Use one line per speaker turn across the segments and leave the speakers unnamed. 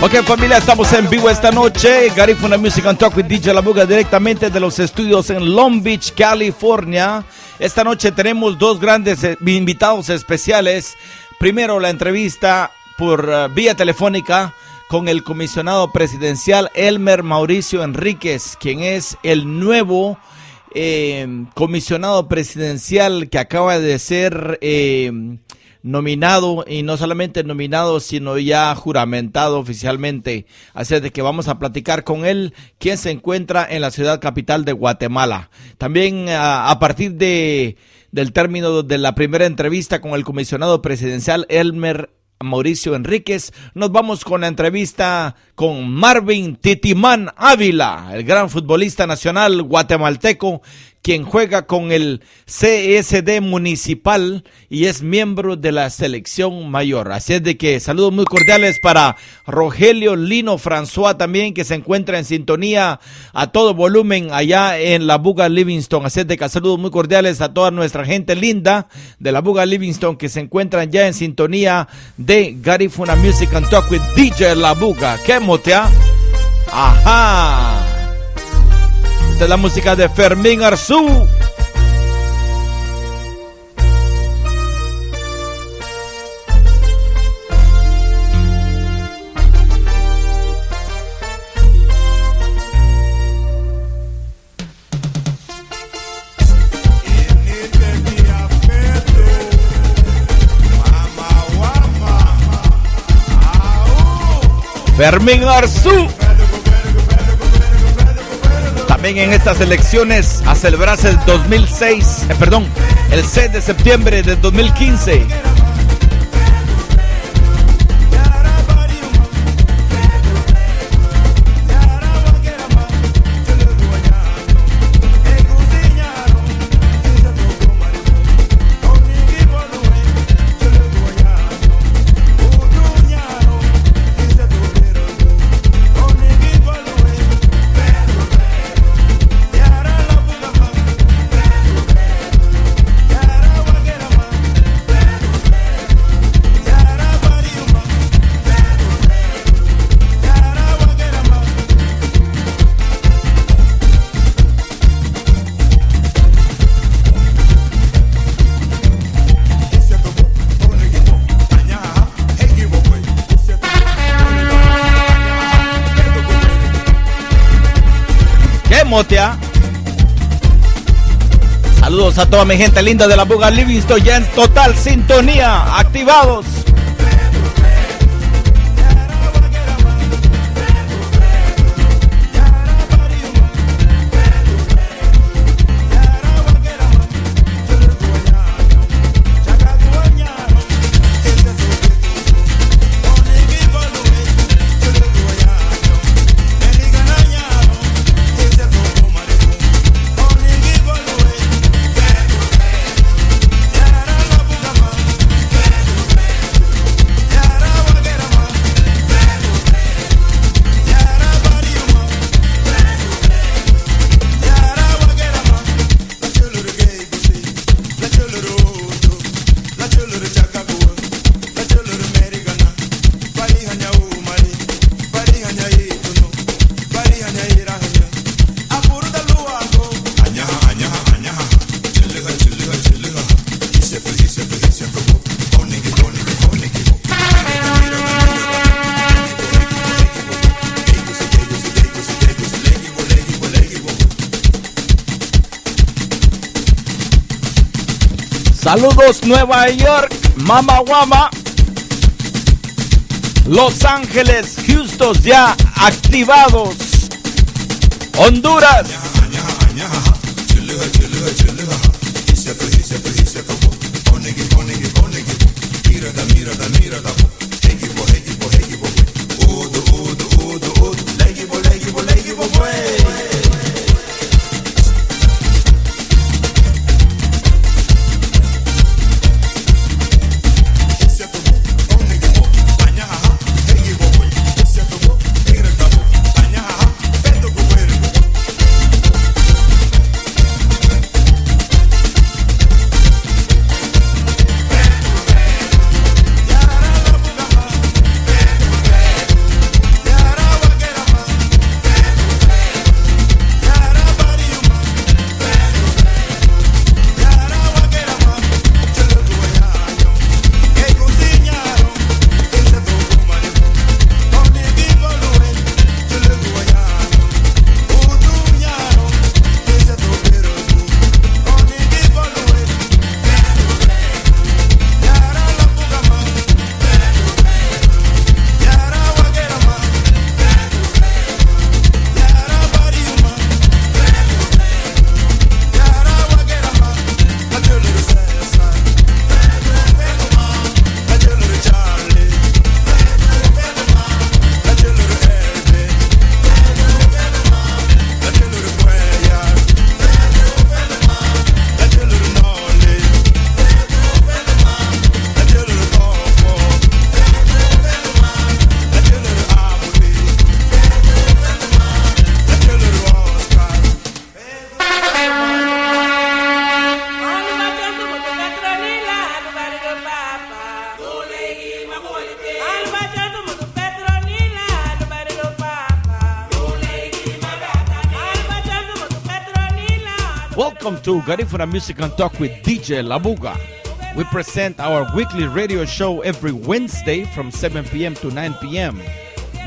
Ok, familia, estamos en vivo esta noche. Garifuna Music and Talk with DJ La Buga, directamente de los estudios en Long Beach, California. Esta noche tenemos dos grandes invitados especiales. Primero, la entrevista por vía telefónica con el comisionado presidencial Elmer Mauricio Enríquez, quien es el nuevo comisionado presidencial que acaba de ser nominado, y no solamente nominado, sino ya juramentado oficialmente. Así es de que vamos a platicar con él, quien se encuentra en la ciudad capital de Guatemala. También a partir del término de la primera entrevista con el comisionado presidencial Elmer Mauricio Enríquez, nos vamos con la entrevista con Marvin Titimán Ávila, el gran futbolista nacional guatemalteco, quien juega con el CSD municipal y es miembro de la selección mayor. Así es de que saludos muy cordiales para Rogelio Lino François también, que se encuentra en sintonía a todo volumen allá en la Buga Livingston. Así es de que saludos muy cordiales a toda nuestra gente linda de la Buga Livingston que se encuentran ya en sintonía de Garifuna Music and Talk with DJ La Buga. ¿Qué motea? Ajá. Esta es la música de Fermín Arzú. Fermín Arzú. También en estas elecciones a celebrarse el 6 de septiembre del 2015. Motea. Saludos a toda mi gente linda de la Buga Livingston, ya en total sintonía, activados. Saludos Nueva York, Mamaguama, Los Ángeles, Houston ya activados, Honduras. Welcome to Garifuna Music and Talk with DJ Labuga. We present our weekly radio show every Wednesday from 7 p.m. to 9 p.m.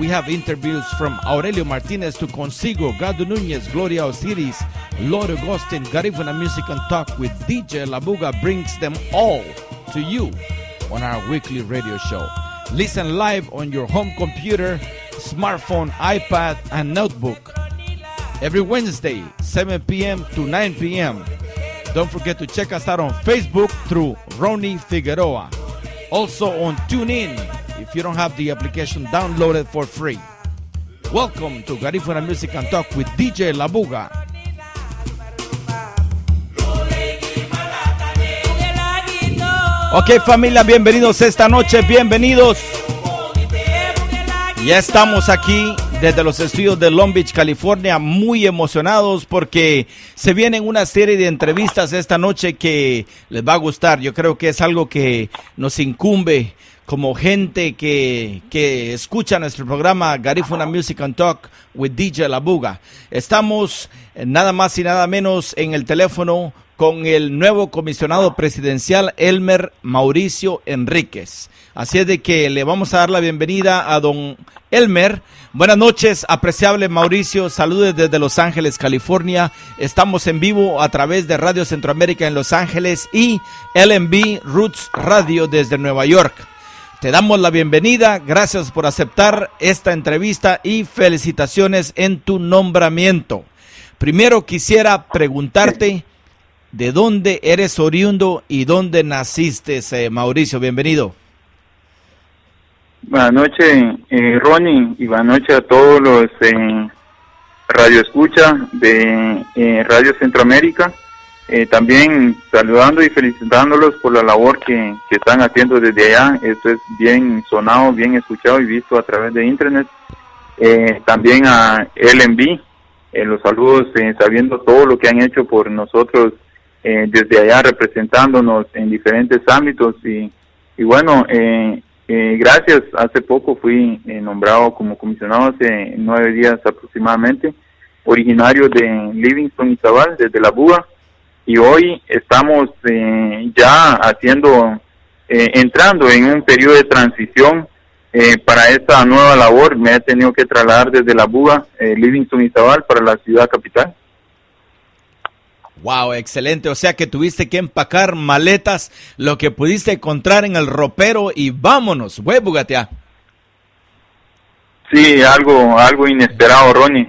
We have interviews from Aurelio Martinez to Consigo, Gado Nunez, Gloria Osiris, Lord Augustin. Garifuna Music and Talk with DJ Labuga brings them all to you on our weekly radio show. Listen live on your home computer, smartphone, iPad, and notebook. Every Wednesday, 7 p.m. to 9 p.m. Don't forget to check us out on Facebook through Ronnie Figueroa. Also on TuneIn, if you don't have the application, download it for free. Welcome to Garifuna Music and Talk with DJ Labuga. Ok, familia, bienvenidos esta noche, bienvenidos. Ya estamos aquí desde los estudios de Long Beach, California, muy emocionados porque se vienen una serie de entrevistas esta noche que les va a gustar. Yo creo que es algo que nos incumbe como gente que escucha nuestro programa Garifuna Music and Talk with DJ Labuga. Estamos nada más y nada menos en el teléfono con el nuevo comisionado presidencial Elmer Mauricio Enríquez. Así es de que le vamos a dar la bienvenida a don Elmer. Buenas noches, apreciable Mauricio. Saludos desde Los Ángeles, California. Estamos en vivo a través de Radio Centroamérica en Los Ángeles y LMB Roots Radio desde Nueva York. Te damos la bienvenida. Gracias por aceptar esta entrevista y felicitaciones en tu nombramiento. Primero quisiera preguntarte de dónde eres oriundo y dónde naciste, Mauricio. Bienvenido.
Buenas noches, Ronnie, y buenas noches a todos los radioescuchas de Radio Centroamérica. También saludando y felicitándolos por la labor que están haciendo desde allá. Esto es bien sonado, bien escuchado y visto a través de internet. También a LMB, los saludos, sabiendo todo lo que han hecho por nosotros desde allá, representándonos en diferentes ámbitos. Y bueno, gracias. Hace poco fui nombrado como comisionado, hace 9 días aproximadamente, originario de Livingston, Izabal, desde La Búa, y hoy estamos ya entrando en un periodo de transición para esta nueva labor. Me he tenido que trasladar desde La Búa, Livingston, Izabal, para la ciudad capital.
Wow, excelente. O sea que tuviste que empacar maletas, lo que pudiste encontrar en el ropero y vámonos, güey, Bugatea. Sí,
algo inesperado, Ronnie.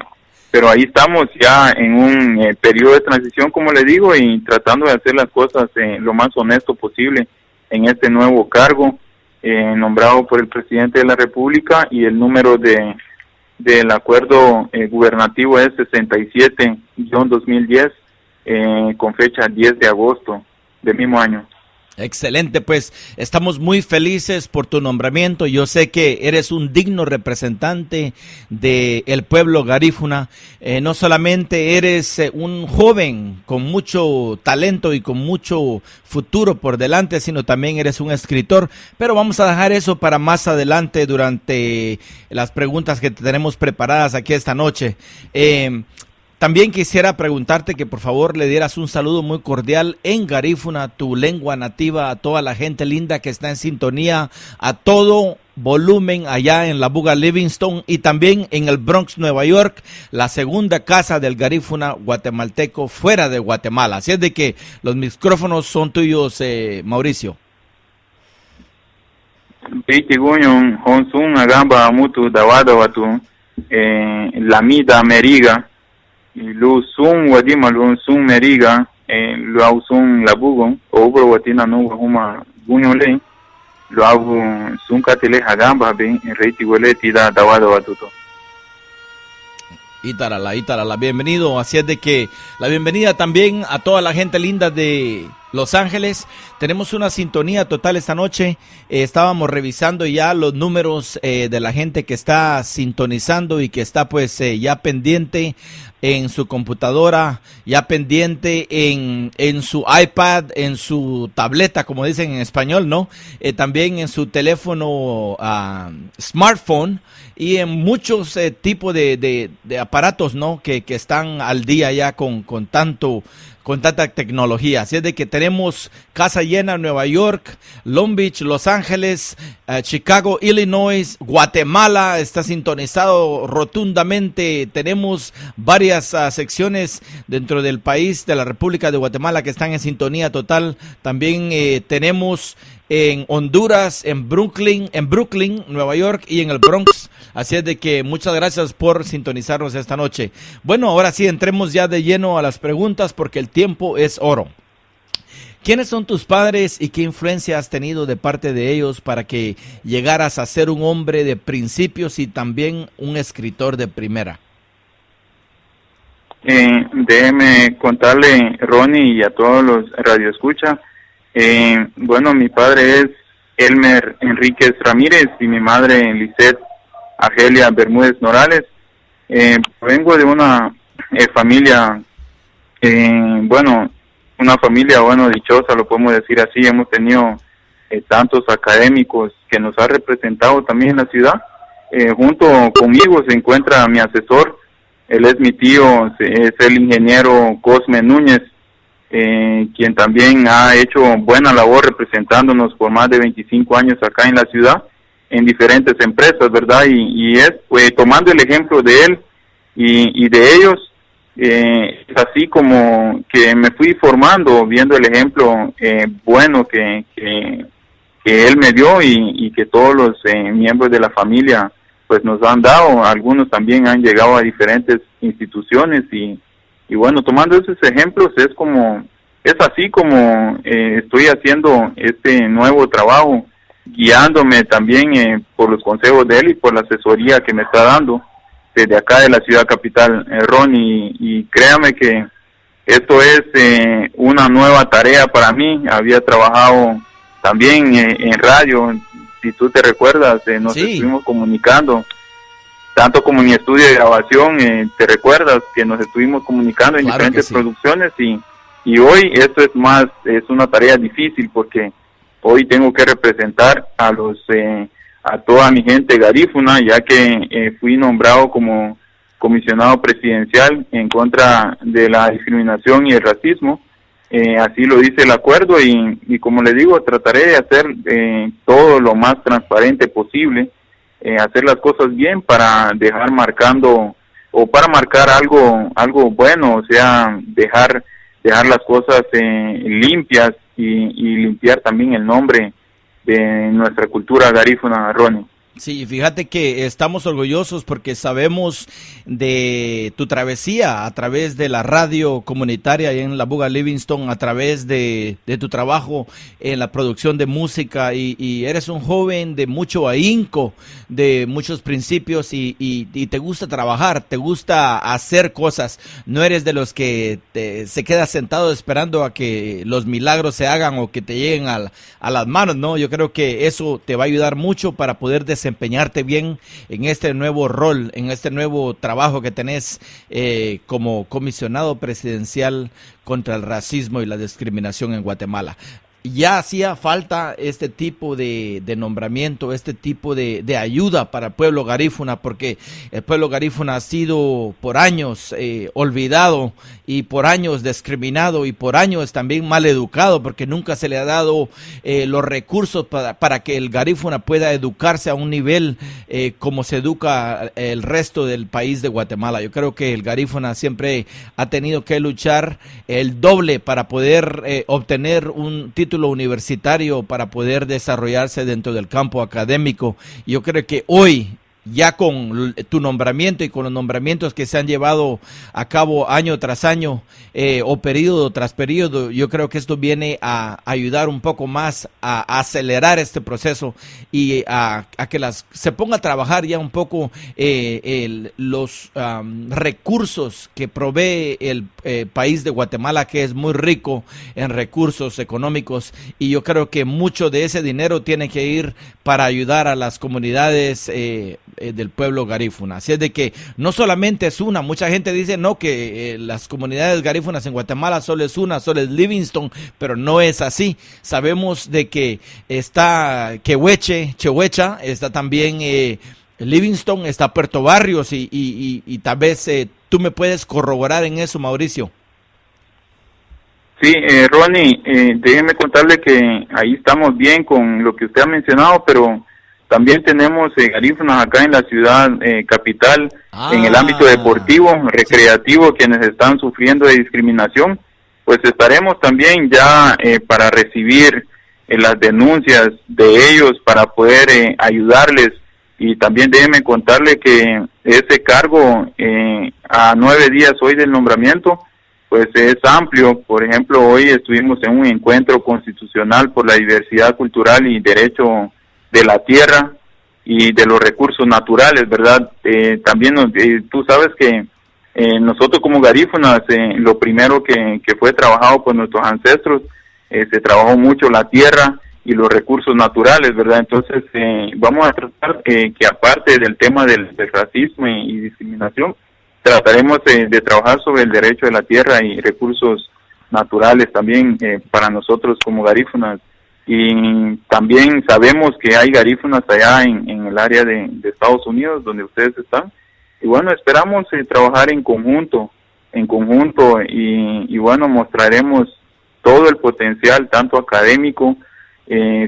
Pero ahí estamos ya en un periodo de transición, como le digo, y tratando de hacer las cosas lo más honesto posible en este nuevo cargo, nombrado por el presidente de la República, y el número del acuerdo gubernativo es 67-2010. Con fecha 10 de agosto del mismo año.
Excelente, pues estamos muy felices por tu nombramiento. Yo sé que eres un digno representante del pueblo garífuna. No solamente eres un joven con mucho talento y con mucho futuro por delante, sino también eres un escritor. Pero vamos a dejar eso para más adelante durante las preguntas que tenemos preparadas aquí esta noche. También quisiera preguntarte que por favor le dieras un saludo muy cordial en garífuna, tu lengua nativa, a toda la gente linda que está en sintonía, a todo volumen allá en La Buga, Livingston, y también en el Bronx, Nueva York, la segunda casa del garífuna guatemalteco fuera de Guatemala. Así es de que los micrófonos son tuyos, Mauricio.
Pichiguño, Honsun, Agamba, Mutu, Dawada, Watu, Lamida, Meriga, Luzun, Wadima, Luzun, Meriga, Luausun, Labugon, Obro, Watina, no, Wahuma, Guñole, Luabu, Sun, Catele, Agamba, Reiti, Hueleti, Dawada, Watuto.
Itarala, bienvenido. Así es de que la bienvenida también a toda la gente linda de Los Ángeles. Tenemos una sintonía total esta noche. Estábamos revisando ya los números de la gente que está sintonizando y que está pues ya pendiente en su computadora, ya pendiente en su iPad, en su tableta, como dicen en español, ¿no? También en su teléfono smartphone y en muchos tipos de aparatos, ¿no? Que están al día ya con tanto con tanta tecnología. Así es de que tenemos casa llena en Nueva York, Long Beach, Los Ángeles, Chicago, Illinois, Guatemala está sintonizado rotundamente. Tenemos varias secciones dentro del país de la República de Guatemala que están en sintonía total. También tenemos en Honduras, en Brooklyn, Nueva York y en el Bronx. Así es de que muchas gracias por sintonizarnos esta noche. Bueno, ahora sí, entremos ya de lleno a las preguntas porque el tiempo es oro. ¿Quiénes son tus padres y qué influencia has tenido de parte de ellos para que llegaras a ser un hombre de principios y también un escritor de primera?
Déjeme contarle, Ronnie, y a todos los radioescuchas. Bueno, mi padre es Elmer Enríquez Ramírez y mi madre Lisette Argelia Bermúdez Norales. Vengo de una familia, una familia, dichosa, lo podemos decir así. Hemos tenido tantos académicos que nos ha representado también en la ciudad. Junto conmigo se encuentra mi asesor, él es mi tío, es el ingeniero Cosme Núñez, quien también ha hecho buena labor representándonos por más de 25 años acá en la ciudad, en diferentes empresas, ¿verdad? Y es, pues, tomando el ejemplo de él y de ellos, es así como que me fui formando, viendo el ejemplo bueno que él me dio y que todos los miembros de la familia pues nos han dado. Algunos también han llegado a diferentes instituciones y bueno, tomando esos ejemplos es así como estoy haciendo este nuevo trabajo, guiándome también por los consejos de él y por la asesoría que me está dando desde acá de la ciudad capital, Ron, y créame que esto es una nueva tarea para mí. Había trabajado también en radio, si tú te recuerdas, nos estuvimos comunicando, tanto como en mi estudio de grabación, te recuerdas que nos estuvimos comunicando en diferentes producciones y hoy esto es una tarea difícil porque hoy tengo que representar a toda mi gente garífuna, ya que fui nombrado como comisionado presidencial en contra de la discriminación y el racismo. Así lo dice el acuerdo y como le digo, trataré de hacer todo lo más transparente posible, hacer las cosas bien para dejar marcando o para marcar algo bueno, o sea, dejar las cosas limpias y limpiar también el nombre de nuestra cultura garífuna, Ronnie.
Sí, fíjate que estamos orgullosos porque sabemos de tu travesía a través de la radio comunitaria en la Buga Livingston, a través de tu trabajo en la producción de música y eres un joven de mucho ahínco, de muchos principios y te gusta trabajar, te gusta hacer cosas, no eres de los que se queda sentado esperando a que los milagros se hagan o que te lleguen a las manos, ¿no? Yo creo que eso te va a ayudar mucho para poder desempeñarte bien en este nuevo rol, en este nuevo trabajo que tenés como comisionado presidencial contra el racismo y la discriminación en Guatemala. Ya hacía falta este tipo de nombramiento, este tipo de ayuda para el pueblo garífuna, porque el pueblo garífuna ha sido por años olvidado y por años discriminado y por años también mal educado, porque nunca se le ha dado los recursos para que el garífuna pueda educarse a un nivel como se educa el resto del país de Guatemala. Yo creo que el garífuna siempre ha tenido que luchar el doble para poder obtener un título universitario, para poder desarrollarse dentro del campo académico. Yo creo que hoy, ya con tu nombramiento y con los nombramientos que se han llevado a cabo año tras año o periodo tras periodo, yo creo que esto viene a ayudar un poco más a acelerar este proceso y a que se ponga a trabajar ya un poco los recursos que provee el país de Guatemala, que es muy rico en recursos económicos, y yo creo que mucho de ese dinero tiene que ir para ayudar a las comunidades del pueblo garífuna. Así es de que no solamente es una, mucha gente dice no, que las comunidades garífunas en Guatemala solo es una, solo es Livingston, pero no es así. Sabemos de que está Chehuecha, está también Livingston, está Puerto Barrios y tal vez tú me puedes corroborar en eso, Mauricio.
Sí, Ronnie, déjeme contarle que ahí estamos bien con lo que usted ha mencionado, pero también tenemos garífunas acá en la ciudad capital, en el ámbito deportivo, recreativo, quienes están sufriendo de discriminación. Pues estaremos también ya para recibir las denuncias de ellos, para poder ayudarles. Y también déjeme contarle que ese cargo, a 9 días hoy del nombramiento, pues es amplio. Por ejemplo, hoy estuvimos en un encuentro constitucional por la diversidad cultural y derecho de la tierra y de los recursos naturales, ¿verdad? También tú sabes que nosotros como garífunas, lo primero que fue trabajado por nuestros ancestros, se trabajó mucho la tierra y los recursos naturales, ¿verdad? Entonces vamos a tratar que aparte del tema del racismo y discriminación, trataremos de trabajar sobre el derecho de la tierra y recursos naturales también para nosotros como garífunas. Y también sabemos que hay garífunas allá en el área de Estados Unidos, donde ustedes están. Y bueno, esperamos trabajar en conjunto y bueno, mostraremos todo el potencial, tanto académico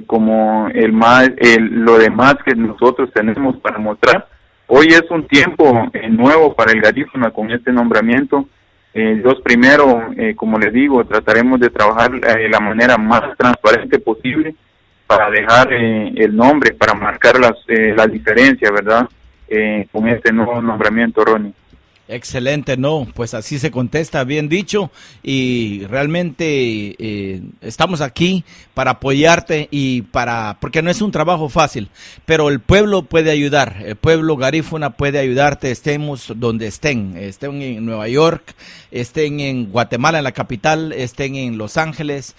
como lo demás que nosotros tenemos para mostrar. Hoy es un tiempo nuevo para el garífuna con este nombramiento. Dios primero, como les digo, trataremos de trabajar de la manera más transparente posible para dejar el nombre, para marcar la diferencia, ¿verdad? Con este nuevo nombramiento, Ronnie.
Excelente, no, pues así se contesta, bien dicho, y realmente estamos aquí para apoyarte porque no es un trabajo fácil, pero el pueblo puede ayudar, el pueblo garífuna puede ayudarte, estemos donde estén en Nueva York, estén en Guatemala, en la capital, estén en Los Ángeles,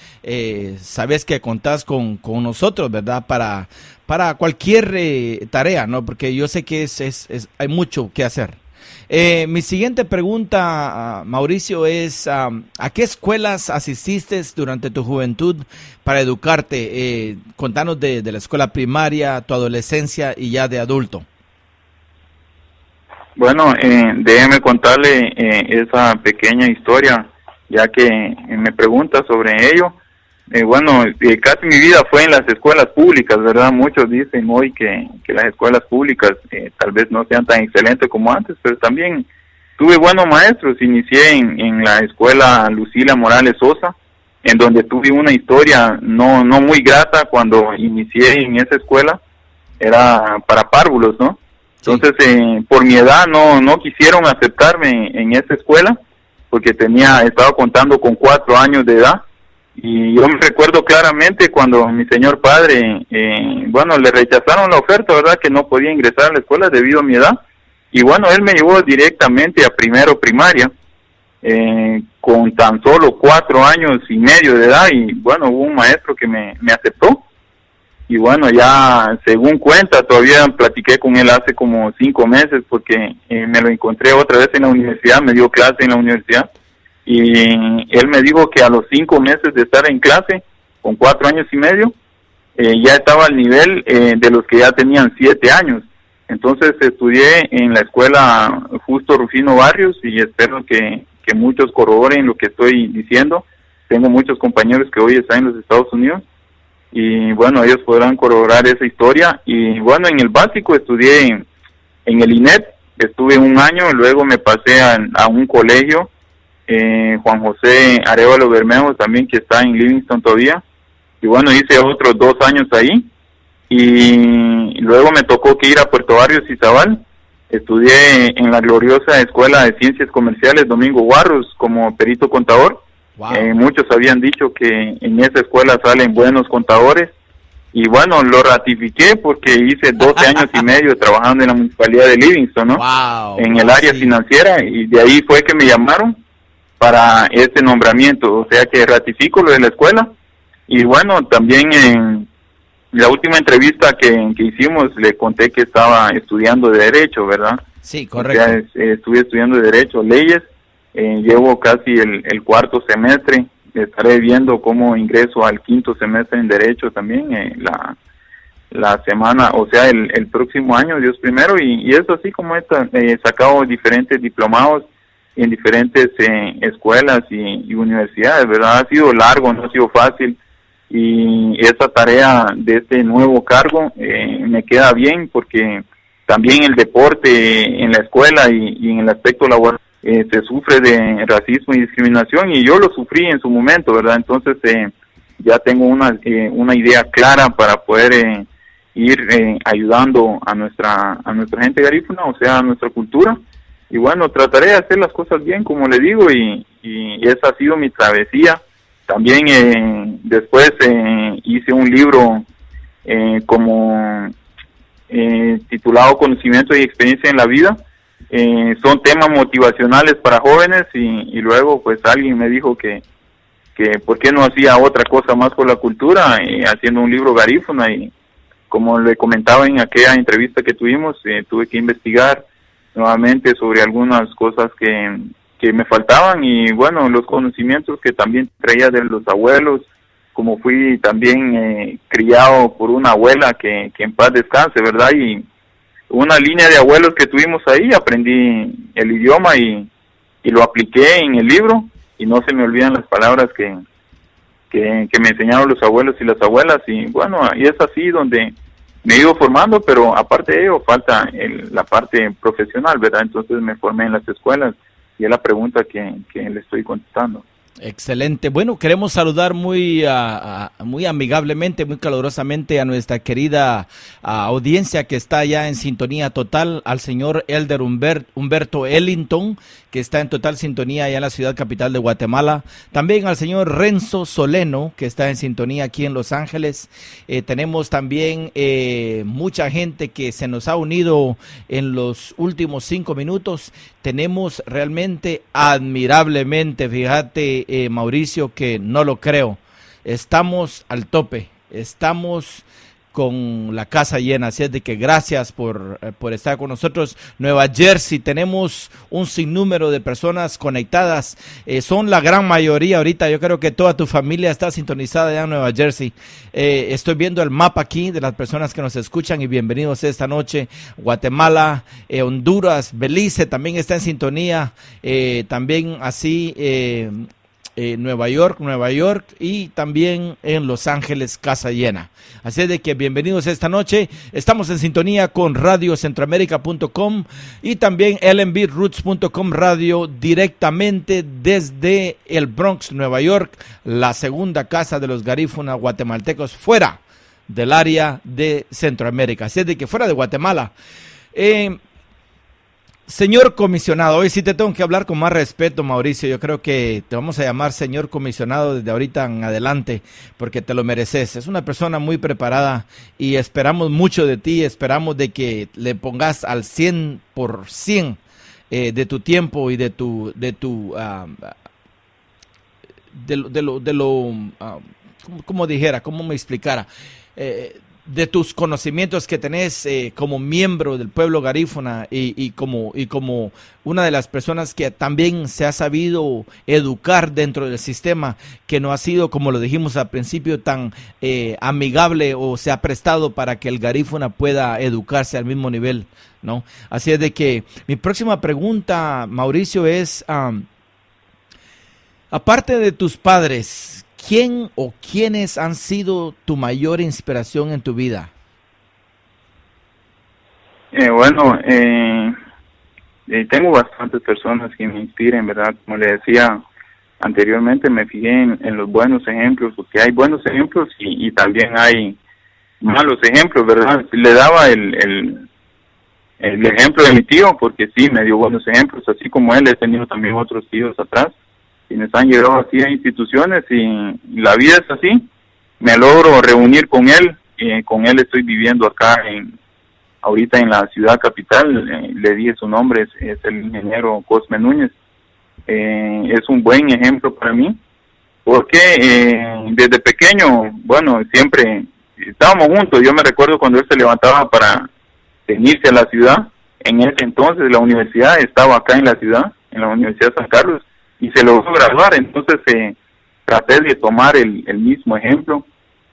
sabes que contás con nosotros, ¿verdad? Para cualquier tarea, ¿no? Porque yo sé que hay mucho que hacer. Mi siguiente pregunta, Mauricio, es ¿a qué escuelas asististe durante tu juventud para educarte? Contanos de la escuela primaria, tu adolescencia y ya de adulto.
Bueno, déjeme contarle esa pequeña historia, ya que me pregunta sobre ello. Casi mi vida fue en las escuelas públicas, ¿verdad? Muchos dicen hoy que las escuelas públicas tal vez no sean tan excelentes como antes, pero también tuve buenos maestros. Inicié en la escuela Lucila Morales Sosa, en donde tuve una historia no muy grata cuando inicié en esa escuela. Era para párvulos, ¿no? Entonces, por mi edad no quisieron aceptarme en esa escuela, porque estaba contando con 4 años de edad. Y yo me recuerdo claramente cuando mi señor padre, le rechazaron la oferta, ¿verdad? Que no podía ingresar a la escuela debido a mi edad. Y bueno, él me llevó directamente a primero primaria, con tan solo 4 años y medio de edad. Y bueno, hubo un maestro que me aceptó. Y bueno, ya según cuenta, todavía platiqué con él hace como 5 meses, porque me lo encontré otra vez en la universidad, me dio clase en la universidad. Y él me dijo que a los 5 meses de estar en clase, con 4 años y medio, ya estaba al nivel de los que ya tenían 7 años. Entonces estudié en la escuela Justo Rufino Barrios y espero que muchos corroboren lo que estoy diciendo. Tengo muchos compañeros que hoy están en los Estados Unidos y bueno, ellos podrán corroborar esa historia. Y bueno, en el básico estudié en el INEP, estuve 1 año, luego me pasé a un colegio, Juan José Arevalo Bermejo, también, que está en Livingston todavía, y bueno, hice otros 2 años ahí, y luego me tocó que ir a Puerto Barrios y Izabal. Estudié en la gloriosa Escuela de Ciencias Comerciales Domingo Guarros como perito contador. Wow. Muchos habían dicho que en esa escuela salen buenos contadores, y bueno, lo ratifiqué porque hice 12 años y medio trabajando en la municipalidad de Livingston, ¿no? Wow, en el área financiera, y de ahí fue que me llamaron para este nombramiento, o sea que ratifico lo de la escuela. Y bueno, también en la última entrevista que hicimos le conté que estaba estudiando de Derecho, ¿verdad?
Sí, correcto.
O sea, estuve estudiando de Derecho, leyes, llevo casi el 4º semestre, estaré viendo cómo ingreso al 5º semestre en Derecho también, la semana, o sea, el próximo año, Dios primero, y eso así como he sacado diferentes diplomados en diferentes escuelas y universidades, ¿verdad? Ha sido largo, no ha sido fácil, y esa tarea de este nuevo cargo me queda bien, porque también el deporte en la escuela y en el aspecto laboral se sufre de racismo y discriminación, y yo lo sufrí en su momento, ¿verdad? Entonces ya tengo una idea clara para poder ir ayudando a nuestra gente garífuna, o sea, a nuestra cultura. Y bueno, trataré de hacer las cosas bien, como le digo, y esa ha sido mi travesía. También después hice un libro titulado Conocimiento y Experiencia en la Vida. Son temas motivacionales para jóvenes, y luego pues alguien me dijo que por qué no hacía otra cosa más por la cultura, haciendo un libro garífuna. Y como le comentaba en aquella entrevista que tuvimos, tuve que investigar nuevamente sobre algunas cosas que me faltaban, y bueno, los conocimientos que también traía de los abuelos, como fui también criado por una abuela que en paz descanse, ¿verdad? Y una línea de abuelos que tuvimos ahí, aprendí el idioma y lo apliqué en el libro, y no se me olvidan las palabras que me enseñaron los abuelos y las abuelas. Y bueno, y es así donde me he ido formando, pero aparte de ello falta la parte profesional, ¿verdad? Entonces me formé en las escuelas, y es la pregunta que le estoy contestando.
Excelente. Bueno, queremos saludar muy amigablemente, muy calurosamente a nuestra querida audiencia que está ya en sintonía total, al señor Elder Humberto Ellington, que está en total sintonía allá en la ciudad capital de Guatemala. También al señor Renzo Soleno, que está en sintonía aquí en Los Ángeles. Tenemos también mucha gente que se nos ha unido en los últimos 5 minutos. Tenemos realmente admirablemente, fíjate, Mauricio, que no lo creo. Estamos al tope, estamos con la casa llena, así es de que gracias por estar con nosotros. Nueva Jersey, tenemos un sinnúmero de personas conectadas, son la gran mayoría ahorita. Yo creo que toda tu familia está sintonizada ya en Nueva Jersey. Estoy viendo el mapa aquí de las personas que nos escuchan, y bienvenidos esta noche. Guatemala, Honduras, Belice también está en sintonía, también así Nueva York, y también en Los Ángeles, casa llena. Así de que bienvenidos esta noche. Estamos en sintonía con radiocentroamerica.com y también lnbroots.com radio, directamente desde el Bronx, Nueva York, la segunda casa de los garífunas guatemaltecos fuera del área de Centroamérica. Así de que fuera de Guatemala. Señor comisionado, hoy sí te tengo que hablar con más respeto, Mauricio. Yo creo que te vamos a llamar señor comisionado desde ahorita en adelante, porque te lo mereces. Es una persona muy preparada y esperamos mucho de ti. Esperamos de que le pongas al 100% de tu tiempo y ¿cómo me explicara? De tus conocimientos que tenés como miembro del pueblo garífuna y como una de las personas que también se ha sabido educar dentro del sistema, que no ha sido, como lo dijimos al principio, tan amigable, o se ha prestado para que el garífuna pueda educarse al mismo nivel, ¿no? Así es de que mi próxima pregunta, Mauricio, es, aparte de tus padres, ¿quién o quiénes han sido tu mayor inspiración en tu vida?
Tengo bastantes personas que me inspiran, ¿verdad? Como le decía anteriormente, me fijé en los buenos ejemplos, porque hay buenos ejemplos y también hay malos ejemplos, ¿verdad? Le daba el ejemplo de mi tío, porque sí, me dio buenos ejemplos, así como él, he tenido también otros tíos atrás, quienes han llegado así a instituciones, y la vida es así. Me logro reunir con él, con él estoy viviendo acá ahorita en la ciudad capital. Le dije su nombre, es el ingeniero Cosme Núñez. Es un buen ejemplo para mí, porque desde pequeño, bueno, siempre estábamos juntos. Yo me recuerdo cuando él se levantaba para venirse a la ciudad. En ese entonces la universidad estaba acá en la ciudad, en la Universidad San Carlos, y se logró graduar. Entonces traté de tomar el mismo ejemplo,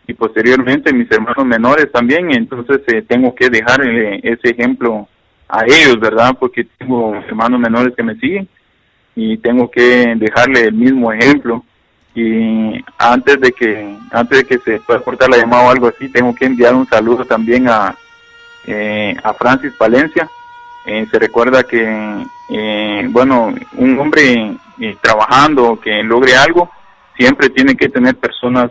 y posteriormente mis hermanos menores también. Entonces tengo que dejar ese ejemplo a ellos, ¿verdad? Porque tengo hermanos menores que me siguen, y tengo que dejarle el mismo ejemplo. Y antes de que se pueda cortar la llamada o algo así, tengo que enviar un saludo también a Francis Palencia. Se recuerda que bueno, un hombre trabajando que logre algo siempre tiene que tener personas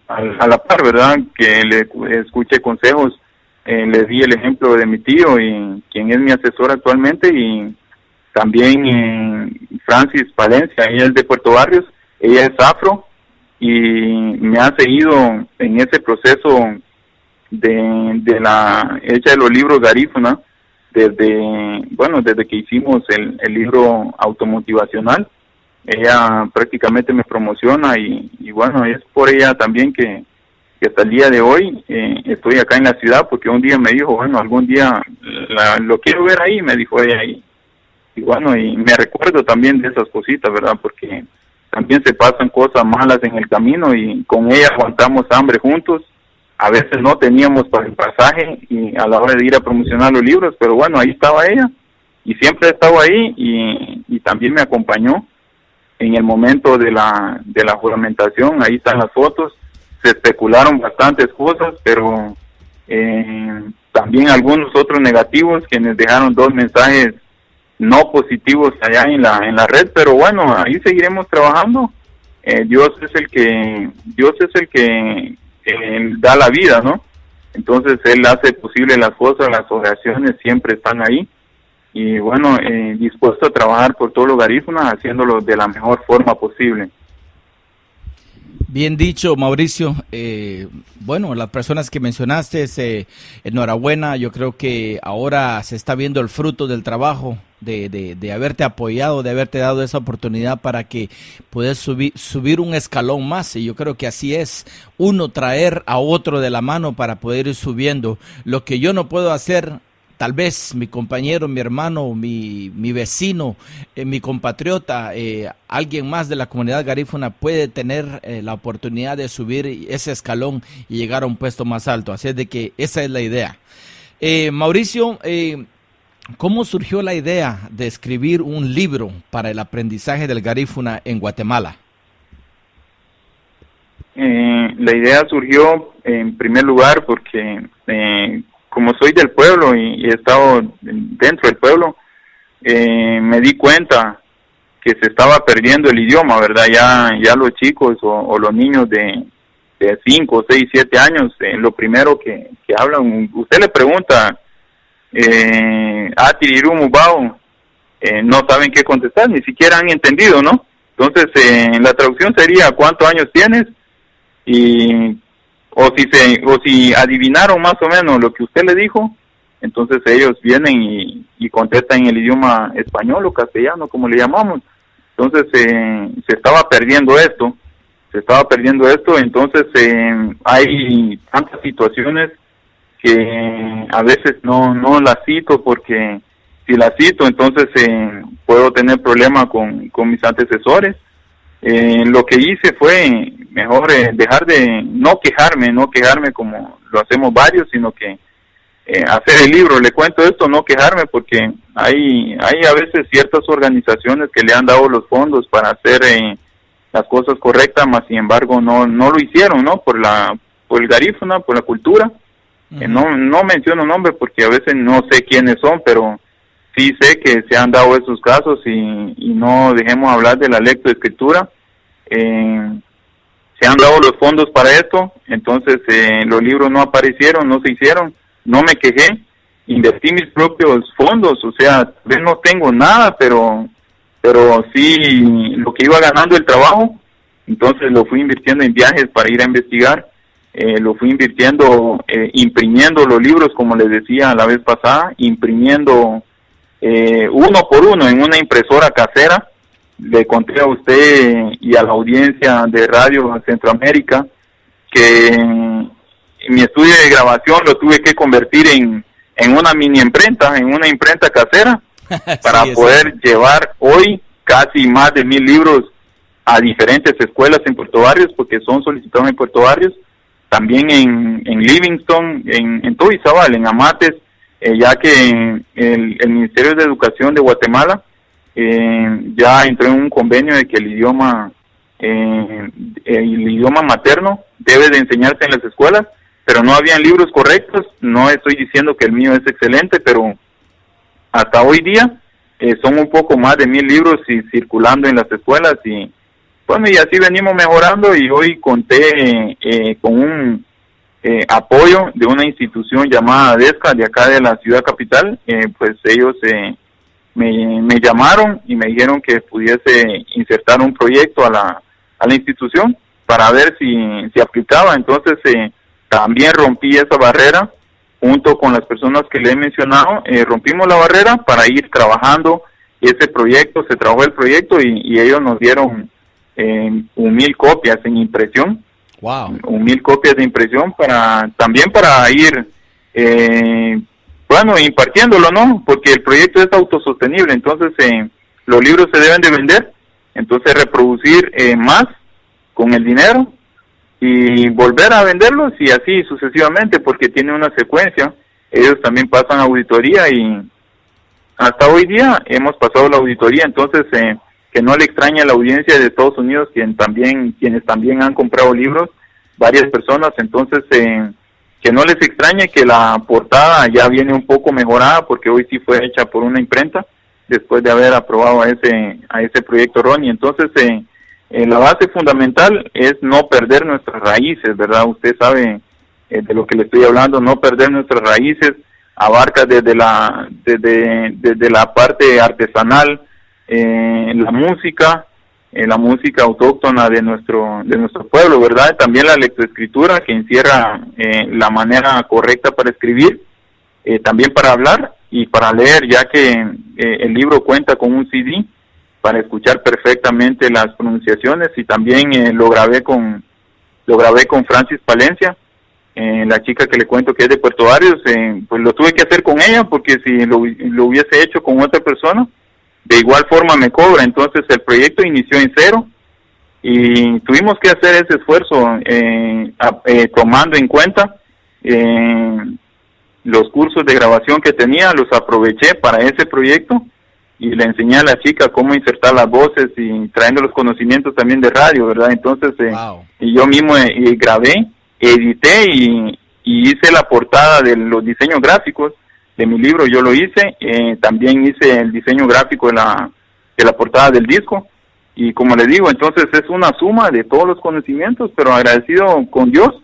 a la par, ¿verdad? Que le escuche consejos. Le di el ejemplo de mi tío, y quien es mi asesor actualmente, y también Francis Palencia. Ella es de Puerto Barrios, ella es afro y me ha seguido en ese proceso de la hecha de los libros Garífuna desde que hicimos el libro automotivacional. Ella prácticamente me promociona y bueno, es por ella también que hasta el día de hoy estoy acá en la ciudad, porque un día me dijo, bueno, algún día lo quiero ver ahí, me dijo ella ahí. Y bueno, y me recuerdo también de esas cositas, ¿verdad? Porque también se pasan cosas malas en el camino, y con ella aguantamos hambre juntos. A veces no teníamos para el pasaje y a la hora de ir a promocionar los libros, pero bueno, ahí estaba ella y siempre ha estado ahí, y también me acompañó en el momento de la juramentación. Ahí están las fotos. Se especularon bastantes cosas, pero también algunos otros negativos, quienes dejaron 2 mensajes no positivos allá en la red, pero bueno, ahí seguiremos trabajando. Dios es el que da la vida, ¿no? Entonces Él hace posible las cosas, las oraciones siempre están ahí, y bueno, dispuesto a trabajar por todos los garífunas, haciéndolo de la mejor forma posible.
Bien dicho, Mauricio. Bueno, las personas que mencionaste, enhorabuena. Yo creo que ahora se está viendo el fruto del trabajo, de haberte apoyado, de haberte dado esa oportunidad para que puedas subir un escalón más. Y yo creo que así es, uno traer a otro de la mano para poder ir subiendo. Lo que yo no puedo hacer, tal vez mi compañero, mi hermano, mi vecino, mi compatriota, alguien más de la comunidad garífuna puede tener la oportunidad de subir ese escalón y llegar a un puesto más alto. Así es de que esa es la idea. Mauricio, ¿cómo surgió la idea de escribir un libro para el aprendizaje del garífuna en Guatemala?
La idea surgió en primer lugar porque como soy del pueblo y he estado dentro del pueblo, me di cuenta que se estaba perdiendo el idioma, ¿verdad? Ya los chicos o los niños de 5, 6, 7 años, lo primero que hablan, usted le pregunta, no saben qué contestar, ni siquiera han entendido, ¿no? Entonces, la traducción sería, ¿cuántos años tienes? O si adivinaron más o menos lo que usted le dijo, entonces ellos vienen y contestan en el idioma español o castellano, como le llamamos. Entonces se estaba perdiendo esto, entonces hay tantas situaciones que a veces no las cito, porque si las cito entonces puedo tener problemas con mis antecesores. Lo que hice fue mejor dejar de no quejarme como lo hacemos varios, sino que hacer el libro. Le cuento esto, no quejarme, porque hay a veces ciertas organizaciones que le han dado los fondos para hacer las cosas correctas, mas sin embargo no lo hicieron, ¿no? Por el garífuna, por la cultura. Uh-huh. No menciono nombres porque a veces no sé quiénes son, pero sí sé que se han dado esos casos, y no dejemos hablar de la lectoescritura. Se han dado los fondos para esto, entonces los libros no aparecieron, no se hicieron, no me quejé, invertí mis propios fondos, o sea, no tengo nada, pero sí lo que iba ganando el trabajo, entonces lo fui invirtiendo en viajes para ir a investigar, lo fui invirtiendo, imprimiendo los libros, como les decía la vez pasada, imprimiendo uno por uno en una impresora casera. Le conté a usted y a la audiencia de Radio Centroamérica que mi estudio de grabación lo tuve que convertir en una mini imprenta, en una imprenta casera, para poder llevar hoy casi más de 1,000 libros a diferentes escuelas en Puerto Barrios, porque son solicitados en Puerto Barrios, también en Livingston, en Tobizabal, en Amates, ya que el Ministerio de Educación de Guatemala ya entró en un convenio de que el idioma materno debe de enseñarse en las escuelas, pero no habían libros correctos. No estoy diciendo que el mío es excelente, pero hasta hoy día son un poco más de 1000 libros circulando en las escuelas, y bueno, y así venimos mejorando, y hoy conté con un apoyo de una institución llamada DESCA de acá de la ciudad capital. Pues ellos me llamaron y me dijeron que pudiese insertar un proyecto a la institución para ver si aplicaba. Entonces también rompí esa barrera junto con las personas que le he mencionado. Rompimos la barrera para ir trabajando ese proyecto. Se trabajó el proyecto y ellos nos dieron 1000 copias en impresión.
Wow.
1000 copias de impresión para ir impartiéndolo, ¿no? Porque el proyecto es autosostenible. Entonces los libros se deben de vender, entonces reproducir más con el dinero y volver a venderlos, y así sucesivamente, porque tiene una secuencia. Ellos también pasan auditoría, y hasta hoy día hemos pasado la auditoría. Entonces que no le extraña a la audiencia de Estados Unidos, quienes también han comprado libros, varias personas. Entonces que no les extrañe que la portada ya viene un poco mejorada, porque hoy sí fue hecha por una imprenta después de haber aprobado a ese proyecto Ronnie. Entonces la base fundamental es no perder nuestras raíces, ¿verdad? Usted sabe de lo que le estoy hablando. No perder nuestras raíces abarca desde la parte artesanal, la música autóctona de nuestro pueblo, ¿verdad? También la lectoescritura, que encierra la manera correcta para escribir, también para hablar y para leer, ya que el libro cuenta con un CD para escuchar perfectamente las pronunciaciones. Y también lo grabé con Francis Palencia, la chica que le cuento que es de Puerto Arios. Pues lo tuve que hacer con ella, porque si lo hubiese hecho con otra persona, de igual forma me cobra. Entonces el proyecto inició en cero y tuvimos que hacer ese esfuerzo, tomando en cuenta los cursos de grabación que tenía. Los aproveché para ese proyecto y le enseñé a la chica cómo insertar las voces, y trayendo los conocimientos también de radio, ¿verdad? Entonces
Wow.
y yo mismo grabé, edité y hice la portada de los diseños gráficos de mi libro. Yo lo hice. También hice el diseño gráfico de la portada del disco. Y como le digo, entonces es una suma de todos los conocimientos, pero agradecido con Dios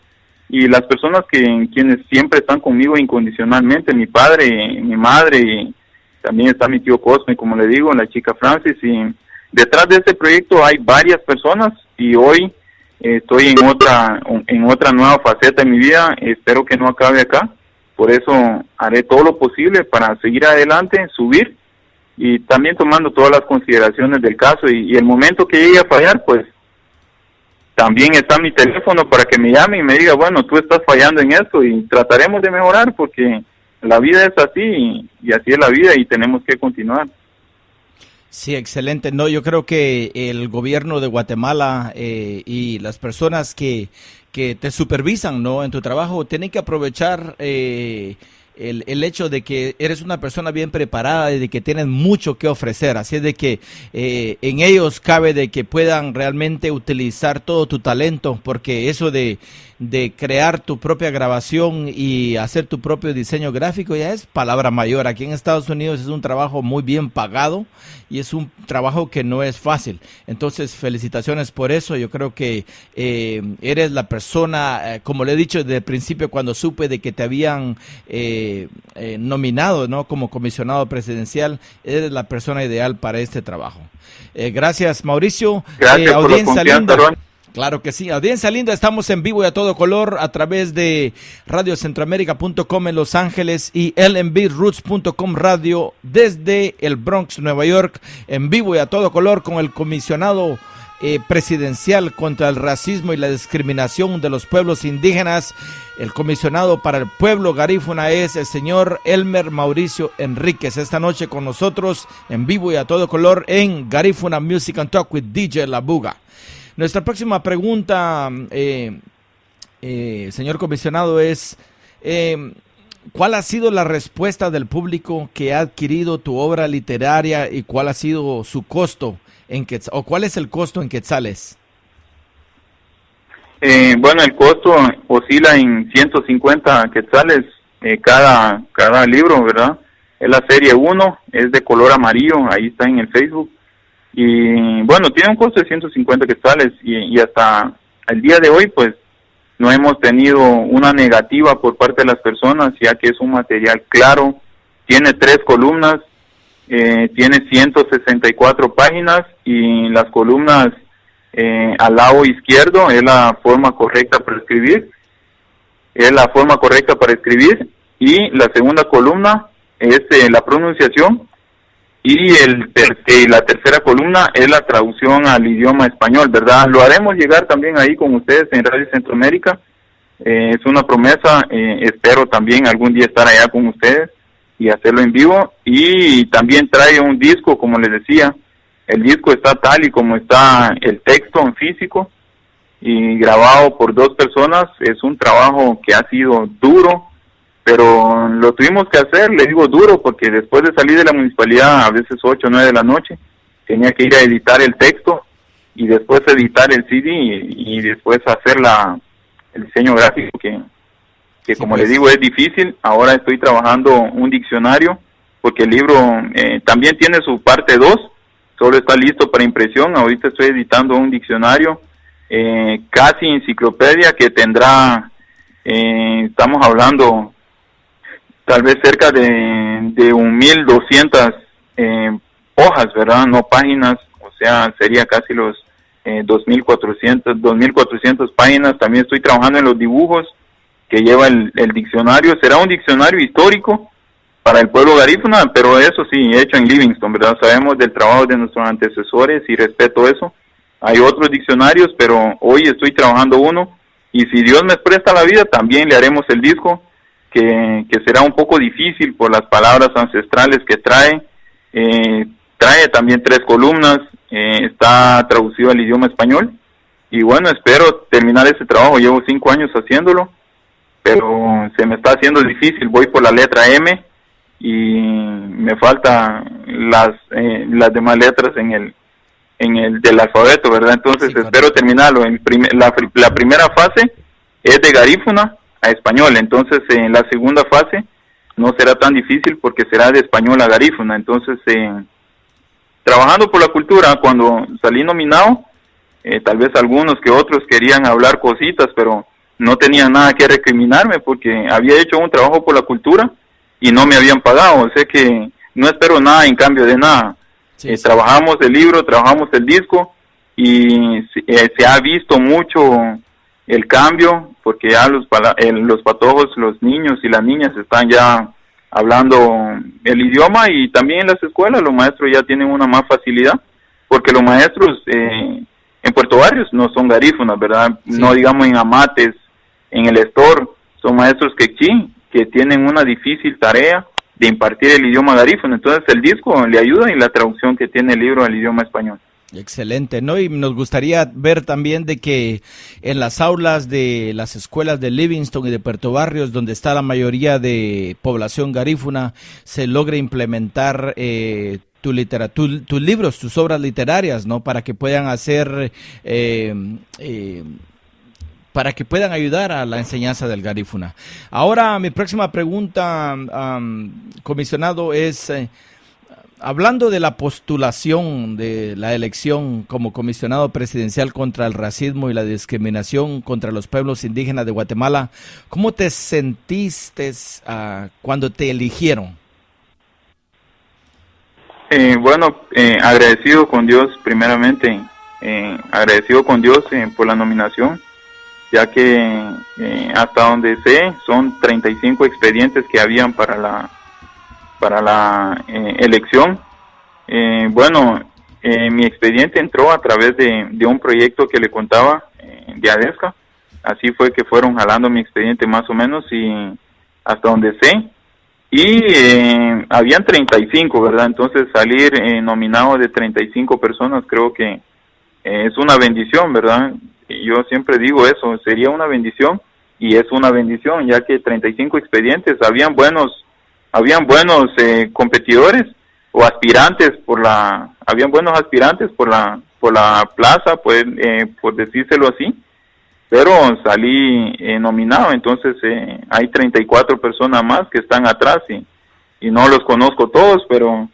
y las personas quienes siempre están conmigo incondicionalmente, mi padre, mi madre, y también está mi tío Cosme, como le digo, la chica Francis. Y detrás de este proyecto hay varias personas, y hoy estoy en otra nueva faceta en mi vida. Espero que no acabe acá. Por eso haré todo lo posible para seguir adelante, subir, y también tomando todas las consideraciones del caso. Y el momento que llegue a fallar, pues también está mi teléfono para que me llame y me diga, bueno, tú estás fallando en esto, y trataremos de mejorar, porque la vida es así, y así es la vida, y tenemos que continuar.
Sí, excelente. No, yo creo que el gobierno de Guatemala y las personas que te supervisan, ¿no?, en tu trabajo, tienen que aprovechar el hecho de que eres una persona bien preparada y de que tienes mucho que ofrecer. Así es de que en ellos cabe de que puedan realmente utilizar todo tu talento, porque eso de crear tu propia grabación y hacer tu propio diseño gráfico ya es palabra mayor. Aquí en Estados Unidos es un trabajo muy bien pagado y es un trabajo que no es fácil. Entonces, felicitaciones por eso. Yo creo que eres la persona, como le he dicho desde el principio, cuando supe de que te habían nominado, ¿no?, como comisionado presidencial, eres la persona ideal para este trabajo. Gracias, Mauricio.
Gracias por la confianza, Ron.
Claro que sí, audiencia linda, estamos en vivo y a todo color a través de radiocentroamerica.com en Los Ángeles y lmbroots.com radio desde el Bronx, Nueva York, en vivo y a todo color con el comisionado presidencial contra el racismo y la discriminación de los pueblos indígenas. El comisionado para el pueblo garífuna es el señor Elmer Mauricio Enríquez. Esta noche con nosotros en vivo y a todo color en Garífuna Music and Talk with DJ La Buga. Nuestra próxima pregunta, señor comisionado, es ¿cuál ha sido la respuesta del público que ha adquirido tu obra literaria y cuál ha sido su costo o cuál es el costo en quetzales?
Bueno, el costo oscila en 150 quetzales cada libro, ¿verdad? Es la serie 1, es de color amarillo, ahí está en el Facebook. Y bueno, tiene un costo de 150 quetzales y hasta el día de hoy, pues, no hemos tenido una negativa por parte de las personas, ya que es un material claro, tiene 3 columnas, tiene 164 páginas y las columnas al lado izquierdo es la forma correcta para escribir, y la segunda columna es la pronunciación y la tercera columna es la traducción al idioma español, ¿verdad? Lo haremos llegar también ahí con ustedes en Radio Centroamérica, es una promesa, espero también algún día estar allá con ustedes y hacerlo en vivo, y también trae un disco, como les decía. El disco está tal y como está el texto en físico y grabado por 2 personas. Es un trabajo que ha sido duro, pero lo tuvimos que hacer, le digo duro, porque después de salir de la municipalidad a veces 8 o 9 de la noche, tenía que ir a editar el texto y después editar el CD y después hacer el diseño gráfico que sí, como les digo, es difícil. Ahora estoy trabajando un diccionario, porque el libro también tiene su parte 2, solo está listo para impresión. Ahorita estoy editando un diccionario, casi enciclopedia, que tendrá, estamos hablando tal vez cerca de 1,200 hojas, ¿verdad? No páginas, o sea, sería casi los 2,400 páginas. También estoy trabajando en los dibujos que lleva el diccionario. Será un diccionario histórico para el pueblo garífuna, pero eso sí, hecho en Livingston, ¿verdad? Sabemos del trabajo de nuestros antecesores y respeto eso. Hay otros diccionarios, pero hoy estoy trabajando uno, y si Dios me presta la vida, también le haremos el disco, que será un poco difícil por las palabras ancestrales que trae. Trae también 3 columnas, está traducido al idioma español, y bueno, espero terminar ese trabajo. Llevo 5 años haciéndolo, pero se me está haciendo difícil. Voy por la letra M y me faltan las demás letras en el del alfabeto, ¿verdad? Entonces sí, espero terminarlo. La primera fase es de garífuna a español, entonces en la segunda fase no será tan difícil porque será de español a garífuna. Entonces, trabajando por la cultura, cuando salí nominado, tal vez algunos que otros querían hablar cositas, pero no tenían nada que recriminarme porque había hecho un trabajo por la cultura y no me habían pagado. O sea que no espero nada en cambio de nada. Sí, sí. Trabajamos el libro, trabajamos el disco y se ha visto mucho el cambio, porque ya los patojos, los niños y las niñas están ya hablando el idioma, y también en las escuelas los maestros ya tienen una más facilidad, porque los maestros en Puerto Barrios no son garífunas, ¿verdad? Sí. No digamos en Amates, en el Store, son maestros quechí, que tienen una difícil tarea de impartir el idioma garífuna. Entonces el disco le ayuda, y la traducción que tiene el libro al idioma español.
Excelente, ¿no? Y nos gustaría ver también de que en las aulas de las escuelas de Livingston y de Puerto Barrios, donde está la mayoría de población garífuna, se logre implementar tus libros, tus obras literarias, ¿no? Para que puedan hacer, para que puedan ayudar a la enseñanza del garífuna. Ahora, mi próxima pregunta, comisionado, es... hablando de la postulación de la elección como comisionado presidencial contra el racismo y la discriminación contra los pueblos indígenas de Guatemala, ¿cómo te sentiste cuando te eligieron?
Bueno, agradecido con Dios primeramente, agradecido con Dios por la nominación, ya que hasta donde sé son 35 expedientes que habían para la elección. Bueno, mi expediente entró a través de un proyecto que le contaba de ADESCA. Así fue que fueron jalando mi expediente más o menos, y hasta donde sé. Y habían 35, ¿verdad? Entonces salir nominado de 35 personas creo que es una bendición, ¿verdad? Y yo siempre digo eso, sería una bendición, y es una bendición, ya que 35 expedientes, habían buenos competidores o aspirantes habían buenos aspirantes por la plaza, pues, por decírselo así, pero salí nominado. Entonces hay 34 personas más que están atrás y no los conozco todos, pero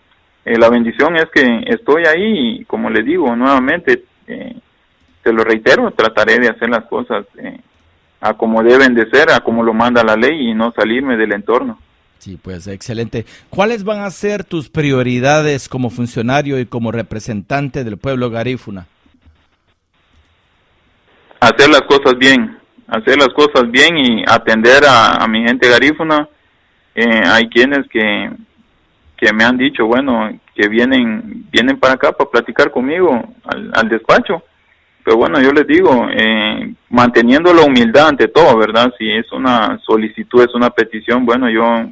la bendición es que estoy ahí y, como le digo nuevamente, te lo reitero, trataré de hacer las cosas a como deben de ser, a como lo manda la ley y no salirme del entorno.
Sí, pues excelente. ¿Cuáles van a ser tus prioridades como funcionario y como representante del pueblo garífuna?
Hacer las cosas bien y atender a mi gente garífuna. Hay quienes que me han dicho, bueno, que vienen para acá para platicar conmigo al despacho. Pero bueno, yo les digo, manteniendo la humildad ante todo, ¿verdad? Si es una solicitud, es una petición, bueno, yo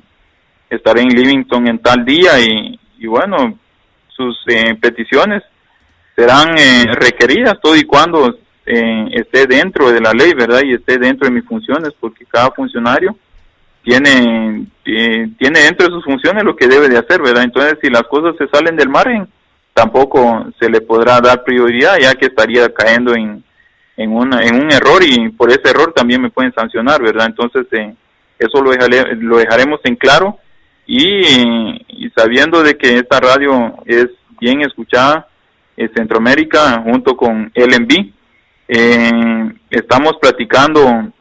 estaré en Livingston en tal día y bueno, sus peticiones serán requeridas todo y cuando esté dentro de la ley, ¿verdad? Y esté dentro de mis funciones, porque cada funcionario tiene dentro de sus funciones lo que debe de hacer, ¿verdad? Entonces, si las cosas se salen del margen, tampoco se le podrá dar prioridad, ya que estaría cayendo en un error, y por ese error también me pueden sancionar, ¿verdad? Entonces, eso lo dejaremos en claro, y sabiendo de que esta radio es bien escuchada en Centroamérica junto con LMB, estamos platicando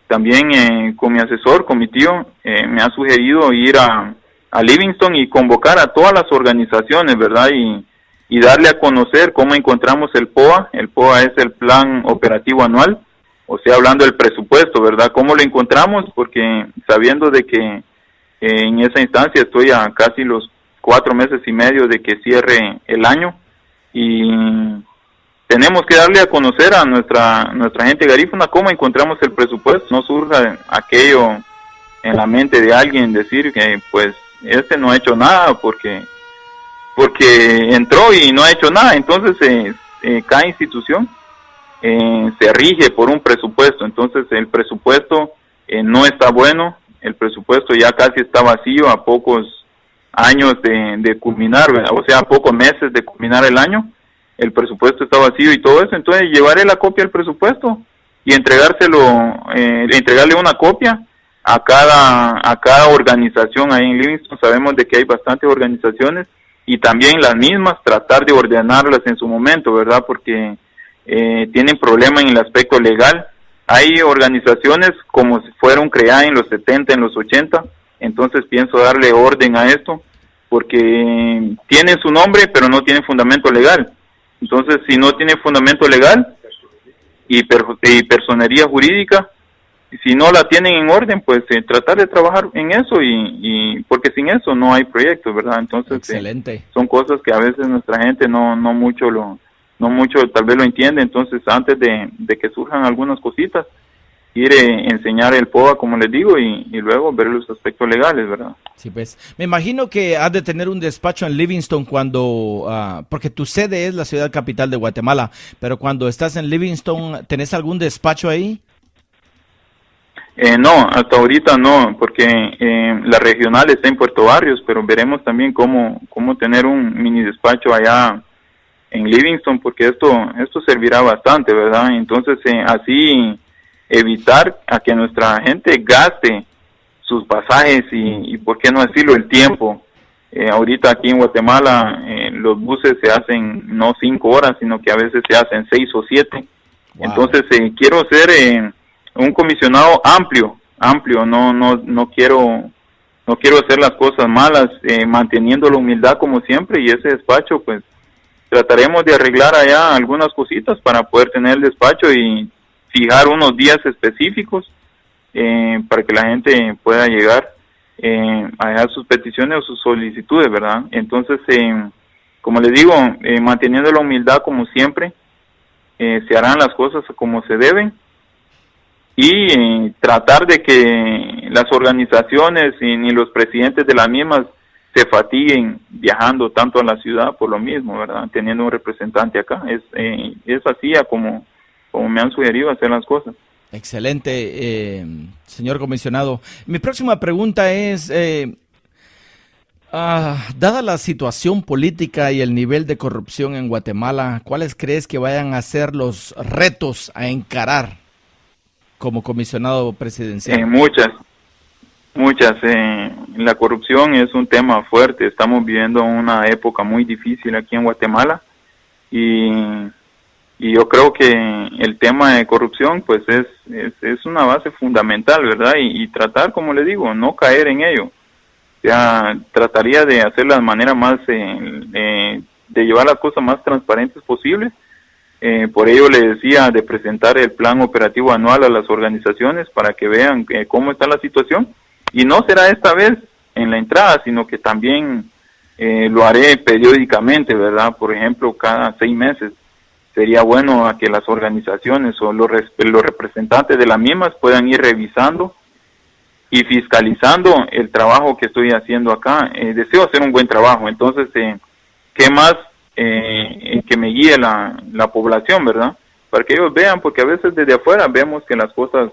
también con mi asesor, con mi tío. Me ha sugerido ir a Livingston y convocar a todas las organizaciones, ¿verdad? Y darle a conocer cómo encontramos el POA. El POA es el Plan Operativo Anual, o sea, hablando del presupuesto, ¿verdad? ¿Cómo lo encontramos? Porque sabiendo de que en esa instancia estoy a casi los 4 meses y medio de que cierre el año, y tenemos que darle a conocer a nuestra gente garífuna cómo encontramos el presupuesto. No surja aquello en la mente de alguien decir que pues no ha hecho nada porque entró y no ha hecho nada. Entonces cada institución se rige por un presupuesto. Entonces el presupuesto no está bueno, el presupuesto ya casi está vacío, a pocos años de culminar, ¿verdad? O sea, a pocos meses de culminar el año. El presupuesto está vacío y todo eso. Entonces llevaré la copia del presupuesto y entregarle una copia a cada organización ahí en Livingston. Sabemos de que hay bastantes organizaciones, y también las mismas tratar de ordenarlas en su momento, ¿verdad? Porque tienen problemas en el aspecto legal. Hay organizaciones como si fueron creadas en los 70, en los 80, entonces pienso darle orden a esto, porque tienen su nombre pero no tienen fundamento legal. Entonces, si no tiene fundamento legal y personería jurídica, si no la tienen en orden, pues tratar de trabajar en eso, y porque sin eso no hay proyecto, ¿verdad? Entonces, son cosas que a veces nuestra gente no mucho tal vez lo entiende. Entonces, antes de que surjan algunas cositas, ir enseñar el POA, como les digo, y luego ver los aspectos legales, ¿verdad?
Sí, pues, me imagino que has de tener un despacho en Livingston porque tu sede es la ciudad capital de Guatemala, pero cuando estás en Livingston, ¿tenés algún despacho ahí?
No, hasta ahorita no, porque la regional está en Puerto Barrios, pero veremos también cómo tener un mini despacho allá en Livingston, porque esto servirá bastante, ¿verdad? Entonces, así evitar a que nuestra gente gaste sus pasajes y por qué no decirlo, el tiempo. Ahorita aquí en Guatemala los buses se hacen no 5 horas, sino que a veces se hacen 6 o 7. Wow. Entonces quiero ser un comisionado amplio, no quiero hacer las cosas malas, manteniendo la humildad como siempre, y ese despacho pues trataremos de arreglar allá algunas cositas para poder tener el despacho y fijar unos días específicos para que la gente pueda llegar a dejar sus peticiones o sus solicitudes, ¿verdad? Entonces, como les digo, manteniendo la humildad como siempre, se harán las cosas como se deben, y tratar de que las organizaciones ni los presidentes de las mismas se fatiguen viajando tanto a la ciudad por lo mismo, ¿verdad? Teniendo un representante acá. Es así como me han sugerido hacer las cosas.
Excelente, señor comisionado. Mi próxima pregunta es, dada la situación política y el nivel de corrupción en Guatemala, ¿cuáles crees que vayan a ser los retos a encarar como comisionado presidencial?
Muchas. La corrupción es un tema fuerte. Estamos viviendo una época muy difícil aquí en Guatemala y yo creo que el tema de corrupción pues es una base fundamental, ¿verdad? Y tratar, como le digo, no caer en ello. Ya trataría de hacer la manera más, de llevar las cosas más transparentes posibles. Por ello le decía de presentar el plan operativo anual a las organizaciones para que vean cómo está la situación. Y no será esta vez en la entrada, sino que también lo haré periódicamente, ¿verdad? Por ejemplo, cada 6 meses. Sería bueno a que las organizaciones o los representantes de las mismas puedan ir revisando y fiscalizando el trabajo que estoy haciendo acá. Deseo hacer un buen trabajo, entonces, ¿qué más que me guíe la población, verdad? Para que ellos vean, porque a veces desde afuera vemos que las cosas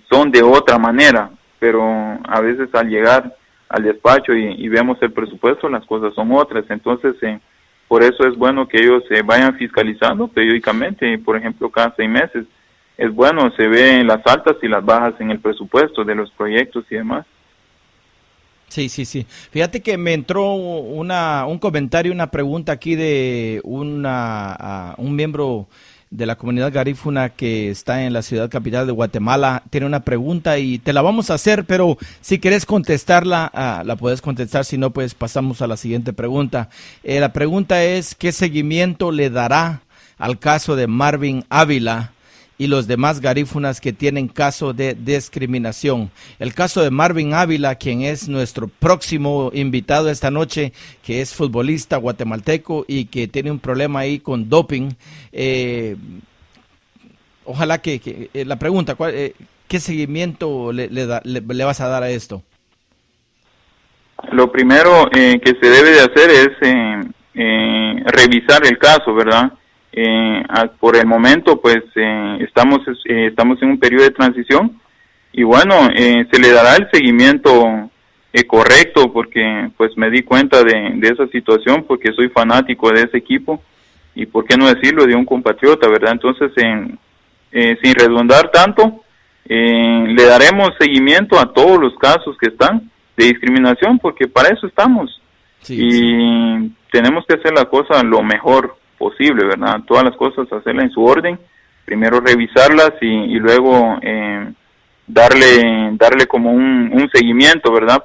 son de otra manera, pero a veces al llegar al despacho y vemos el presupuesto, las cosas son otras. Entonces, por eso es bueno que ellos se vayan fiscalizando periódicamente, por ejemplo, cada 6 meses. Es bueno, se ven las altas y las bajas en el presupuesto de los proyectos y demás.
Sí. Fíjate que me entró un comentario, una pregunta aquí de un miembro de la comunidad garífuna que está en la ciudad capital de Guatemala. Tiene una pregunta y te la vamos a hacer, pero si quieres contestarla, la puedes contestar. Si no, pues pasamos a la siguiente pregunta. La pregunta es, ¿qué seguimiento le dará al caso de Marvin Ávila y los demás garífunas que tienen caso de discriminación? El caso de Marvin Ávila, quien es nuestro próximo invitado esta noche, que es futbolista guatemalteco y que tiene un problema ahí con doping. Ojalá que la pregunta, ¿qué seguimiento le vas a dar a esto?
Lo primero que se debe de hacer es revisar el caso, ¿verdad? Por el momento pues estamos en un periodo de transición y bueno, se le dará el seguimiento correcto, porque pues me di cuenta de esa situación, porque soy fanático de ese equipo y por qué no decirlo, de un compatriota, ¿verdad? Entonces sin redundar tanto, le daremos seguimiento a todos los casos que están de discriminación, porque para eso estamos. Sí. Tenemos que hacer la cosa lo mejor posible, ¿verdad? Todas las cosas hacerlas en su orden, primero revisarlas y luego darle como un seguimiento, ¿verdad?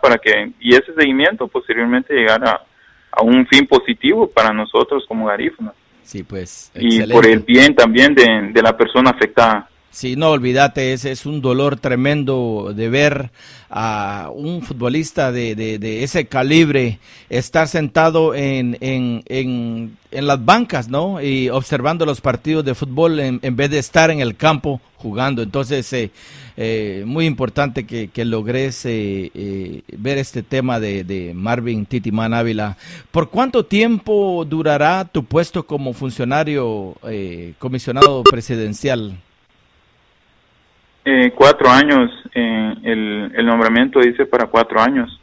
Y ese seguimiento posteriormente llegar a un fin positivo para nosotros como garífunas.
Sí, pues, excelente.
Y por el bien también de la persona afectada.
Sí, no, olvídate, es un dolor tremendo de ver a un futbolista de ese calibre estar sentado en las bancas, ¿no? Y observando los partidos de fútbol en vez de estar en el campo jugando. Entonces, muy importante que logres ver este tema de Marvin Titimán Ávila. ¿Por cuánto tiempo durará tu puesto como funcionario comisionado presidencial?
4 años, el nombramiento dice para 4 años.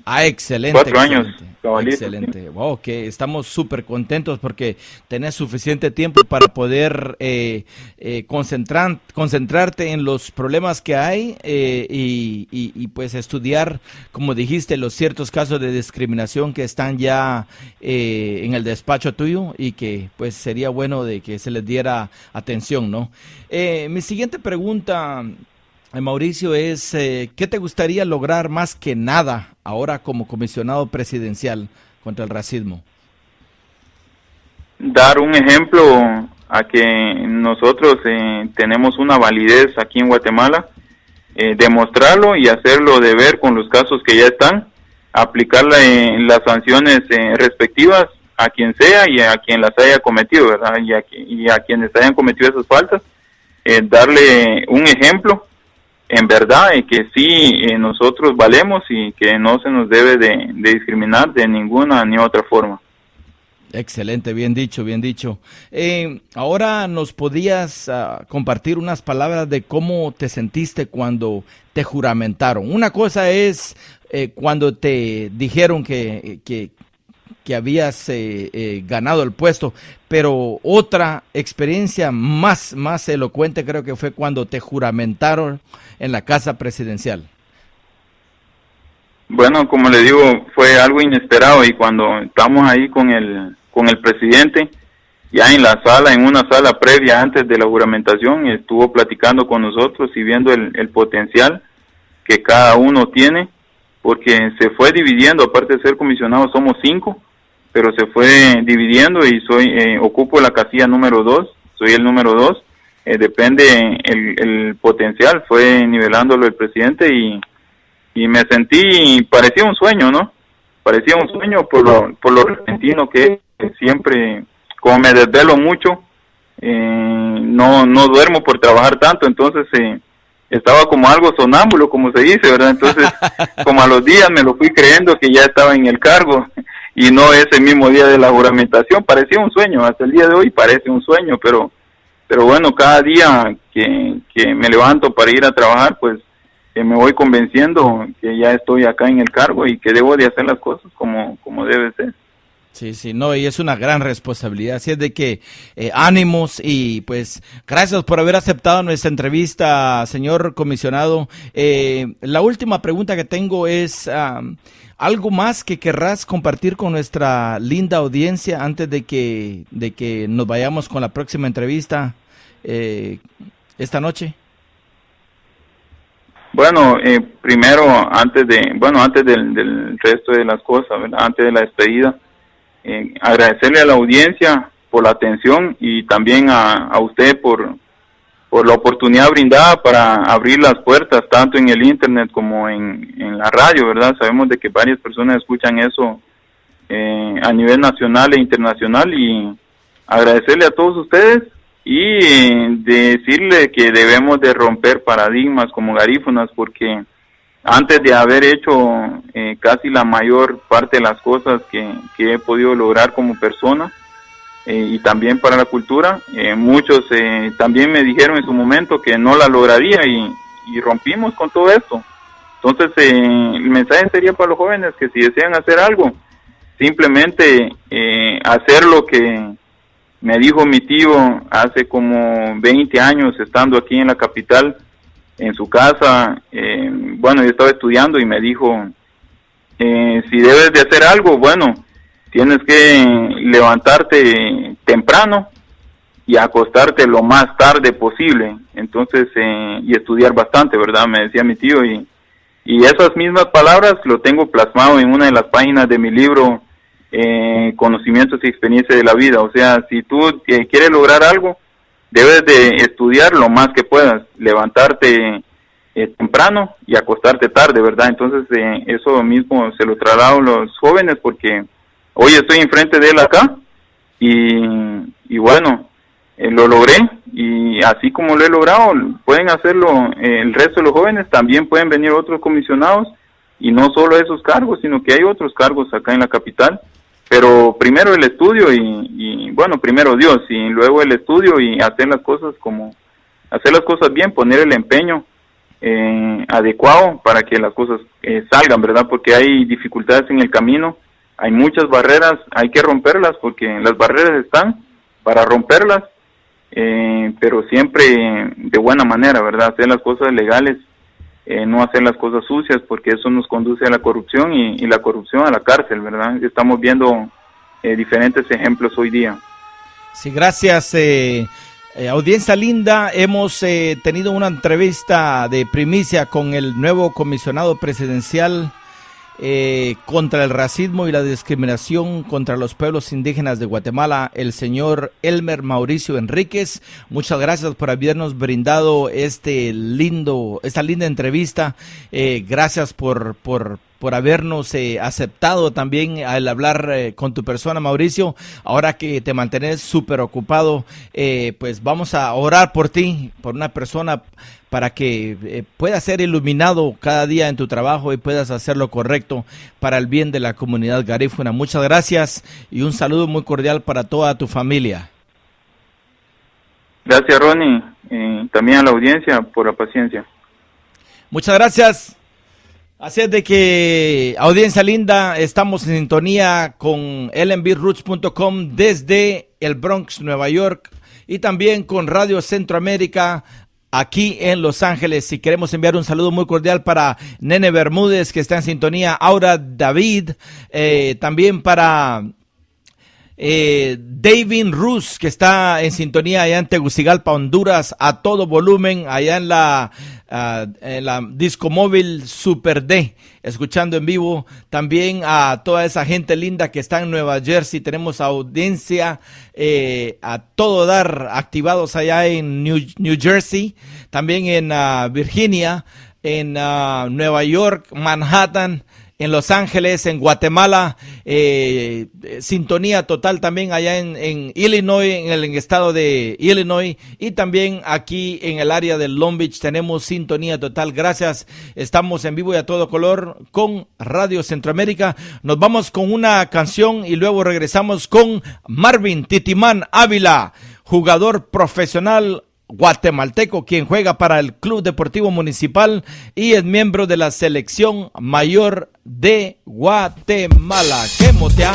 Excelente.
4 años,
cabalito. Excelente. Sí. Wow, que estamos súper contentos porque tenés suficiente tiempo para poder concentrarte en los problemas que hay y pues estudiar, como dijiste, los ciertos casos de discriminación que están ya en el despacho tuyo y que pues sería bueno de que se les diera atención, ¿no? Mi siguiente pregunta, Mauricio, es ¿qué te gustaría lograr más que nada ahora como comisionado presidencial contra el racismo?
Dar un ejemplo a que nosotros tenemos una validez aquí en Guatemala, demostrarlo y hacerlo de ver con los casos que ya están, aplicar las sanciones respectivas a quien sea y a quien las haya cometido, ¿verdad? Y a quienes hayan cometido esas faltas, darle un ejemplo en verdad, que sí, nosotros valemos y que no se nos debe de discriminar de ninguna ni otra forma.
Excelente, bien dicho, bien dicho. Ahora nos podías compartir unas palabras de cómo te sentiste cuando te juramentaron. Una cosa es cuando te dijeron que habías ganado el puesto, pero otra experiencia más elocuente creo que fue cuando te juramentaron en la casa presidencial.
Bueno, como le digo, fue algo inesperado, y cuando estamos ahí con el presidente, ya en la sala, en una sala previa antes de la juramentación, estuvo platicando con nosotros y viendo el potencial que cada uno tiene, porque se fue dividiendo. Aparte de ser comisionado somos 5, pero se fue dividiendo, y ocupo la casilla número 2, soy el número 2. Depende el potencial, fue nivelándolo el presidente, y me sentí, parecía un sueño, ¿no? Parecía un sueño por lo repentino que siempre, como me desvelo mucho, no duermo por trabajar tanto, entonces estaba como algo sonámbulo, como se dice, ¿verdad? Entonces, como a los días me lo fui creyendo que ya estaba en el cargo, y no ese mismo día de la juramentación. Parecía un sueño, hasta el día de hoy parece un sueño, pero bueno, cada día que me levanto para ir a trabajar, pues me voy convenciendo que ya estoy acá en el cargo y que debo de hacer las cosas como debe ser.
Sí, no, y es una gran responsabilidad, así es de que ánimos, y pues gracias por haber aceptado nuestra entrevista, señor comisionado. La última pregunta que tengo es, ¿algo más que querrás compartir con nuestra linda audiencia antes de que nos vayamos con la próxima entrevista esta noche?
Bueno, primero, antes del resto de las cosas, ¿verdad? Antes de la despedida, agradecerle a la audiencia por la atención, y también a usted por la oportunidad brindada para abrir las puertas, tanto en el internet como en la radio, ¿verdad? Sabemos de que varias personas escuchan eso a nivel nacional e internacional, y agradecerle a todos ustedes, y decirle que debemos de romper paradigmas como garífunas, porque antes de haber hecho casi la mayor parte de las cosas que he podido lograr como persona, y también para la cultura, muchos también me dijeron en su momento que no la lograría, y rompimos con todo esto. Entonces el mensaje sería para los jóvenes que si desean hacer algo, simplemente hacer lo que me dijo mi tío hace como 20 años, estando aquí en la capital, en su casa. Bueno, yo estaba estudiando y me dijo, si debes de hacer algo, bueno, tienes que levantarte temprano y acostarte lo más tarde posible. Entonces, y estudiar bastante, ¿verdad? Me decía mi tío, y esas mismas palabras lo tengo plasmado en una de las páginas de mi libro, Conocimientos y Experiencias de la Vida. O sea, si tú quieres lograr algo, debes de estudiar lo más que puedas, levantarte temprano y acostarte tarde, ¿verdad? Entonces, eso mismo se lo traslado a los jóvenes, porque hoy estoy enfrente de él acá, y bueno, lo logré, y así como lo he logrado, pueden hacerlo el resto de los jóvenes. También pueden venir otros comisionados, y no solo esos cargos, sino que hay otros cargos acá en la capital. Pero primero el estudio, y bueno, primero Dios, y luego el estudio, y hacer las cosas bien, poner el empeño adecuado para que las cosas salgan, ¿verdad? Porque hay dificultades en el camino, hay muchas barreras, hay que romperlas, porque las barreras están para romperlas, pero siempre de buena manera, ¿verdad? Hacer las cosas legales, no hacer las cosas sucias, porque eso nos conduce a la corrupción, y la corrupción a la cárcel, ¿verdad? Estamos viendo diferentes ejemplos hoy día.
Sí, gracias. Audiencia linda, hemos tenido una entrevista de primicia con el nuevo comisionado presidencial contra el racismo y la discriminación contra los pueblos indígenas de Guatemala, el señor Elmer Mauricio Enríquez. Muchas gracias por habernos brindado esta linda entrevista. Gracias por por habernos aceptado también al hablar con tu persona, Mauricio. Ahora que te mantienes súper ocupado, pues vamos a orar por ti, por una persona, para que puedas ser iluminado cada día en tu trabajo y puedas hacer lo correcto para el bien de la comunidad garífuna. Muchas gracias y un saludo muy cordial para toda tu familia.
Gracias, Ronnie, también a la audiencia por la paciencia.
Muchas gracias. Así es de que, audiencia linda, estamos en sintonía con lnbroots.com desde el Bronx, Nueva York, y también con Radio Centroamérica aquí en Los Ángeles. Y queremos enviar un saludo muy cordial para Nene Bermúdez, que está en sintonía, Aura David, también para David Ruz, que está en sintonía allá en Tegucigalpa, Honduras, a todo volumen, allá en la disco móvil Super D, escuchando en vivo. También a toda esa gente linda que está en Nueva Jersey. Tenemos audiencia a todo dar, activados allá en New Jersey, también en Virginia, en Nueva York, Manhattan, en Los Ángeles, en Guatemala, sintonía total también allá en Illinois, en el estado de Illinois, y también aquí en el área de Long Beach tenemos sintonía total. Gracias, estamos en vivo y a todo color con Radio Centroamérica. Nos vamos con una canción y luego regresamos con Marvin Titimán Ávila, jugador profesional guatemalteco, quien juega para el Club Deportivo Municipal y es miembro de la selección mayor de Guatemala. ¡Qué motea!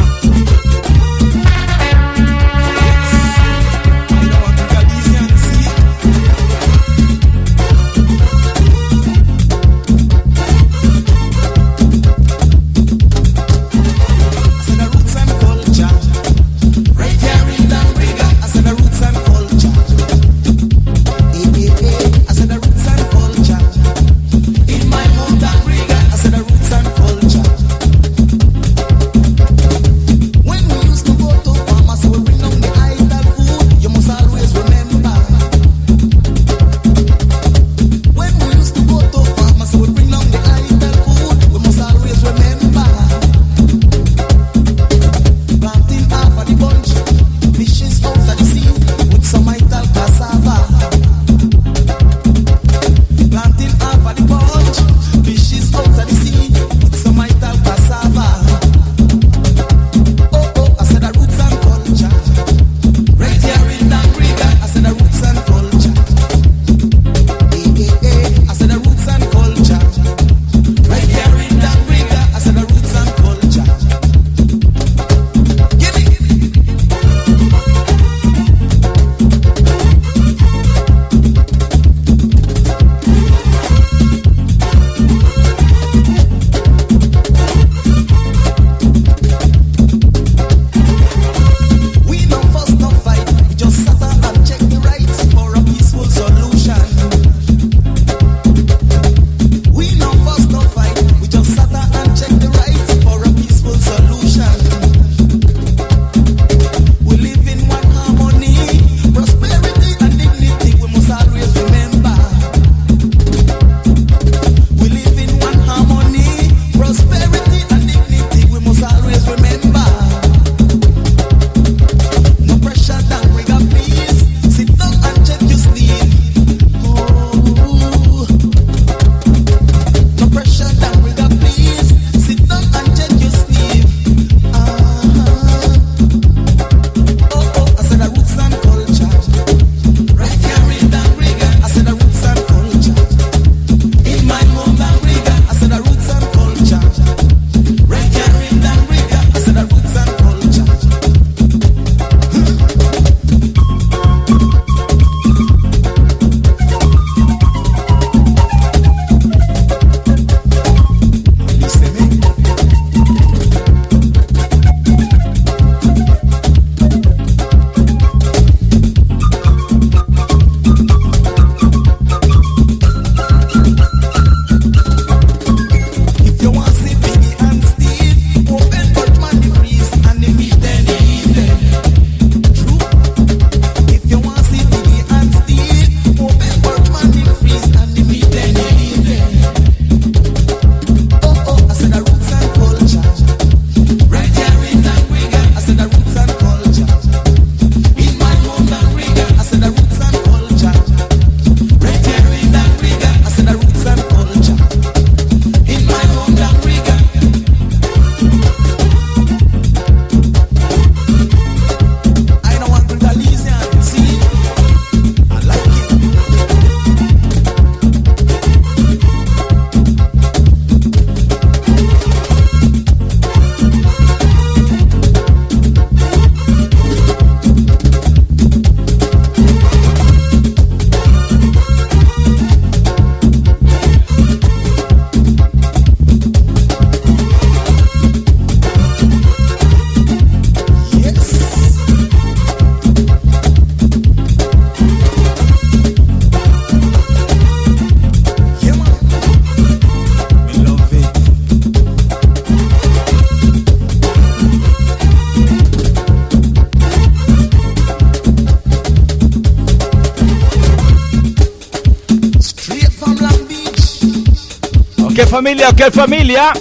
¿Qué familia? ¿Qué familia?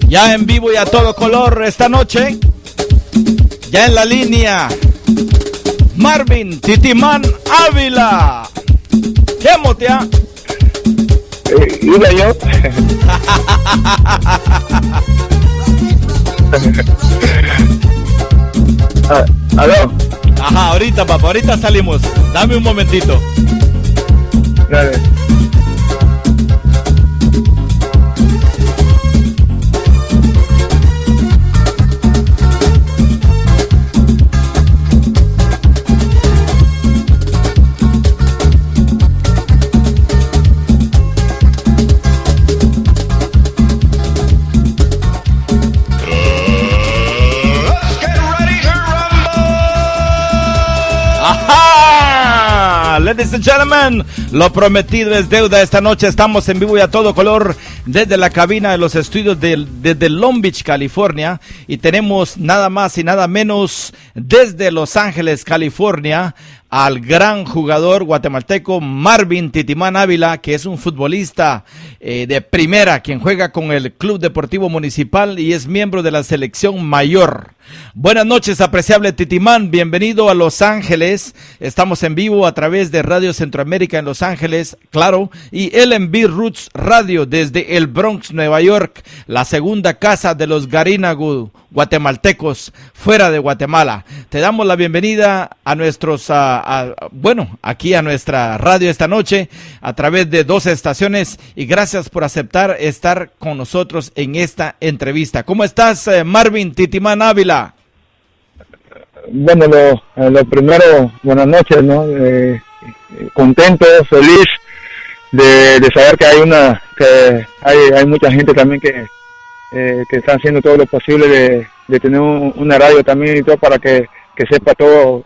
Ya en vivo y a todo color esta noche. Ya en la línea. Marvin Titimán Ávila. ¿Qué motea?
Iba yo. ¿Aló?
Ajá, ahorita papá, ahorita salimos. Dame un momentito.
Dale.
Ladies and gentlemen, lo prometido es deuda. Esta noche estamos en vivo y a todo color desde la cabina de los estudios desde Long Beach, California, y tenemos nada más y nada menos desde Los Ángeles, California, al gran jugador guatemalteco Marvin Titimán Ávila, que es un futbolista de primera, quien juega con el Club Deportivo Municipal y es miembro de la selección mayor. Buenas noches, apreciable Titimán, bienvenido a Los Ángeles. Estamos en vivo a través de Radio Centroamérica en Los Ángeles, claro, y LMB Roots Radio desde el Bronx, Nueva York, la segunda casa de los Garinagu guatemaltecos fuera de Guatemala. Te damos la bienvenida a nuestros, aquí a nuestra radio esta noche a través de 12 estaciones y gracias por aceptar estar con nosotros en esta entrevista. ¿Cómo estás, Marvin Titimán Ávila?
Bueno, lo primero, buenas noches, ¿no? Contento, feliz de saber que hay mucha gente también que está haciendo todo lo posible de tener una radio también y todo para que sepa todo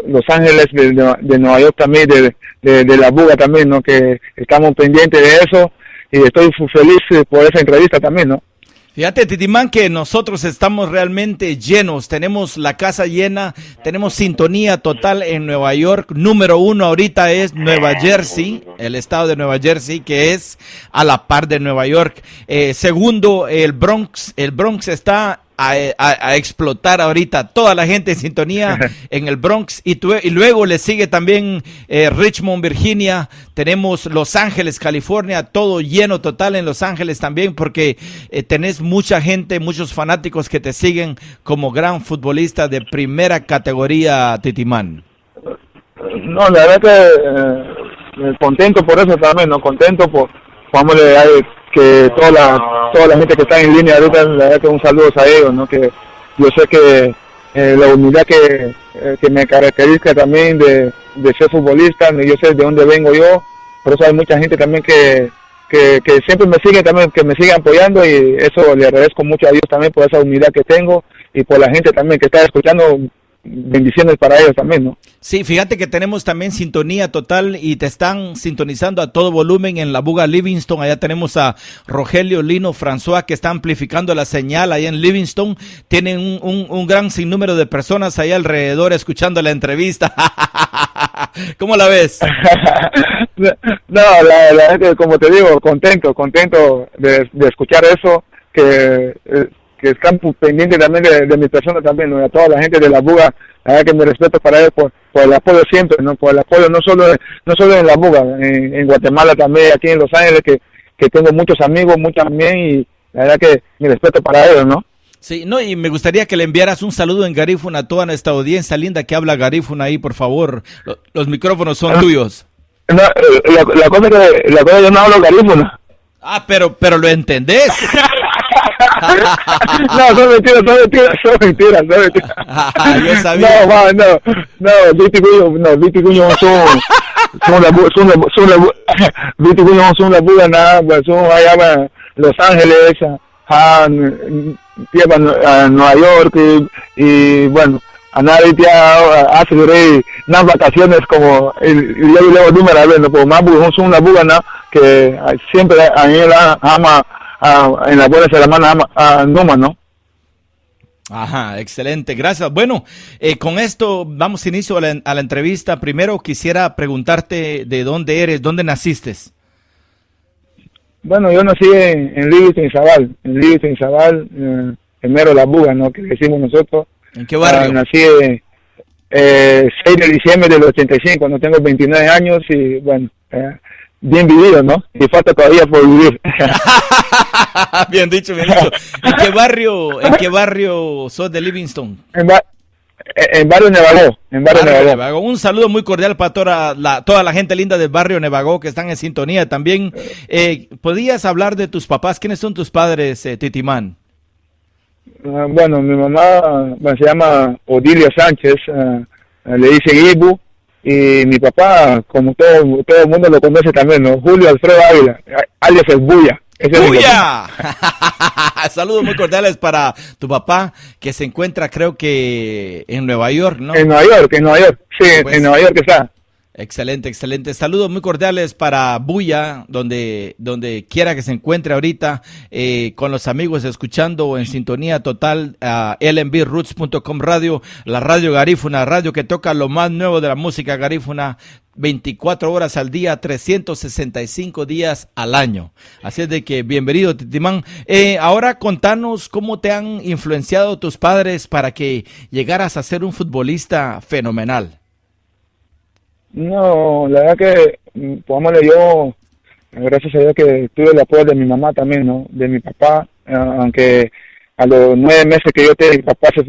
Los Ángeles de Nueva York también, de la Buga también, ¿no? Que estamos pendientes de eso y estoy feliz por esa entrevista también, ¿no?
Fíjate, Titimán, que nosotros estamos realmente llenos, tenemos la casa llena, tenemos sintonía total en Nueva York. Número 1 ahorita es Nueva Jersey, el estado de Nueva Jersey, que es a la par de Nueva York. Segundo, el Bronx está a explotar ahorita, toda la gente en sintonía en el Bronx y luego le sigue también Richmond, Virginia, tenemos Los Ángeles, California, todo lleno total en Los Ángeles también porque tenés mucha gente, muchos fanáticos que te siguen como gran futbolista de primera categoría, Titimán.
No, la verdad que contento por eso también, ¿no? Contento por que toda la gente que está en línea ahorita, la verdad que un saludo a ellos, ¿no? Que yo sé que la humildad que me caracteriza también de ser futbolista, yo sé de dónde vengo yo, por eso hay mucha gente también que siempre me sigue también, que me sigue apoyando y eso le agradezco mucho a Dios también por esa humildad que tengo y por la gente también que está escuchando. Bendiciones para ellos también, ¿no?
Sí, fíjate que tenemos también sintonía total y te están sintonizando a todo volumen en la Buga Livingston. Allá tenemos a Rogelio, Lino, François que está amplificando la señal allá en Livingston. Tienen un gran sinnúmero de personas ahí alrededor escuchando la entrevista. ¿Cómo la ves?
No, la verdad que como te digo, contento de escuchar eso, que están pendientes también de mi persona también, ¿no? A toda la gente de la Buga, la verdad que me respeto para ellos por el apoyo siempre, ¿no? Por el apoyo no solo en la Buga, en Guatemala también, aquí en Los Ángeles, que tengo muchos amigos, muchos también, y la verdad que mi respeto para ellos, ¿no?
Sí, no, y me gustaría que le enviaras un saludo en Garifuna a toda nuestra audiencia linda que habla Garifuna ahí, por favor. Los micrófonos son tuyos.
No, la cosa es que yo no hablo Garifuna.
Ah, pero lo entendés.
No, son mentiras.
Yo sabía.
No, Viti Cuño son la Buga, nada, pues son allá Los Ángeles, a Nueva York y bueno, a nadie te hace unas vacaciones como yo le número a ver, no, pues más son una Buga, ¿no? Que siempre a mí la ama en la buena semana a Numa, ¿no?
Ajá, excelente, gracias. Bueno, con esto damos inicio a la entrevista. Primero quisiera preguntarte de dónde eres, dónde naciste.
Bueno, yo nací en Livingston Izabal, en Mero La Buga, ¿no? Que decimos nosotros.
¿En qué barrio?
Nací 6 de diciembre del 85, cuando tengo 29 años y bueno, bien vivido, ¿no? Y falta todavía por vivir.
Bien dicho, bien dicho. ¿En qué barrio sos de Livingston?
En barrio Nevagó,
Nevagó. Un saludo muy cordial para toda la gente linda del barrio Nevagó que están en sintonía también. ¿Podías hablar de tus papás? ¿Quiénes son tus padres, Titimán?
Bueno, mi mamá se llama Odilia Sánchez, le dicen Ibu, y mi papá, como todo el mundo lo conoce también, ¿no? Julio Alfredo Ávila, alias el Buya.
¡Buya! Saludos muy cordiales para tu papá, que se encuentra, creo que en Nueva York, ¿no?
En Nueva York, sí,
pues,
en Nueva York está.
Excelente, excelente. Saludos muy cordiales para Buya, donde quiera que se encuentre ahorita, con los amigos escuchando en sintonía total a lnbroots.com radio, la radio garífuna, radio que toca lo más nuevo de la música garífuna, 24 horas al día, 365 días al año. Así es de que bienvenido, Titimán. Ahora contanos cómo te han influenciado tus padres para que llegaras a ser un futbolista fenomenal.
No, la verdad que, pongámosle, yo, gracias a Dios que tuve el apoyo de mi mamá también, ¿no? De mi papá, aunque a los 9 meses que yo tenía, mi papá se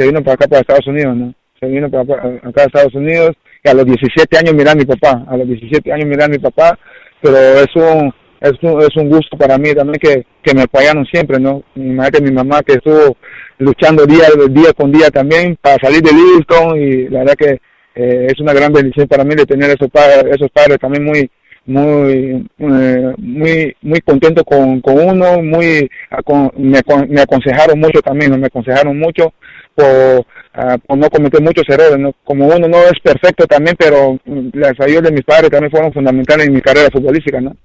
vino para acá, para Estados Unidos, ¿no? Se vino para acá a Estados Unidos, y a los 17 años miré a mi papá, pero es un gusto para mí también que me apoyaron siempre, ¿no? Imagínate mi mamá que estuvo luchando día con día también para salir de Livingston, y la verdad que es una gran bendición para mí de tener esos padres también muy contentos con uno, me aconsejaron mucho también, ¿no? Me aconsejaron mucho por no cometer muchos errores, ¿no? Como uno no es perfecto también, pero las ayudas de mis padres también fueron fundamentales en mi carrera futbolística, ¿no?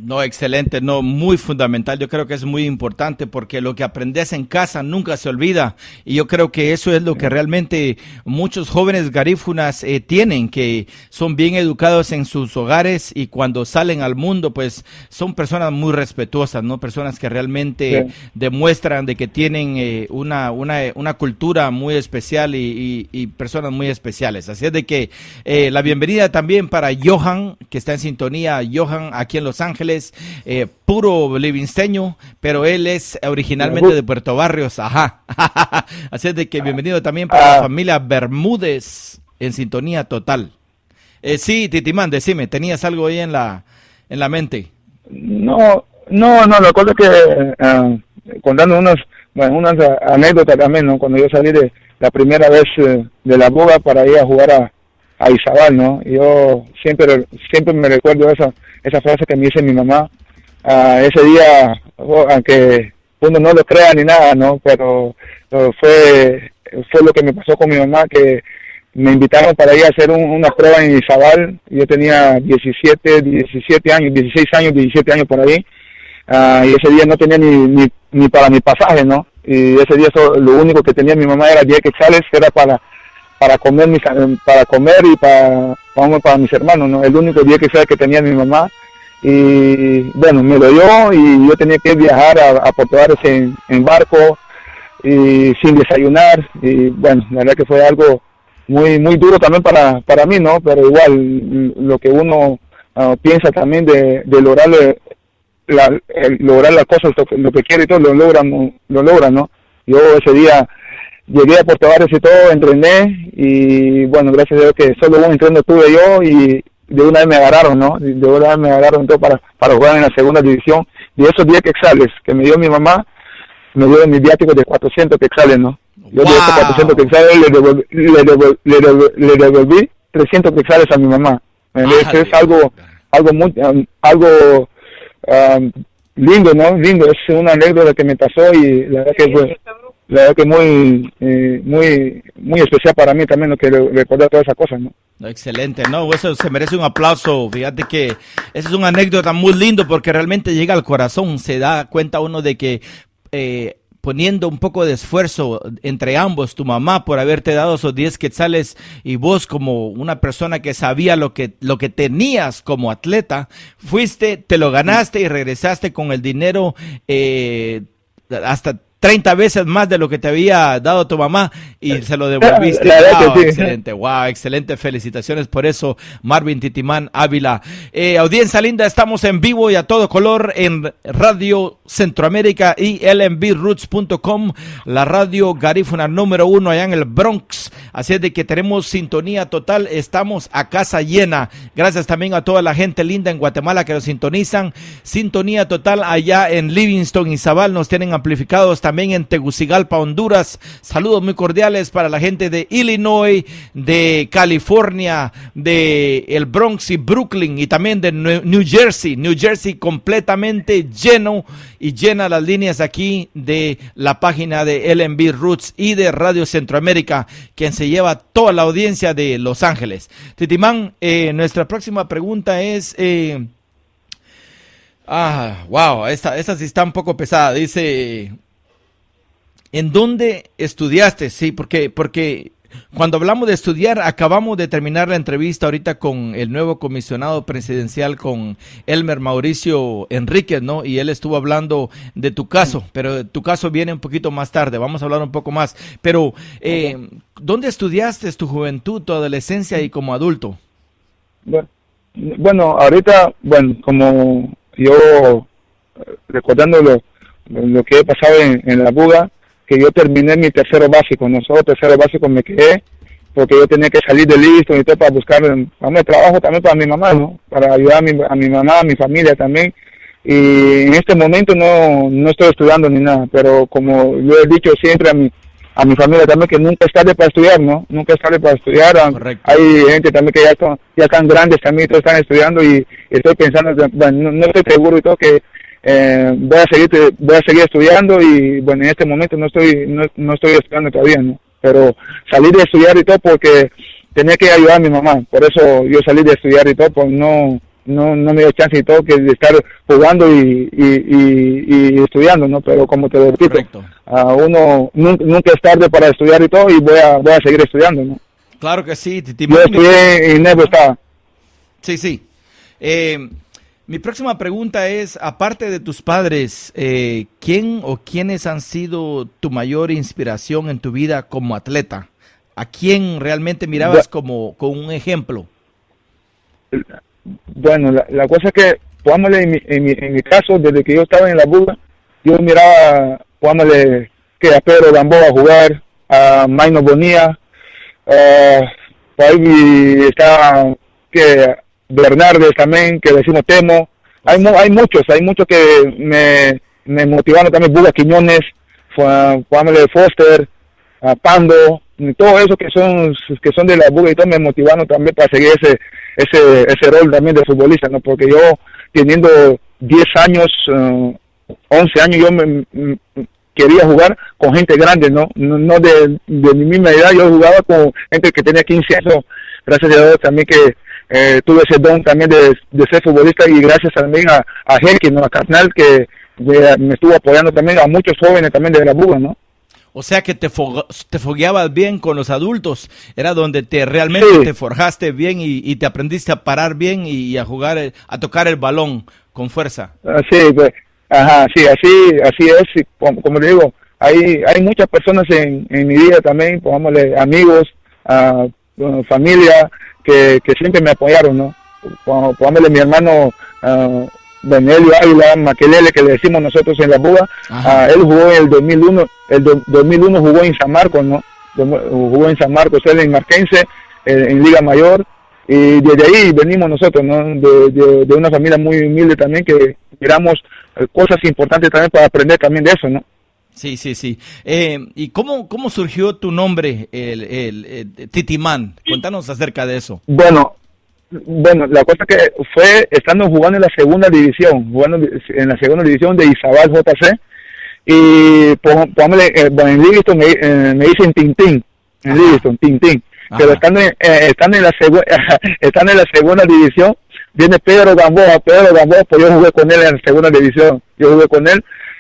No, excelente, no, muy fundamental. Yo creo que es muy importante porque lo que aprendes en casa nunca se olvida, y yo creo que eso es lo que realmente muchos jóvenes garífunas tienen, que son bien educados en sus hogares y cuando salen al mundo pues son personas muy respetuosas, ¿no? Personas que realmente demuestran de que tienen una cultura muy especial y personas muy especiales. Así es de que la bienvenida también para Johan, que está en sintonía. Johan, aquí en Los Ángeles, puro livinsteño, pero él es originalmente de Puerto Barrios, ajá. Así es de que bienvenido también para la familia Bermúdez en sintonía total. Sí, Titimán, decime, ¿tenías algo ahí en la mente?
No, la cosa es que contando unas anécdotas también, ¿no? Cuando yo salí de la primera vez de La Buga para ir a jugar a Izabal, ¿no? Yo siempre me recuerdo esa frase que me dice mi mamá. Ese día, aunque uno no lo crea ni nada, ¿no? Pero fue lo que me pasó con mi mamá, que me invitaron para ir a hacer una prueba en Izabal. Yo tenía 16 años, 17 años por ahí. Y ese día no tenía ni para mi pasaje, ¿no? Y ese día lo único que tenía mi mamá era 10 quetzales, que era para comer y para mis hermanos, ¿no? El único día que tenía mi mamá, y bueno, me lo dio y yo tenía que viajar a Puerto Varas en barco y sin desayunar, y bueno, la verdad que fue algo muy duro también para mí, ¿no? Pero igual lo que uno piensa también de lograr las cosas, lo que quiere y todo, lo logran, ¿no? Yo ese día llegué a Puerto Varas y todo, entrené, y bueno, gracias a Dios que solo un entreno tuve yo, y de una vez me agarraron, ¿no? De una vez me agarraron todo para jugar en la segunda división. Y esos 10 quetzales que me dio mi mamá, me dio mis viáticos de 400 quetzales, ¿no? Yo de esos 400 quetzales le devolví 300 quetzales a mi mamá. Es algo lindo, ¿no? Lindo, es una anécdota que me pasó, y la verdad que muy especial para mí también, ¿no? Que recordar todas esas cosas, ¿no?
Excelente, no, eso se merece un aplauso. Fíjate que esa es una anécdota muy lindo porque realmente llega al corazón, se da cuenta uno de que poniendo un poco de esfuerzo entre ambos, tu mamá por haberte dado esos 10 quetzales y vos como una persona que sabía lo que tenías como atleta, fuiste, te lo ganaste y regresaste con el dinero hasta 30 veces más de lo que te había dado tu mamá y se lo devolviste. Wow, sí. Excelente, wow, excelente. Felicitaciones por eso, Marvin Titimán Ávila. Audiencia linda, estamos en vivo y a todo color en Radio Centroamérica y lmbroots.com, la radio garífuna número 1 allá en el Bronx. Así es de que tenemos sintonía total, estamos a casa llena. Gracias también a toda la gente linda en Guatemala que nos sintonizan. Sintonía total allá en Livingston y Zabal, nos tienen amplificados también en Tegucigalpa, Honduras. Saludos muy cordiales para la gente de Illinois, de California, de el Bronx y Brooklyn y también de New Jersey. New Jersey completamente lleno y llena las líneas aquí de la página de LMB Roots y de Radio Centroamérica, quien se lleva toda la audiencia de Los Ángeles. Titimán, nuestra próxima pregunta es... wow, esta sí está un poco pesada. Dice... ¿En dónde estudiaste? Sí, porque cuando hablamos de estudiar, acabamos de terminar la entrevista ahorita con el nuevo comisionado presidencial, con Elmer Mauricio Enríquez, ¿no? Y él estuvo hablando de tu caso, pero tu caso viene un poquito más tarde, vamos a hablar un poco más. Pero, ¿dónde estudiaste tu juventud, tu adolescencia y como adulto?
Bueno, ahorita, como yo, recordando lo que he pasado en la Buga, que yo terminé mi tercero básico, no solo tercero básico me quedé, porque yo tenía que salir de Livingston y todo para buscar trabajo también para mi mamá, ¿no? Para ayudar a mi mamá, a mi familia también. Y en este momento no estoy estudiando ni nada, pero como yo he dicho siempre a mi familia también, que nunca es tarde para estudiar, ¿no? Nunca es tarde para estudiar. Correcto. Hay gente también que ya están grandes también, todos están estudiando y estoy pensando, no estoy seguro y todo que voy a seguir estudiando y bueno, en este momento no estoy estudiando todavía, ¿no? Pero salí de estudiar y todo porque tenía que ayudar a mi mamá, por eso yo salí de estudiar y todo, pues no me dio chance y todo que de estar jugando y estudiando, ¿no? Pero como te repito, uno nunca es tarde para estudiar y todo y voy a seguir estudiando, ¿no?
Claro que sí,
yo estudié en Nebo estaba.
Sí. Mi próxima pregunta es, aparte de tus padres, ¿quién o quiénes han sido tu mayor inspiración en tu vida como atleta? ¿A quién realmente mirabas como un ejemplo? Bueno, la cosa es que, jugándole en mi caso, desde que yo estaba en la Buga, yo miraba, jugándole que a Pedro Gamboa jugar, a Maino Bonilla, por ahí está que Bernardes también, que decimos Temo. Hay muchos que me motivaron también, Buga Quiñones, jugándole Foster, a Pando, y todo eso que son de la Buga y todo me motivaron también para seguir ese rol también de futbolista, ¿no? Porque yo teniendo 10 años, 11 años, yo quería jugar con gente grande, no de mi misma edad. Yo jugaba con gente que tenía 15 años, gracias a Dios también que tuve ese don también de ser futbolista y gracias también a Henry, ¿no? A Carnal, que me estuvo apoyando también, a muchos jóvenes también de la Buga, ¿no? O sea que te fogueabas bien con los adultos, era donde realmente te forjaste bien y te aprendiste a parar bien y a jugar, a tocar el balón con fuerza.
Sí, pues, sí, así es, y como le digo, hay muchas personas en mi vida también, pongámosle amigos, familia, que siempre me apoyaron, ¿no? Pongámosle mi hermano Benelio Ávila, Maquelele, que le decimos nosotros en la Buga, él jugó en el 2001, 2001 jugó en San Marcos, ¿no? Jugó en San Marcos, él en Marquense, en Liga Mayor, y desde ahí venimos nosotros, ¿no? De una familia muy humilde también, que miramos cosas importantes también para aprender también de eso, ¿no?
Sí. ¿Y cómo surgió tu nombre, el Titimán? Cuéntanos acerca de eso.
Bueno, la cosa que fue estando jugando en la segunda división, de Izabal JC, y en Livingston me dicen Tintín, en Livingston, Tintín, pero estando en la segunda división, viene Pedro Gamboa, pues yo jugué con él en la segunda división,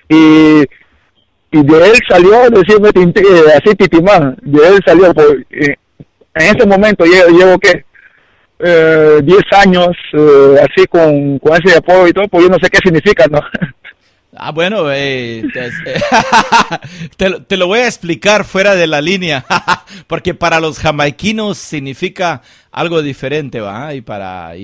y y de él salió a decirme así Titimán, de él salió, en ese momento llevo ¿qué? 10 años así con ese apodo y todo, pues yo no sé qué significa, ¿no?
Ah, bueno, te lo voy a explicar fuera de la línea, porque para los jamaiquinos significa algo diferente, ¿va? Y para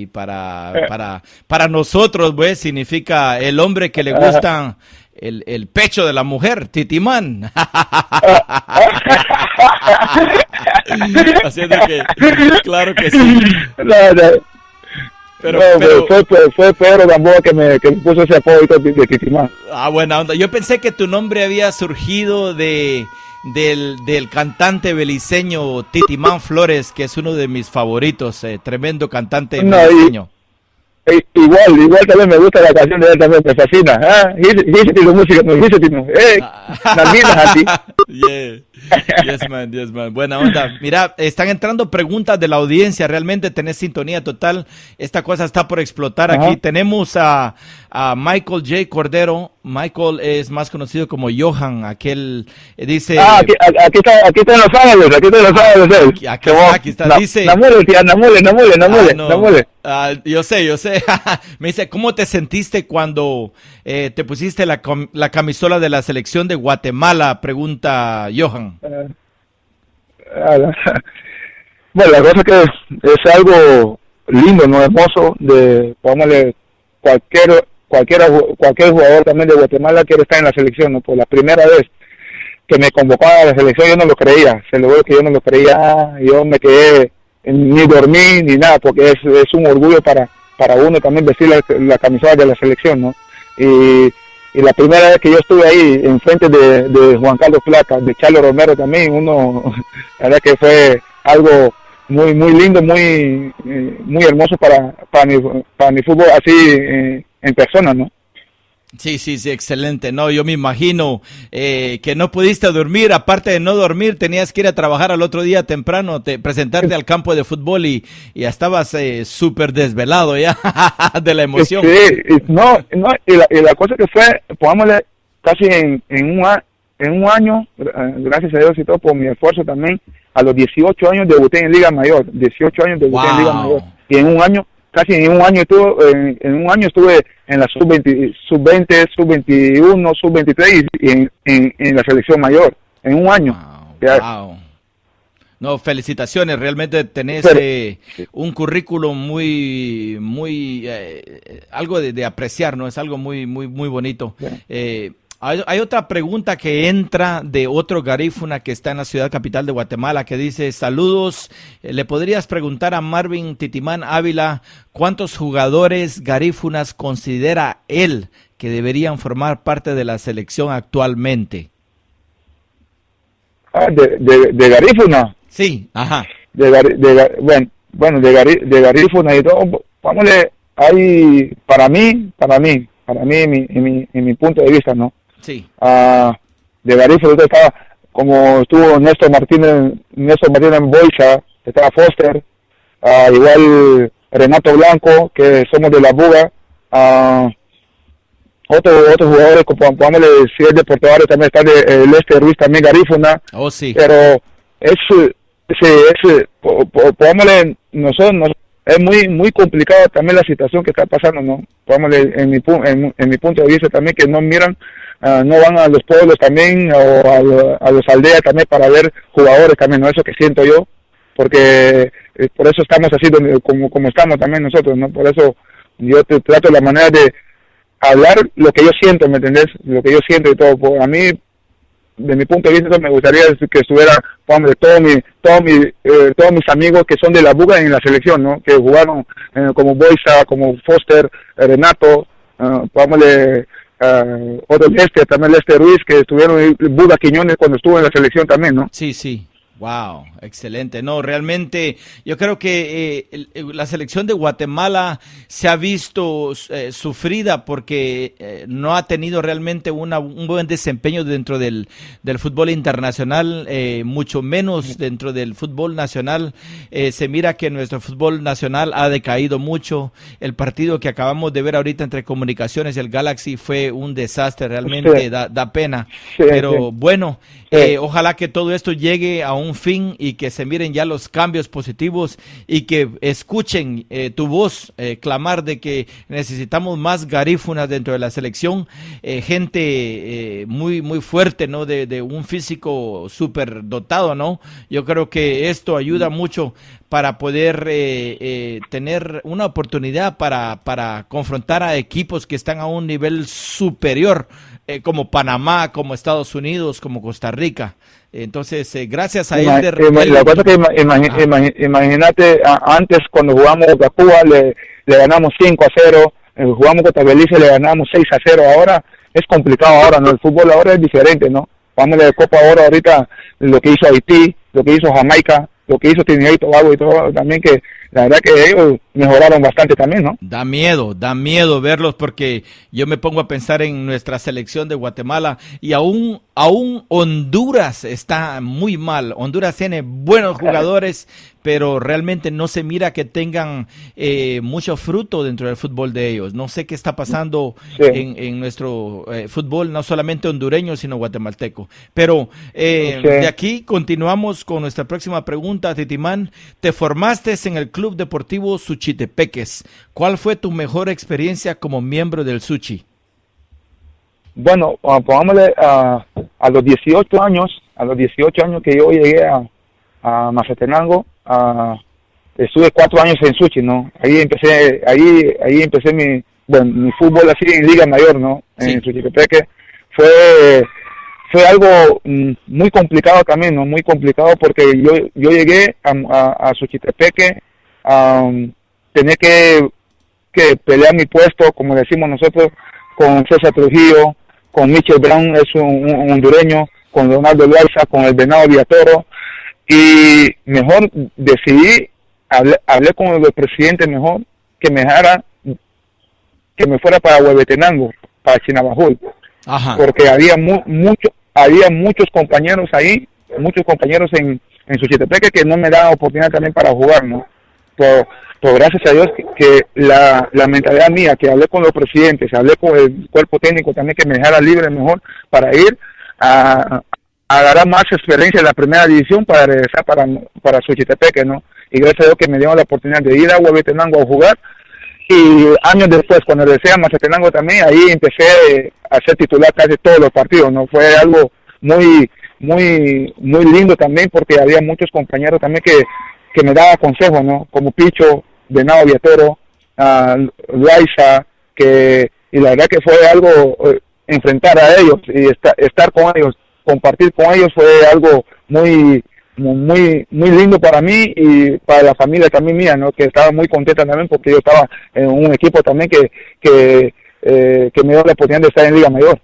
nosotros, pues, significa el hombre que le gusta el pecho de la mujer, Titimán. Así es de que, claro que sí. Pero
fue Pedro Gamboa que me puso ese apodo de Titimán.
Ah, buena onda. Yo pensé que tu nombre había surgido del cantante beliceño Titimán Flores, que es uno de mis favoritos, tremendo cantante beliceño.
Igual también me gusta la canción de él, también me fascina. Dice música, no dice así.
Yes, man. Buena onda. Mira, están entrando preguntas de la audiencia. Realmente tenés sintonía total. Esta cosa está por explotar. Ajá. Aquí tenemos a Michael J. Cordero. Michael es más conocido como Johan. Aquel dice.
Aquí está en Los Ángeles. Aquí está.
Dice.
Namole.
Yo sé. Me dice, ¿cómo te sentiste cuando te pusiste la camisola de la selección de Guatemala? Pregunta Johan.
Bueno, la cosa que es algo lindo, no hermoso, póngale cualquier jugador también de Guatemala quiere estar en la selección, ¿no? Por la primera vez que me convocaba a la selección yo no lo creía, se lo digo que yo no lo creía, yo me quedé, ni dormí ni nada, porque es un orgullo para uno también vestir la camiseta de la selección, ¿no? Y la primera vez que yo estuve ahí enfrente de Juan Carlos Plata, de Charlo Romero también, la verdad que fue algo muy lindo, muy hermoso para mi fútbol así en persona, ¿no?
Sí, excelente. No, yo me imagino que no pudiste dormir. Aparte de no dormir, tenías que ir a trabajar al otro día temprano, presentarte al campo de fútbol y ya estabas súper desvelado ya de la emoción.
Sí, y la cosa que fue, pongámosle, casi en un año, gracias a Dios y todo, por mi esfuerzo también, a los 18 años debuté en Liga Mayor, en Liga Mayor, y en un año estuve en la sub-20, sub-21, sub-23 y en la selección mayor, en un año.
Wow. No, felicitaciones, realmente tenés un currículum muy algo de apreciar, ¿no? Es algo muy bonito. Hay otra pregunta que entra de otro garífuna que está en la ciudad capital de Guatemala que dice, saludos, ¿le podrías preguntar a Marvin Titimán Ávila cuántos jugadores garífunas considera él que deberían formar parte de la selección actualmente?
De garífuna.
Sí, ajá.
De garífuna y todo, vámonos, hay para mí en mi punto de vista, ¿no?
Sí.
De garífuna estaba, como estuvo Néstor Martínez en Boisa, estaba Foster, igual Renato Blanco, que somos de la Buga, otros jugadores, como podemos decir de Puerto Vallarta, también está de Lester Ruiz, también garífuna.
Oh, sí.
Pero nosotros es muy complicado también la situación que está pasando, ¿no? En mi punto de vista también, que no miran, no van a los pueblos también o a las aldeas también para ver jugadores también, ¿no? Eso que siento yo, porque por eso estamos así como estamos también nosotros, ¿no? Por eso yo trato la manera de hablar lo que yo siento, ¿me entendés? Lo que yo siento y todo. A mí, de mi punto de vista, me gustaría que estuviera todos mis amigos que son de la Buga en la selección, ¿no? Que jugaron como Boisa, como Foster, Renato, otro también Lester Ruiz, que estuvieron en Buga Quiñones cuando estuvo en la selección también, ¿no?
Sí. Wow, excelente. No, realmente yo creo que la selección de Guatemala se ha visto sufrida porque no ha tenido realmente un buen desempeño dentro del fútbol internacional, mucho menos dentro del fútbol nacional. Se mira que nuestro fútbol nacional ha decaído mucho. El partido que acabamos de ver ahorita entre Comunicaciones y el Galaxy fue un desastre, realmente
Sí.
da pena.
Sí,
Pero
sí.
bueno,
Sí.
ojalá que todo esto llegue a un fin y que se miren ya los cambios positivos y que escuchen tu voz clamar de que necesitamos más garífunas dentro de la selección, gente muy muy fuerte, ¿no? De un físico súper dotado, ¿no? Yo creo que esto ayuda mucho para poder tener una oportunidad para confrontar a equipos que están a un nivel superior, como Panamá, como Estados Unidos, como Costa Rica. Entonces, gracias a Elder.
La cosa que imagínate, antes cuando jugamos contra Cuba le ganamos 5-0, jugamos contra Belice le ganamos 6-0, ahora es complicado ahora, ¿no? El fútbol ahora es diferente, ¿no? Vamos de Copa Oro ahorita, lo que hizo Haití, lo que hizo Jamaica, lo que hizo Trinidad y Tobago y todo, también que la verdad que ellos mejoraron bastante también, ¿no?
Da miedo verlos porque yo me pongo a pensar en nuestra selección de Guatemala y aún Honduras está muy mal. Honduras tiene buenos jugadores, pero realmente no se mira que tengan mucho fruto dentro del fútbol de ellos. No sé qué está pasando en nuestro fútbol, no solamente hondureño, sino guatemalteco. Pero de aquí continuamos con nuestra próxima pregunta, Titimán. Te formaste en el Club Deportivo Suchitepeques. ¿Cuál fue tu mejor experiencia como miembro del Suchi?
Bueno, pongámosle a los 18 años que yo llegué a Mazatenango, estuve 4 años en Suchi, ¿no? Ahí empecé mi fútbol así en Liga Mayor, ¿no?
Sí.
En Suchitepeque. Fue algo muy complicado también, ¿no? Muy complicado porque yo llegué a Suchitepeque, tenía que pelear mi puesto, como decimos nosotros, con César Trujillo, con Michel Brown, es un hondureño, con Leonardo Loaiza, con el Venado Villatoro, y mejor decidí, hablé con el presidente mejor, que me dejara, que me fuera para Huehuetenango, para Chinabajul.
Ajá.
Porque había muchos compañeros ahí, muchos compañeros en Suchitepeque que no me daban oportunidad también para jugar, ¿no? Pero gracias a Dios que la mentalidad mía, que hablé con los presidentes, hablé con el cuerpo técnico también, que me dejara libre mejor para ir a agarrar más experiencia en la primera división para regresar para Suchitepeque, ¿no? Y gracias a Dios que me dieron la oportunidad de ir a Huehuetenango a jugar. Y años después, cuando regresé a Mazatenango también, ahí empecé a ser titular casi todos los partidos, ¿no? Fue algo muy lindo también, porque había muchos compañeros también que me daban consejos, ¿no? Como Picho, Venado Villatoro, Loaiza, y la verdad que fue algo, enfrentar a ellos y estar con ellos, compartir con ellos, fue algo muy lindo para mí y para la familia también mía, ¿no? Que estaba muy contenta también porque yo estaba en un equipo también que me dio la oportunidad de estar en Liga Mayor.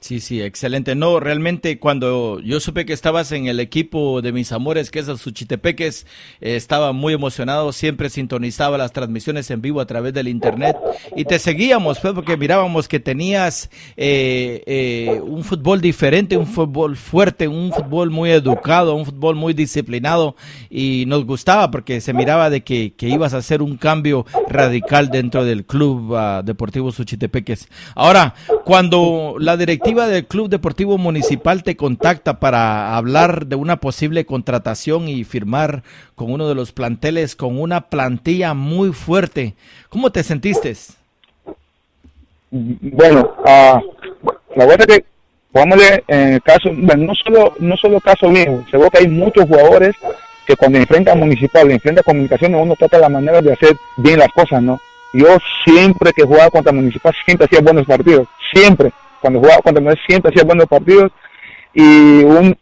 Sí, excelente. No, realmente cuando yo supe que estabas en el equipo de mis amores, que es el Suchitepeques, estaba muy emocionado, siempre sintonizaba las transmisiones en vivo a través del internet y te seguíamos, pues, porque mirábamos que tenías un fútbol diferente, un fútbol fuerte, un fútbol muy educado, un fútbol muy disciplinado y nos gustaba porque se miraba de que ibas a hacer un cambio radical dentro del Club Deportivo Suchitepeques. Ahora, cuando la directiva del Club Deportivo Municipal te contacta para hablar de una posible contratación y firmar con uno de los planteles, con una plantilla muy fuerte, ¿cómo te sentiste?
Bueno, la verdad que, pongámosle en el caso, bueno, no solo caso mío, seguro que hay muchos jugadores que cuando enfrenta a Municipal, enfrenta a Comunicaciones, uno trata la manera de hacer bien las cosas, ¿no? Yo siempre que jugaba contra Municipal, siempre hacía buenos partidos, siempre. Cuando jugaba contra Municipal, siempre hacía buenos partidos. Y un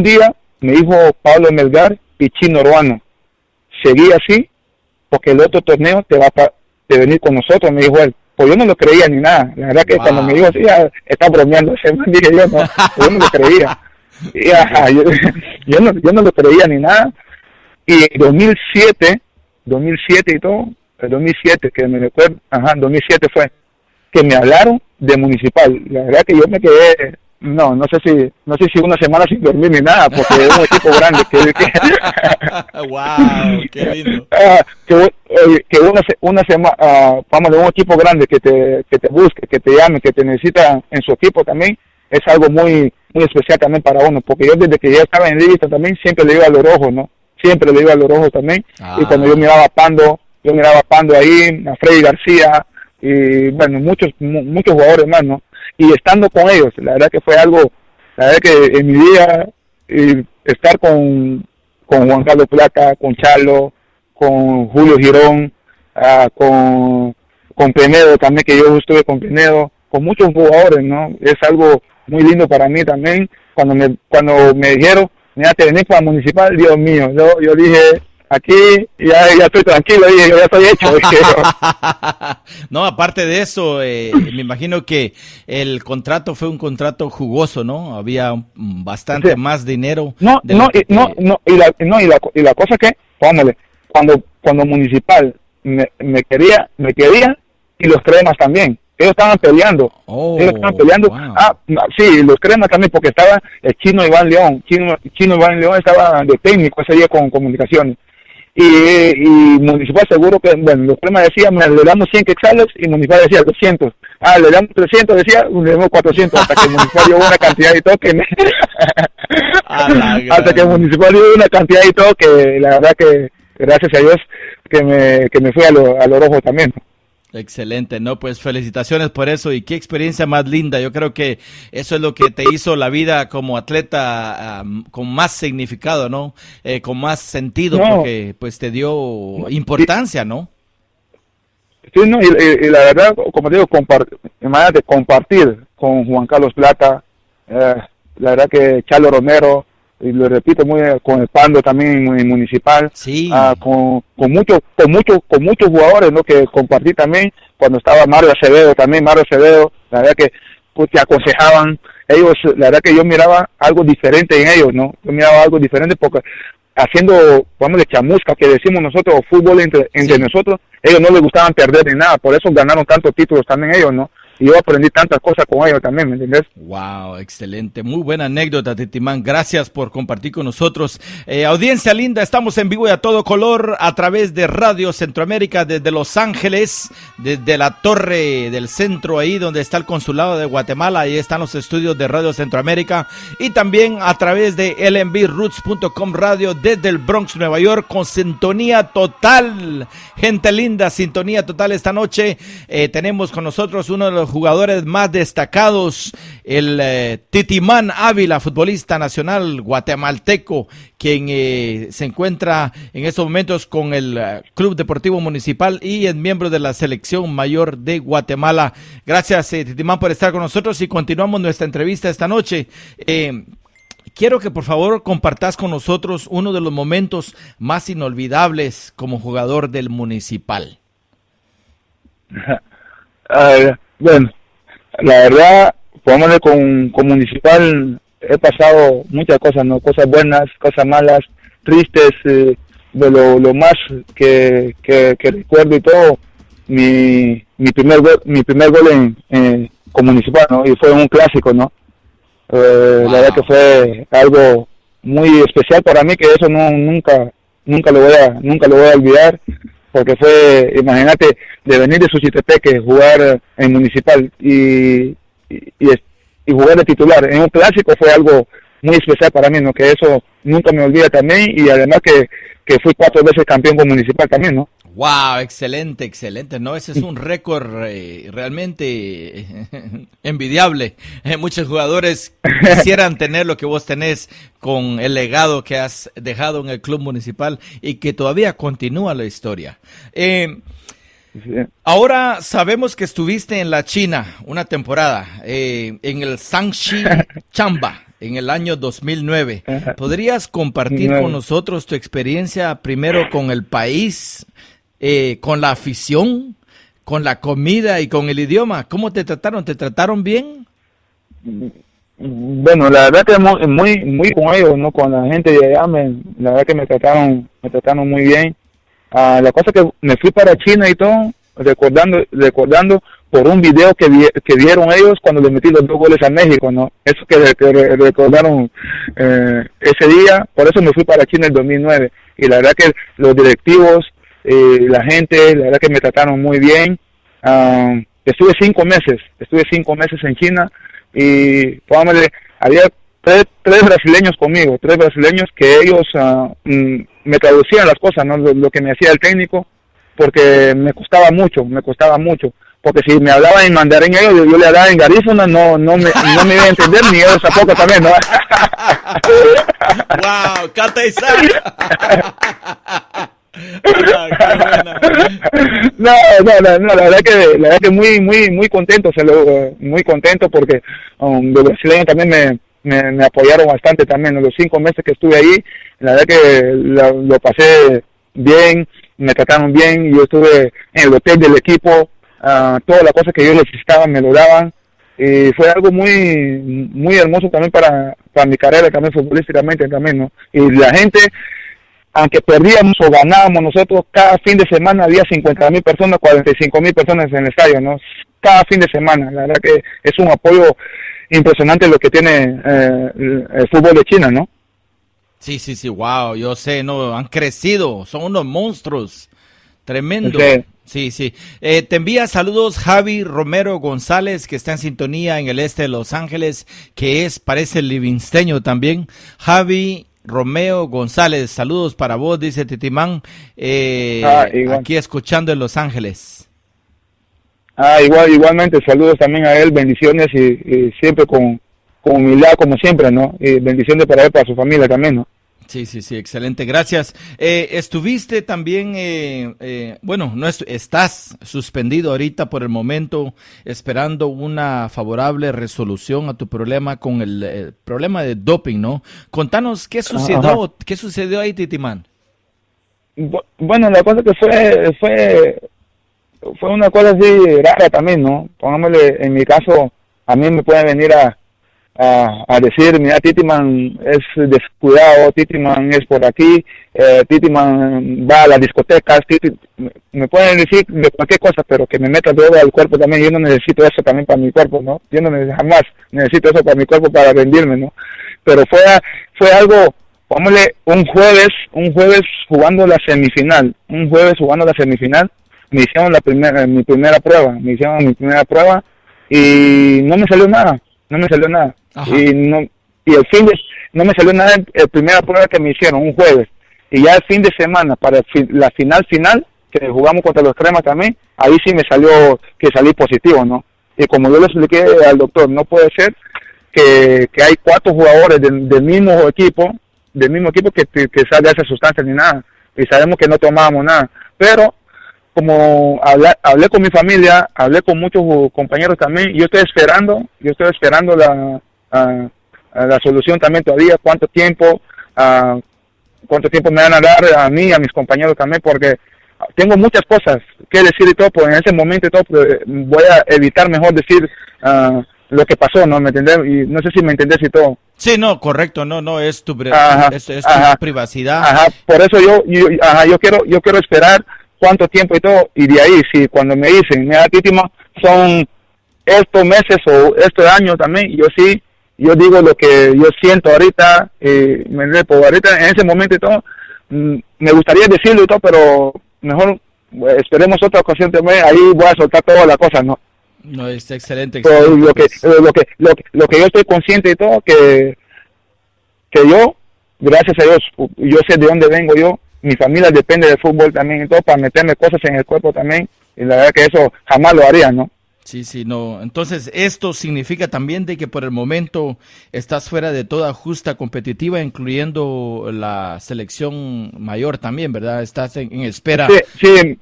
día me dijo Pablo Melgar y Chino Ruano, seguí así, porque el otro torneo te va a venir con nosotros, me dijo él. Pues yo no lo creía ni nada. La verdad que cuando me dijo así, está bromeando ese man, dije yo no lo creía. Y, yo yo no lo creía ni nada. Y en 2007 y todo, el 2007 que me recuerdo, 2007 fue que me hablaron de Municipal. La verdad que yo me quedé, no sé si una semana sin dormir ni nada, porque es un equipo grande
wow, qué lindo.
Que una semana, vamos, de un equipo grande que te busque, que te llame, que te necesita en su equipo también, es algo muy especial también para uno, porque yo desde que ya estaba en Lista también siempre le iba a los rojos, ¿no? Siempre le iba a los rojos también. Y cuando yo miraba a Pando ahí, a Freddy García, y bueno, muchos jugadores más, ¿no? Y estando con ellos, la verdad que fue algo, la verdad que en mi vida, estar con Juan Carlos Plata, con Chalo, con Julio Girón, con Penedo también, que yo estuve con Penedo, con muchos jugadores, ¿no? Es algo muy lindo para mí también. Cuando me dijeron, mira, te venís para Municipal, Dios mío, yo dije, aquí ya estoy tranquilo, dije, ya estoy hecho.
No, aparte de eso, me imagino que el contrato fue un contrato jugoso, ¿no? Había bastante más dinero.
Y la cosa que, póngale, cuando Municipal me quería, y los Cremas también. Ellos estaban peleando. Wow. Sí, los Cremas también, porque estaba el Chino Iván León. Chino Iván León estaba de técnico ese día con comunicaciones. Y Municipal seguro que, bueno, los Cremas decían, le damos 100 quetzales, y Municipal decía 200. Le damos 300, decía, le damos 400, hasta que Municipal dio una cantidad y todo que hasta que Municipal dio una cantidad y todo que la verdad que, gracias a Dios, que me fui a lo rojo también.
Excelente, ¿no? Pues felicitaciones por eso y qué experiencia más linda. Yo creo que eso es lo que te hizo la vida como atleta con más significado, ¿no? Con más sentido, porque pues te dio importancia, ¿no?
Sí, no, y la verdad, como te digo, compartir con Juan Carlos Plata, la verdad que Chalo Romero, y lo repito muy con el Pando también en Municipal,
sí.
Con muchos jugadores, ¿no? Que compartí también cuando estaba Mario Acevedo, la verdad que pues, te aconsejaban ellos, la verdad que yo miraba algo diferente en ellos, ¿no? Yo miraba algo diferente porque haciendo, vamos, de chamusca que decimos nosotros, fútbol entre nosotros, ellos no les gustaban perder ni nada, por eso ganaron tantos títulos también ellos, ¿no? Y yo aprendí tantas cosas con ellos también, ¿me entiendes?
Wow, excelente. Muy buena anécdota, Titimán. Gracias por compartir con nosotros. Audiencia linda, estamos en vivo y a todo color a través de Radio Centroamérica desde Los Ángeles, desde la torre del centro ahí donde está el consulado de Guatemala. Ahí están los estudios de Radio Centroamérica y también a través de lnbroots.com radio desde el Bronx, Nueva York, con sintonía total. Gente linda, sintonía total esta noche. Tenemos con nosotros uno de los jugadores más destacados, el Titimán Ávila, futbolista nacional guatemalteco, quien se encuentra en estos momentos con el Club Deportivo Municipal y es miembro de la selección mayor de Guatemala. Gracias, Titimán, por estar con nosotros y continuamos nuestra entrevista esta noche. Quiero que por favor compartas con nosotros uno de los momentos más inolvidables como jugador del Municipal.
Bueno, la verdad, pongámosle con Municipal, he pasado muchas cosas, ¿no? Cosas buenas, cosas malas, tristes, de lo más que recuerdo y todo, mi primer gol con Municipal, ¿no? Y fue un clásico, ¿no? Wow. La verdad que fue algo muy especial para mí, que eso nunca lo voy a olvidar. Porque fue, imagínate, de venir de Suchitepeque, jugar en Municipal y jugar de titular en un clásico fue algo muy especial para mí, ¿no? Que eso nunca me olvida también, y además que fui 4 veces campeón con Municipal también, ¿no?
Wow, excelente, ¿no? Ese es un récord realmente envidiable. Muchos jugadores quisieran tener lo que vos tenés con el legado que has dejado en el Club Municipal y que todavía continúa la historia. Ahora sabemos que estuviste en la China una temporada, en el Shanxi Chamba, en el año 2009. ¿Podrías compartir con nosotros tu experiencia primero con el país, con la afición, con la comida y con el idioma? ¿Cómo te trataron? ¿Te trataron bien?
Bueno, la verdad que muy con ellos, ¿no? Con la gente de allá, la verdad que me trataron muy bien. La cosa que me fui para China y todo, recordando por un video que vieron ellos cuando le metí los 2 goles a México, ¿no? Eso que recordaron ese día, por eso me fui para China en 2009. Y la verdad que los directivos, la gente, la verdad que me trataron muy bien. Estuve 5 meses en China y póngale, había tres brasileños conmigo, 3 brasileños que ellos me traducían las cosas, ¿no? Lo que me hacía el técnico, porque me costaba mucho, porque si me hablaban en mandarín ellos, yo le hablaba en garífuna, no me iba a entender, ni ellos tampoco también, ¿no?
¡Wow! ¡Cata
No, la verdad que muy contento, muy contento porque los brasileños también me apoyaron bastante también. En los 5 meses que estuve ahí, la verdad que lo pasé bien, me trataron bien, yo estuve en el hotel del equipo, todas las cosas que yo necesitaba me lo daban, y fue algo muy hermoso también para mi carrera también futbolísticamente también, ¿no? Y la gente, aunque perdíamos o ganábamos nosotros, cada fin de semana había 50,000 personas, 45,000 personas en el estadio, ¿no? Cada fin de semana, la verdad que es un apoyo impresionante lo que tiene el fútbol de China, ¿no?
Sí, wow, yo sé, no, han crecido, son unos monstruos, tremendo. Sí. Te envía saludos Javi Romero González, que está en sintonía en el este de Los Ángeles, parece livinsteño también. Javi Romeo González, saludos para vos, dice Titimán, aquí escuchando en Los Ángeles.
Igualmente, saludos también a él, bendiciones y siempre con humildad como siempre, ¿no? Y bendiciones para él, para su familia también, ¿no?
Sí, excelente, gracias. Estuviste también, estás suspendido ahorita por el momento, esperando una favorable resolución a tu problema con el problema de doping, ¿no? Contanos, ¿qué sucedió ahí, Titimán?
Bueno, la cosa que fue una cosa así rara también, ¿no? Pongámosle, en mi caso, a mí me pueden venir a decir, mira, Titiman es descuidado, Titiman es por aquí, Titiman va a las discotecas, me pueden decir de cualquier cosa, pero que me meta droga al cuerpo también, yo no necesito eso también para mi cuerpo, ¿no? Yo jamás necesito eso para mi cuerpo para rendirme, ¿no? Pero fue algo, pongámosle, un jueves jugando la semifinal, me hicieron mi primera prueba y no me salió nada.
Ajá.
Y el fin de no me salió nada en la primera prueba que me hicieron un jueves, y ya el fin de semana para la final que jugamos contra los Cremas también, ahí sí me salió que salí positivo, ¿no? Y como yo le expliqué al doctor, no puede ser que hay 4 jugadores del mismo equipo que salga esa sustancia ni nada, y sabemos que no tomábamos nada, pero como hablé con mi familia, hablé con muchos compañeros también, yo estoy esperando la solución también todavía, cuánto tiempo me van a dar a mí y a mis compañeros también, porque tengo muchas cosas que decir y todo, pues en ese momento y todo, pues, voy a evitar mejor decir lo que pasó, ¿no? ¿Me entendés? Y no sé si me entendés y todo.
Sí, no, correcto, no, es tu privacidad.
Ajá, por eso yo quiero esperar cuánto tiempo y todo, y de ahí, si cuando me dicen, mira, Titima, son estos meses o este año también, yo digo lo que yo siento ahorita, ahorita en ese momento y todo, me gustaría decirlo y todo, pero mejor esperemos otra ocasión también, ahí voy a soltar todas las cosas, ¿no?
No, es excelente.
Lo que yo estoy consciente y todo, que yo, gracias a Dios, yo sé de dónde vengo yo, mi familia depende del fútbol también y todo, para meterme cosas en el cuerpo también, y la verdad que eso jamás lo haría, ¿no?
Sí, no. Entonces, esto significa también de que por el momento estás fuera de toda justa competitiva, incluyendo la selección mayor también, ¿verdad? Estás en espera.
Sí,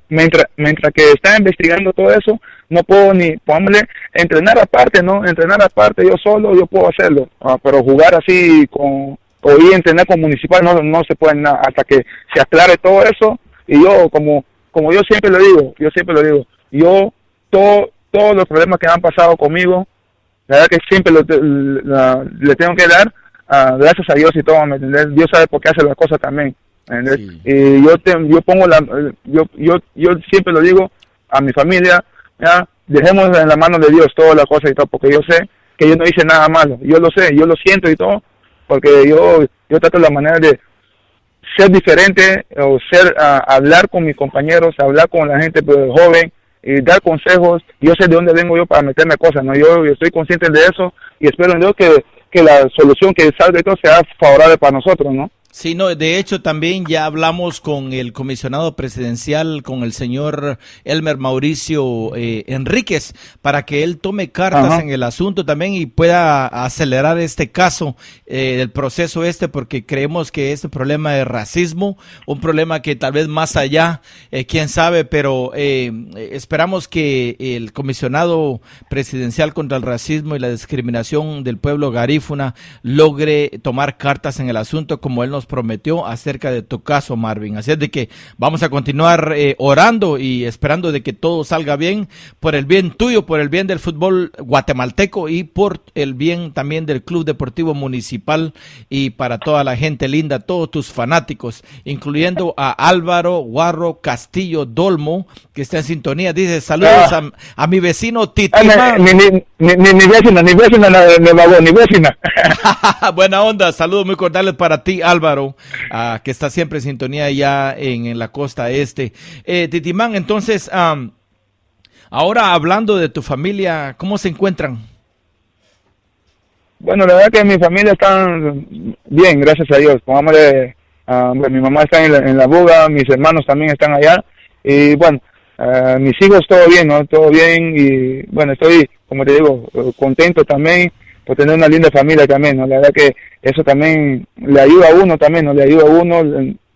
mientras que está investigando todo eso, no puedo ni, póngale, entrenar aparte, ¿no? Entrenar aparte, yo solo, yo puedo hacerlo, pero jugar así o ir a entrenar con Municipal no se puede nada, hasta que se aclare todo eso. Y yo, como yo siempre lo digo, todos los problemas que han pasado conmigo, La verdad que siempre le tengo que dar gracias a Dios y todo, ¿me entiendes? Dios sabe por qué hace las cosas también, ¿me entiendes?
Sí.
Y yo pongo yo siempre lo digo a mi familia, ya, dejemos en la mano de Dios todas las cosas y todo, porque yo sé que yo no hice nada malo, yo lo sé, yo lo siento y todo, porque yo trato la manera de ser diferente, o hablar con mis compañeros, hablar con la gente joven, y dar consejos. Yo sé de dónde vengo yo para meterme cosas, ¿no? Yo estoy consciente de eso y espero en Dios que la solución que salga de todo sea favorable para nosotros, ¿no?
Sí, no, de hecho también ya hablamos con el comisionado presidencial, con el señor Elmer Mauricio Enríquez, para que él tome cartas en el asunto también y pueda acelerar este caso, el proceso porque creemos que este problema de racismo, un problema que tal vez más allá, quién sabe, pero esperamos que el comisionado presidencial contra el racismo y la discriminación del pueblo garífuna logre tomar cartas en el asunto como él nos prometió acerca de tu caso, Marvin. Así es de que vamos a continuar orando y esperando de que todo salga bien, por el bien tuyo, por el bien del fútbol guatemalteco y por el bien también del Club Deportivo Municipal y para toda la gente linda, todos tus fanáticos, incluyendo a Álvaro Guarro Castillo Dolmo, que está en sintonía. Dice, saludos a mi vecino Titimán.
Ni vecina, ni vecina.
Buena onda, saludos muy cordiales para ti, Álvaro, que está siempre en sintonía allá en la costa este. Titimán, entonces, ahora hablando de tu familia, ¿cómo se encuentran?
Bueno, la verdad que mi familia está bien, gracias a Dios. Pongámosle, mi mamá está en la Buga, mis hermanos también están allá, y bueno, mis hijos todo bien, ¿no? Todo bien, y bueno, estoy, como te digo, contento también por tener una linda familia también, ¿no? La verdad que eso también le ayuda a uno también, ¿no? Le ayuda a uno.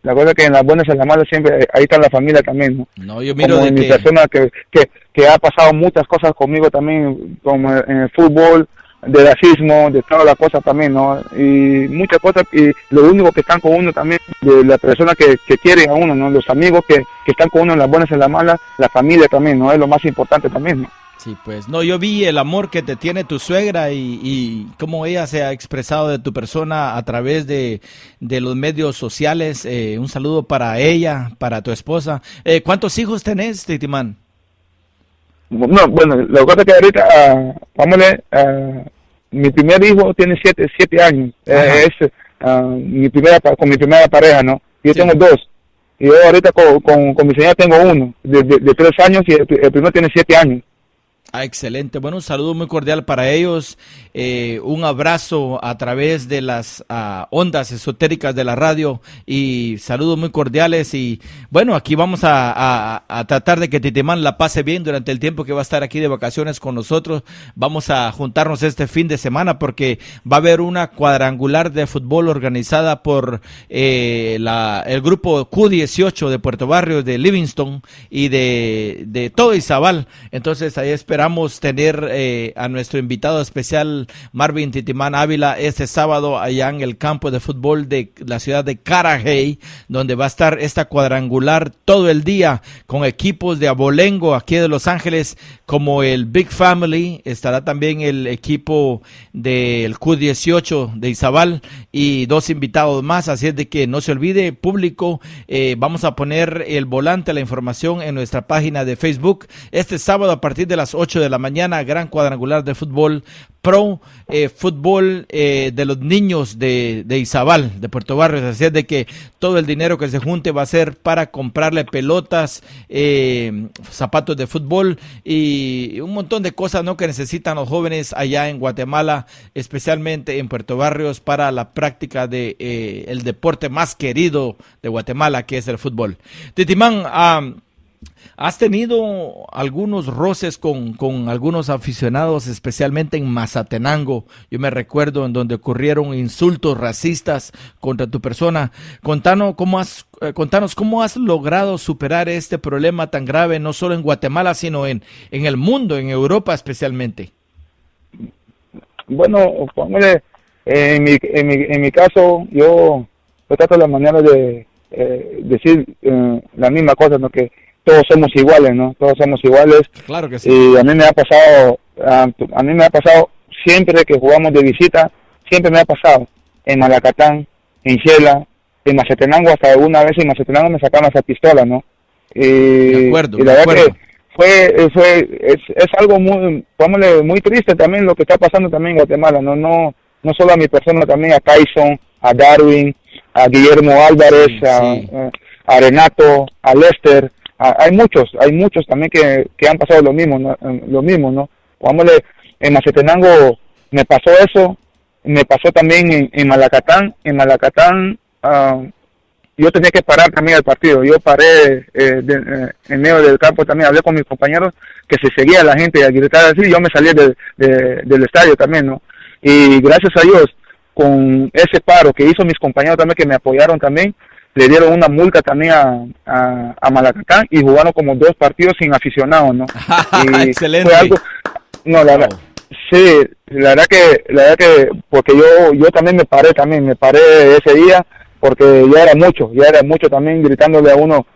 La cosa que en las buenas y en las malas siempre ahí está la familia también, ¿no?
No, yo miro
como
de
mi persona que ha pasado muchas cosas conmigo también, como en el fútbol, de racismo, de todas las cosas también, ¿no? Y muchas cosas, y lo único que están con uno también, de la persona que quieren a uno, ¿no? Los amigos que están con uno en las buenas y en las malas, la familia también, ¿no? Es lo más importante también, ¿no?
Sí, pues, no, yo vi el amor que te tiene tu suegra y cómo ella se ha expresado de tu persona a través de los medios sociales. Un saludo para ella, para tu esposa. ¿Cuántos hijos tenés, Titimán?
No, bueno, la cosa que ahorita, mi primer hijo tiene 7 años, es con mi primera pareja, ¿no? Yo tengo 2, y yo ahorita con mi señora tengo uno, de 3 años, y el primero tiene 7 años.
Excelente. Bueno, un saludo muy cordial para ellos. Un abrazo a través de las ondas esotéricas de la radio y saludos muy cordiales. Y bueno, aquí vamos a tratar de que Titimán la pase bien durante el tiempo que va a estar aquí de vacaciones con nosotros. Vamos a juntarnos este fin de semana porque va a haber una cuadrangular de fútbol organizada por el grupo Q18 de Puerto Barrio, de Livingston y de todo Izabal. Entonces ahí esperamos tener a nuestro invitado especial Marvin Titimán Ávila este sábado allá en el campo de fútbol de la ciudad de Carajay, donde va a estar esta cuadrangular todo el día con equipos de abolengo aquí de Los Ángeles como el Big Family. Estará también el equipo del Q18 de Izabal y 2 invitados más, así es de que no se olvide, público, vamos a poner el volante, la información en nuestra página de Facebook este sábado a partir de las 8 de la mañana, gran cuadrangular de fútbol pro, fútbol de los niños de Izabal, de Puerto Barrios, así es de que todo el dinero que se junte va a ser para comprarle pelotas, zapatos de fútbol y un montón de cosas, ¿no?, que necesitan los jóvenes allá en Guatemala, especialmente en Puerto Barrios, para la práctica de el deporte más querido de Guatemala, que es el fútbol. Titimán, ¿has tenido algunos roces con algunos aficionados, especialmente en Mazatenango? Yo me recuerdo en donde ocurrieron insultos racistas contra tu persona. Contanos cómo has logrado superar este problema tan grave, no solo en Guatemala, sino en el mundo, en Europa especialmente.
Bueno, póngale, en mi caso, yo trato la manera de decir la misma cosa, ¿no? Que todos somos iguales, ¿no? Todos somos iguales.
Claro que sí.
Y a mí me ha pasado siempre que jugamos de visita, siempre me ha pasado. En Malacatán, en Xela, en Mazatenango, hasta alguna vez en Mazatenango me sacaron esa pistola, ¿no?
De acuerdo,
y la
de
verdad
acuerdo.
que es algo muy, pongámosle, muy triste también lo que está pasando también en Guatemala, no solo a mi persona, también a Tyson, a Darwin, a Guillermo Álvarez,
Sí.
a Renato, a Lester, hay muchos también que han pasado lo mismo, ¿no? Pongámosle, en Mazatenango me pasó eso, me pasó también en Malacatán, yo tenía que parar también el partido. Yo paré en medio del campo también, hablé con mis compañeros que se seguía la gente a gritar así, yo me salí del estadio también, ¿no? Y gracias a Dios, con ese paro que hizo mis compañeros también, que me apoyaron también, le dieron una multa también a Malacatán y jugaron como 2 partidos sin aficionados, ¿no? Y
Excelente.
fue algo, no, la verdad, sí, la verdad que, porque yo también me paré ese día, porque ya era mucho también gritándole a uno,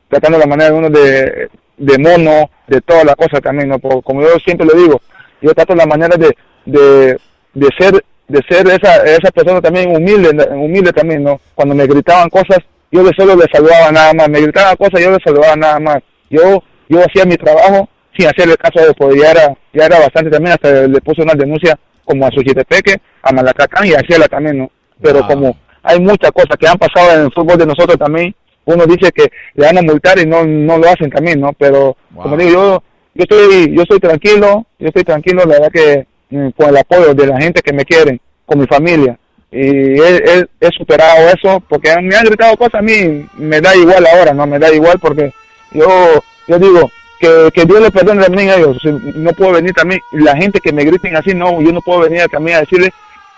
tratando la manera de uno de mono, de toda la cosa también, ¿no? Como yo siempre le digo, yo trato la manera de ser esa persona también humilde también, ¿no? Cuando me gritaban cosas, yo solo les saludaba nada más, me gritaban cosas, yo les saludaba nada más, yo hacía mi trabajo sin hacerle caso de pues ya era bastante también, hasta le puse una denuncia como a Suchitepeque, a Malacatán y a Xela también, ¿no? Pero como hay muchas cosas que han pasado en el fútbol de nosotros también, uno dice que le van a multar y no lo hacen también, ¿no? Pero como digo, yo estoy tranquilo, la verdad que con el apoyo de la gente que me quieren, con mi familia, y he superado eso, porque me han gritado cosas a mí, me da igual ahora, ¿no? Me da igual porque yo digo, que Dios le perdone también a ellos, no puedo venir también, la gente que me griten así, no, yo no puedo venir también a decirle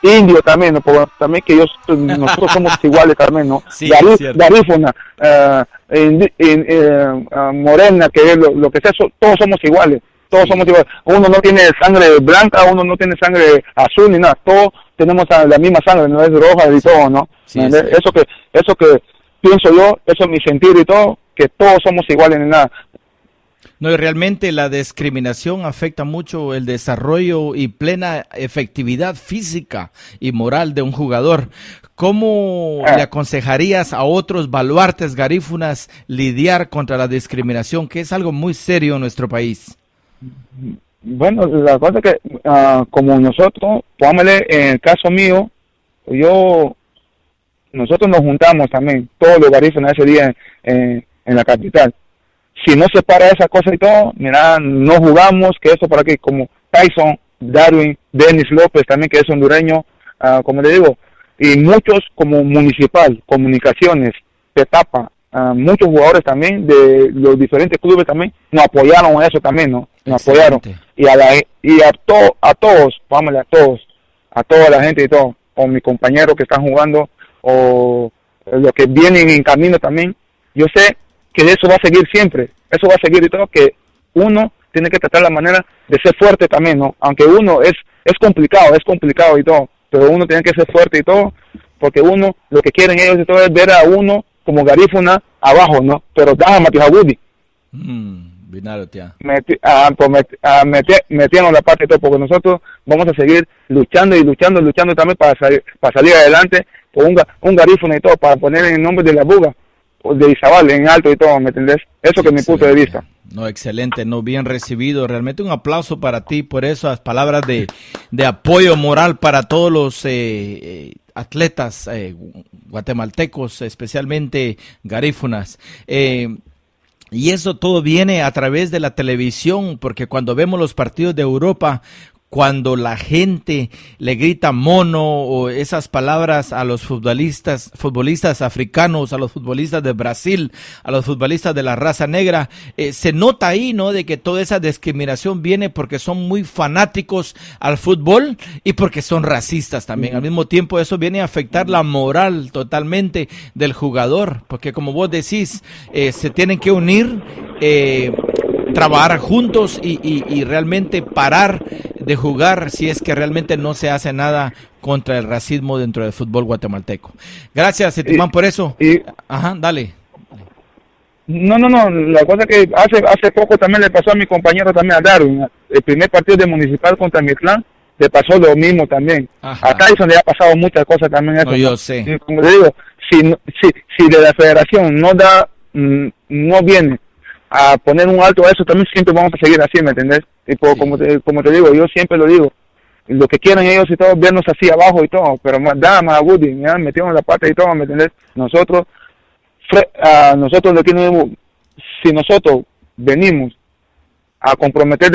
indio también, ¿no? Porque también que nosotros somos iguales también, ¿no?
Sí,
Garífuna, morena, que es lo que sea, todos somos iguales, uno no tiene sangre blanca, uno no tiene sangre azul ni nada, todos tenemos la misma sangre, no es roja y todo, ¿no?
Sí,
eso que pienso yo, eso es mi sentir y todo, que todos somos iguales ni nada.
No, y realmente la discriminación afecta mucho el desarrollo y plena efectividad física y moral de un jugador. ¿Cómo le aconsejarías a otros baluartes garífunas lidiar contra la discriminación, que es algo muy serio en nuestro país?
Bueno, la cosa es que como nosotros, póngale en el caso mío, nosotros nos juntamos también, todos los garífunas ese día en la capital. Si no se para esa cosa y todo, mira, no jugamos, que eso por aquí, como Tyson, Darwin, Denis López también, que es hondureño, como le digo, y muchos como Municipal, Comunicaciones, Petapa, muchos jugadores también de los diferentes clubes también nos apoyaron a eso también, ¿no? Nos apoyaron. Y a todos, vámonos a toda la gente y todo, o mis compañeros que están jugando, o los que vienen en camino también, yo sé que eso va a seguir siempre, eso va a seguir y todo, que uno tiene que tratar la manera de ser fuerte también, ¿no? Aunque uno es complicado y todo, pero uno tiene que ser fuerte y todo, porque uno, lo que quieren ellos y todo es ver a uno como garífuna abajo, ¿no? Pero déjame Matijabudi. Metieron la parte y todo, porque nosotros vamos a seguir luchando también para salir adelante con un garífuna y todo, para poner en el nombre de la buga, de Izabal en alto y todo, ¿me entendés? Eso que es mi punto de vista.
No, excelente, no, bien recibido. Realmente un aplauso para ti por esas palabras de apoyo moral para todos los atletas guatemaltecos, especialmente garífunas. Y eso todo viene a través de la televisión, porque cuando vemos los partidos de Europa, cuando la gente le grita mono o esas palabras a los futbolistas africanos, a los futbolistas de Brasil, a los futbolistas de la raza negra, se nota ahí, ¿no? De que toda esa discriminación viene porque son muy fanáticos al fútbol y porque son racistas también. Al mismo tiempo eso viene a afectar la moral totalmente del jugador, porque como vos decís, se tienen que unir, trabajar juntos y realmente parar de jugar si es que realmente no se hace nada contra el racismo dentro del fútbol guatemalteco. Gracias, Etimán, por eso. Ajá, dale.
No, la cosa que hace poco también le pasó a mi compañero también, a Darwin, el primer partido de Municipal contra mi clan, le pasó lo mismo también.
Ajá.
A Tyson le ha pasado muchas cosas también eso.
No, yo sé.
Y como le digo, si de la federación no viene a poner un alto a eso, también siempre vamos a seguir así, ¿me entendés? Y
Sí.
como te digo, yo siempre lo digo, lo que quieren ellos y todo, vernos así abajo y todo, pero más Woody, ya metimos la pata y todo, ¿me entendés? Nosotros lo que no, si nosotros venimos a comprometer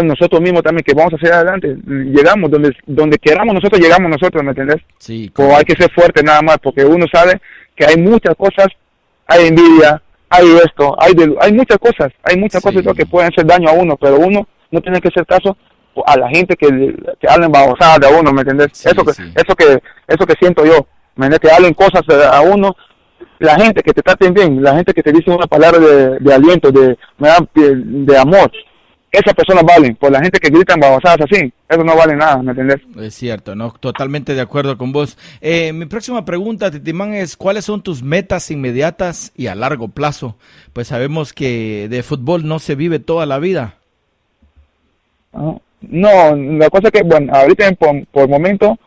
nosotros mismos también, que vamos a hacer adelante, llegamos donde queramos nosotros, llegamos nosotros, ¿me entendés?
Sí,
O hay que ser fuerte nada más, porque uno sabe que hay muchas cosas, hay envidia, hay esto, hay muchas cosas
Sí.
que pueden hacer daño a uno, pero uno no tiene que hacer caso a la gente que hablen babosadas de uno, ¿me entendés?
Sí, sí.
Eso que siento yo, ¿me entendés? Que hablen cosas a uno, la gente que te traten bien, la gente que te dice una palabra de aliento, de amor, esas personas valen. Por la gente que gritan babosadas así, eso no vale nada, ¿me entendés?
Es cierto, ¿no? Totalmente de acuerdo con vos. Mi próxima pregunta, Titimán, es ¿cuáles son tus metas inmediatas y a largo plazo? Pues sabemos que de fútbol no se vive toda la vida.
No, la cosa es que, bueno, ahorita por momento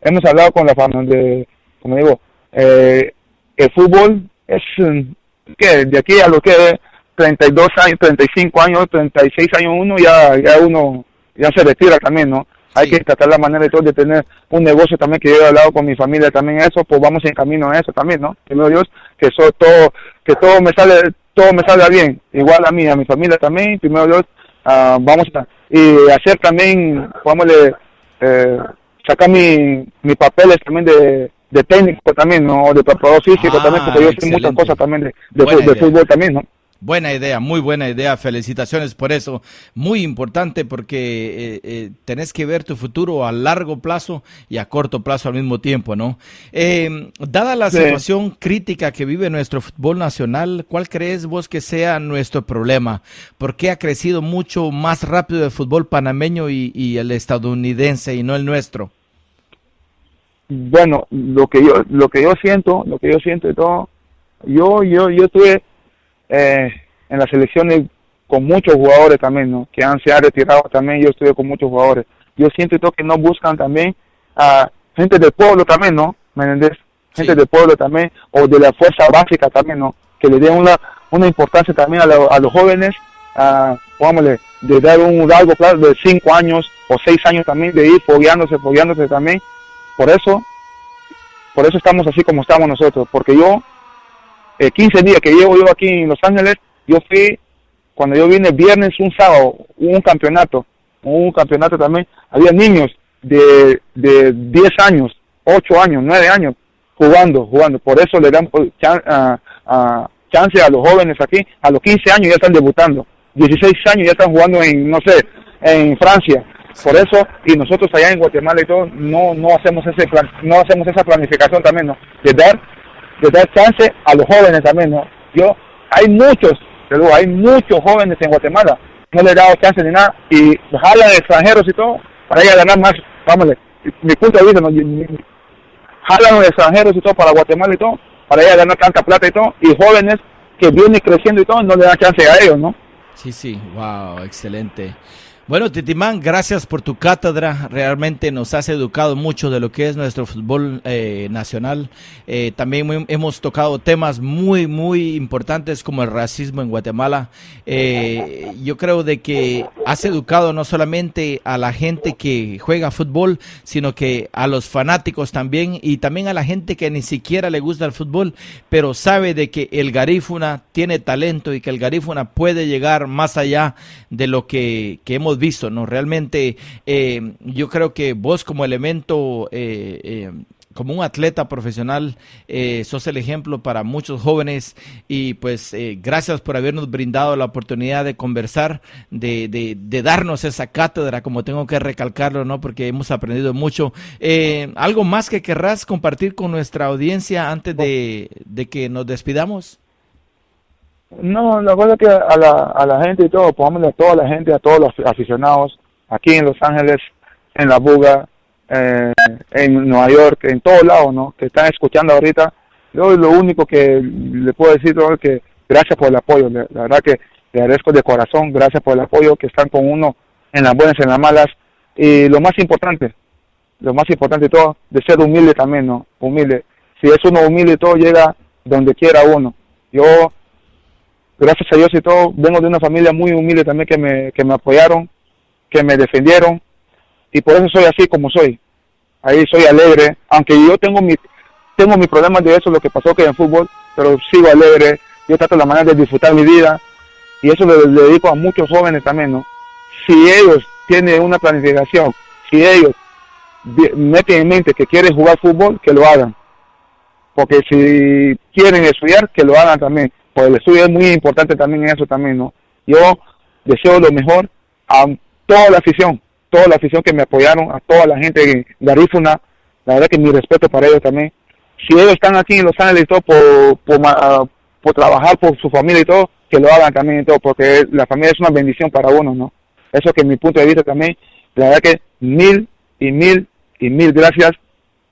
hemos hablado con la familia como digo, el fútbol es que de aquí a lo que 32 años, 35 años, 36 años uno ya se retira también, ¿no? Hay
Sí.
que tratar la manera de todo de tener un negocio también, que yo he hablado con mi familia también eso, pues vamos en camino a eso también, ¿no? Primero Dios, que todo me salga bien, igual a mí, a mi familia también, primero Dios, vamos y hacer también, sacar mis papeles también de técnico también, ¿no? De preparador físico también, porque yo sé muchas
excelente.
cosas también de
Buena idea.
fútbol también, ¿no?
Buena idea, muy buena idea. Felicitaciones por eso. Muy importante porque tenés que ver tu futuro a largo plazo y a corto plazo al mismo tiempo, ¿no? Dada la
Sí.
situación crítica que vive nuestro fútbol nacional, ¿cuál crees vos que sea nuestro problema? ¿Por qué ha crecido mucho más rápido el fútbol panameño y el estadounidense y no el nuestro?
Bueno, lo que yo siento y todo, yo estuve en las selecciones con muchos jugadores también, ¿no? Que se han retirado también, yo estuve con muchos jugadores. Yo siento y todo que no buscan también a gente del pueblo también, ¿no? ¿Me entendés? Gente
Sí.
del pueblo también, o de la fuerza básica también, ¿no? Que le den una importancia también a los jóvenes, pongámosle, de dar un largo plazo de 5 años o 6 años también, de ir fogueándose también. Por eso estamos así como estamos nosotros, porque yo 15 días que llevo yo aquí en Los Ángeles, cuando yo vine viernes, un sábado, un campeonato también, había niños de 10 años, 8 años, 9 años, jugando, por eso le dan chance a los jóvenes aquí, a los 15 años ya están debutando, 16 años ya están jugando en Francia, por eso, y nosotros allá en Guatemala y todo, no hacemos esa planificación también, ¿no? De dar chance a los jóvenes también, ¿no? Hay muchos jóvenes en Guatemala, no le he dado chance ni nada, y jalan extranjeros y todo, para ir a ganar más, vámonos, mi punto de vista, ¿no? Jalan los extranjeros y todo para Guatemala y todo, para ir a ganar tanta plata y todo, y jóvenes que vienen creciendo y todo, no le dan chance a ellos, ¿no?
Sí, wow, excelente. Bueno, Titimán, gracias por tu cátedra. Realmente nos has educado mucho de lo que es nuestro fútbol nacional. También hemos tocado temas muy, muy importantes como el racismo en Guatemala. Yo creo de que has educado no solamente a la gente que juega fútbol, sino que a los fanáticos también y también a la gente que ni siquiera le gusta el fútbol, pero sabe de que el Garífuna tiene talento y que el Garífuna puede llegar más allá de lo que hemos visto, ¿no? Realmente yo creo que vos como elemento, como un atleta profesional, sos el ejemplo para muchos jóvenes y pues gracias por habernos brindado la oportunidad de conversar, de darnos esa cátedra, como tengo que recalcarlo, ¿no? Porque hemos aprendido mucho. ¿Algo más que querrás compartir con nuestra audiencia antes de que nos despidamos?
No, la cosa es que a la gente y todo, pongámosle a toda la gente, a todos los aficionados, aquí en Los Ángeles, en La Buga, en Nueva York, en todos lados, ¿no? Que están escuchando ahorita, Yo lo único que le puedo decir es que gracias por el apoyo, la verdad que le agradezco de corazón, gracias por el apoyo, que están con uno en las buenas y en las malas, y lo más importante de todo, de ser humilde también, ¿no? Humilde. Si es uno humilde, todo llega donde quiera uno. Yo, gracias a Dios y todo, vengo de una familia muy humilde también que me apoyaron, que me defendieron, y por eso soy así como soy. Ahí soy alegre, aunque yo tengo mis problemas de eso, lo que pasó que en fútbol, pero sigo alegre, yo trato la manera de disfrutar mi vida, y eso le dedico a muchos jóvenes también, ¿no? Si ellos tienen una planificación, si ellos meten en mente que quieren jugar fútbol, que lo hagan. Porque si quieren estudiar, que lo hagan también. Porque el estudio es muy importante también en eso también, ¿no? Yo deseo lo mejor a toda la afición que me apoyaron, a toda la gente de Garífuna, la verdad que mi respeto para ellos también. Si ellos están aquí en Los Ángeles y todo por trabajar por su familia y todo, que lo hagan también y todo, porque la familia es una bendición para uno, ¿no? Eso que en mi punto de vista también, la verdad que mil gracias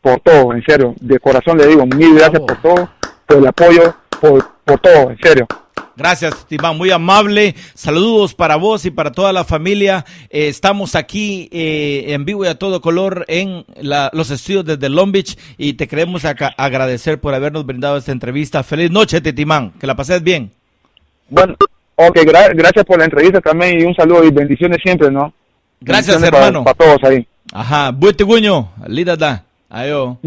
por todo, en serio, de corazón le digo, mil gracias por todo, por el apoyo, por todo, en serio.
Gracias, Iván, muy amable. Saludos para vos y para toda la familia. Estamos aquí en vivo y a todo color en los estudios desde Long Beach y te queremos agradecer por habernos brindado esta entrevista. Feliz noche, Titimán, que la pases bien.
Bueno, ok, gracias por la entrevista también y un saludo y bendiciones siempre, ¿no?
Gracias,
bendiciones
hermano.
Para todos ahí.
Ajá, buete guño, lidada. Ayo.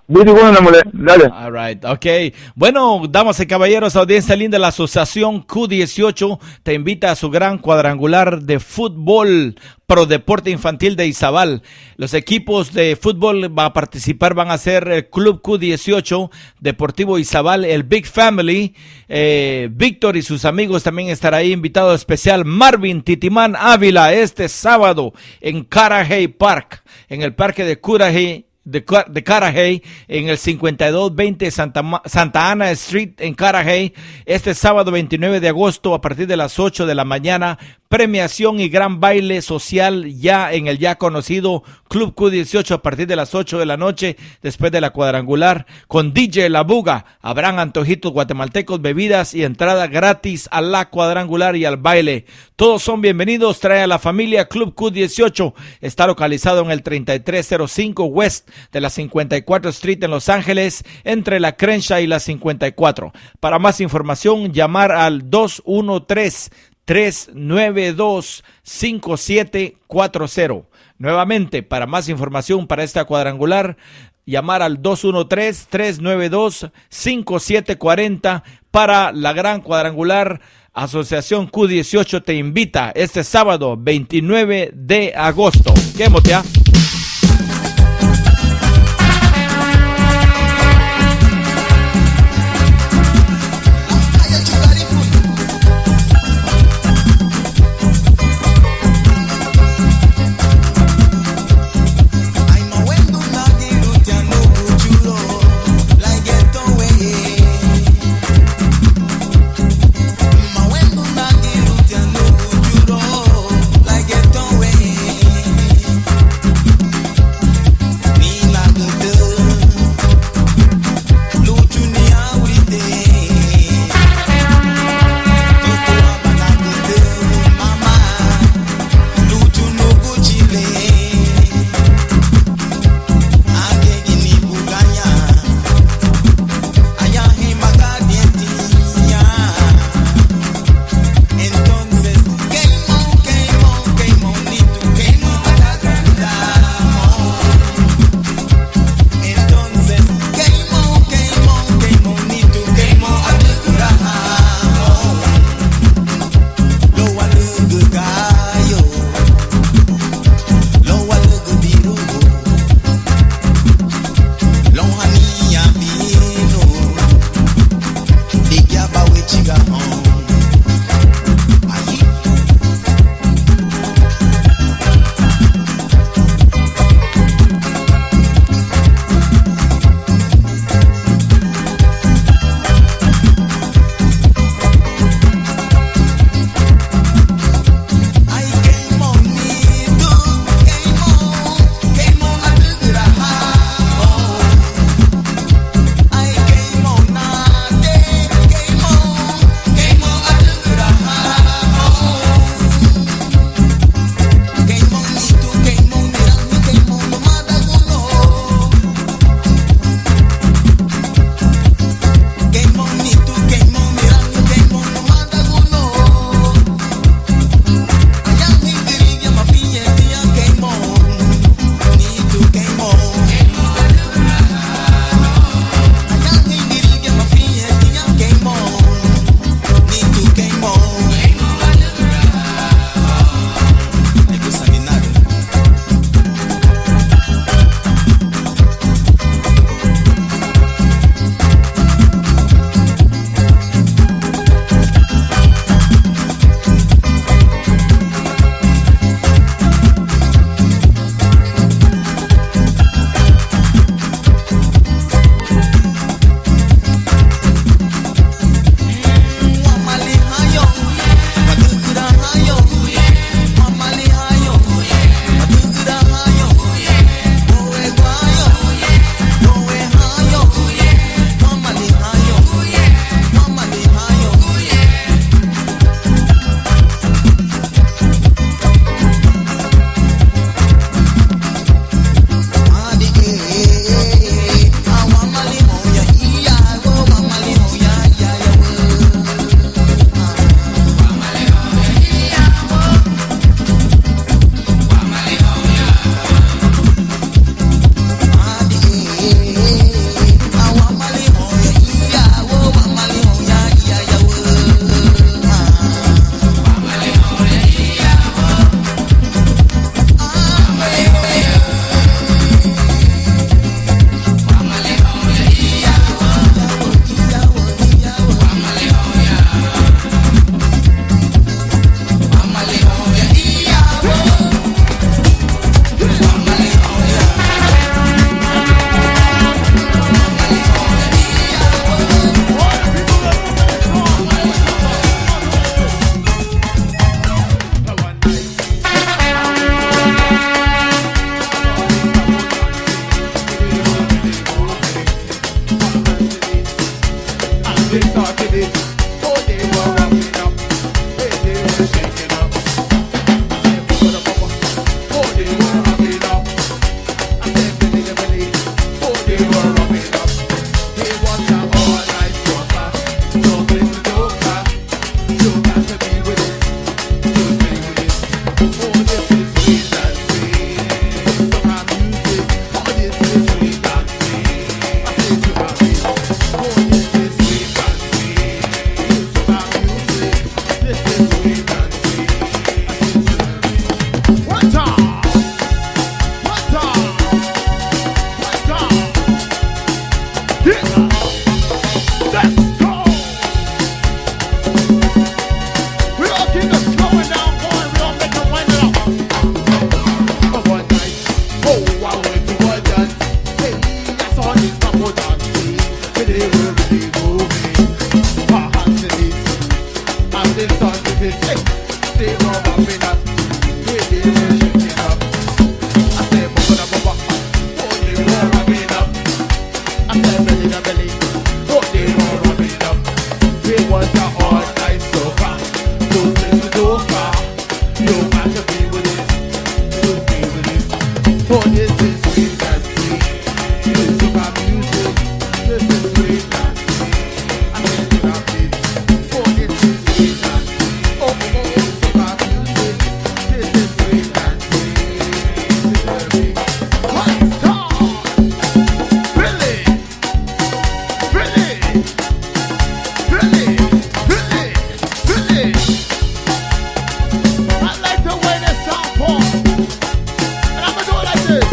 Dale.
All right, ok. Bueno, damas y caballeros, audiencia linda, la asociación Q18 te invita a su gran cuadrangular de fútbol pro deporte infantil de Izabal. Los equipos de fútbol van a participar, van a ser el Club Q18, Deportivo Izabal, el Big Family, Víctor y sus amigos también estará ahí, invitado especial Marvin Titimán Ávila este sábado en Carajay Park, en el parque de Carajay, de Carajay, en el 5220 Santa Ana Street en Carajay, este sábado 29 de agosto a partir de las 8 de la mañana, premiación y gran baile social ya en el ya conocido Club Q18 a partir de las 8 de la noche, después de la cuadrangular, con DJ La Buga, habrán antojitos guatemaltecos, bebidas y entrada gratis a la cuadrangular y al baile. Todos son bienvenidos, trae a la familia. Club Q18 está localizado en el 3305 West de la 54 Street en Los Ángeles, entre la Crenshaw y la 54. Para más información, llamar al 213-392-5740. Nuevamente, para más información para esta cuadrangular, llamar al 213-392-5740 para la gran cuadrangular. Asociación Q18 te invita este sábado 29 de agosto. ¿Qué motea?
start to hit. Hey, they were rocking up. Hey, they were shaking up. I said, bubba, oh, they were rocking up. I said, belly to belly. Oh, they were rocking up. It was the all night soca. Don't miss the soca. You got to be with it. You be with it. Oh, this is sweet and free. This is my music. This is sweet and free. I can't stop it. Oh, this is sweet and free. Oh, this is my music. This is sweet and free. This is me. One star. Really? Really? Really? Really? Really? I like the way that sound falls. And I'ma do it like this.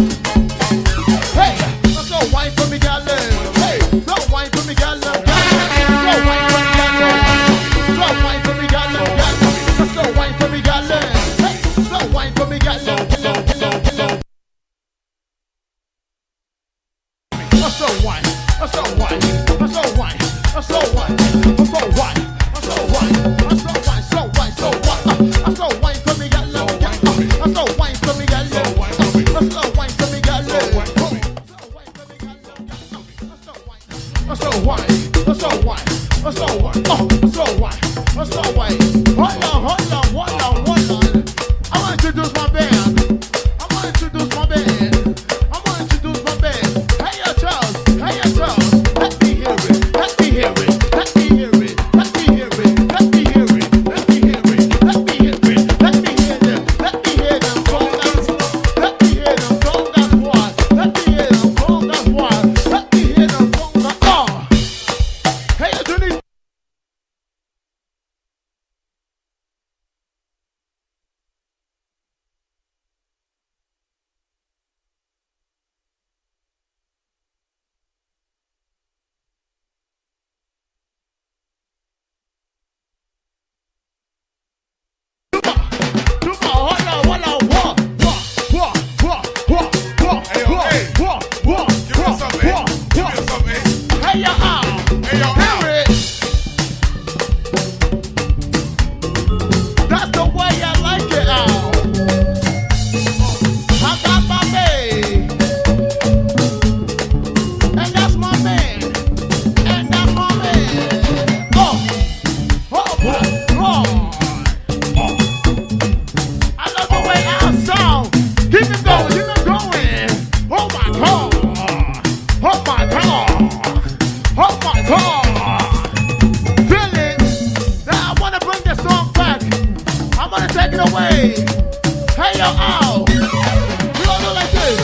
Hey, let's go wine for me, gal. Hey, go wine for me, gal. Go wine for me, gal. Go wine for me, gal. Let's go wine for me, gal. Hey, go wine for me, gal. Let's go wine. Let's go wine. Let's go wine. Let's go wine. Let's go wine. Let's go wine. Let's go wine. So wine. So wine. Let's go wine for me, gal. Let's go wine for me, gal. Let's go wine for me, gal. Let's go wine. Let's go wine. Let's go wine. Oh, let's go wine. Let's go wine. Hold on, hold on, hold on, hold on. I want to introduce my band. I want to introduce my band. I want to introduce my band. Hey, yo, Charles. Hey, yo, Charles. Let me hear it. Let me hear it. Let me hear it. Let me hear it. Let me hear it. Let me hear it. Let me hear it. Let me hear them. Let me hear them. Let me hear them. That's why. Let me hear them. That's why. Let me hear them. Oh. Hey, yo, Denise. That's the way I like it, Al. I got my babe, and that's my man, and that's my man. Oh, I love the way Al sound. Keep it going, keep it going. Oh my God, oh my God, oh my God. Feel it. Now I wanna bring this song back. I'm gonna take it away. Hey yo, Al. We gonna do it like this.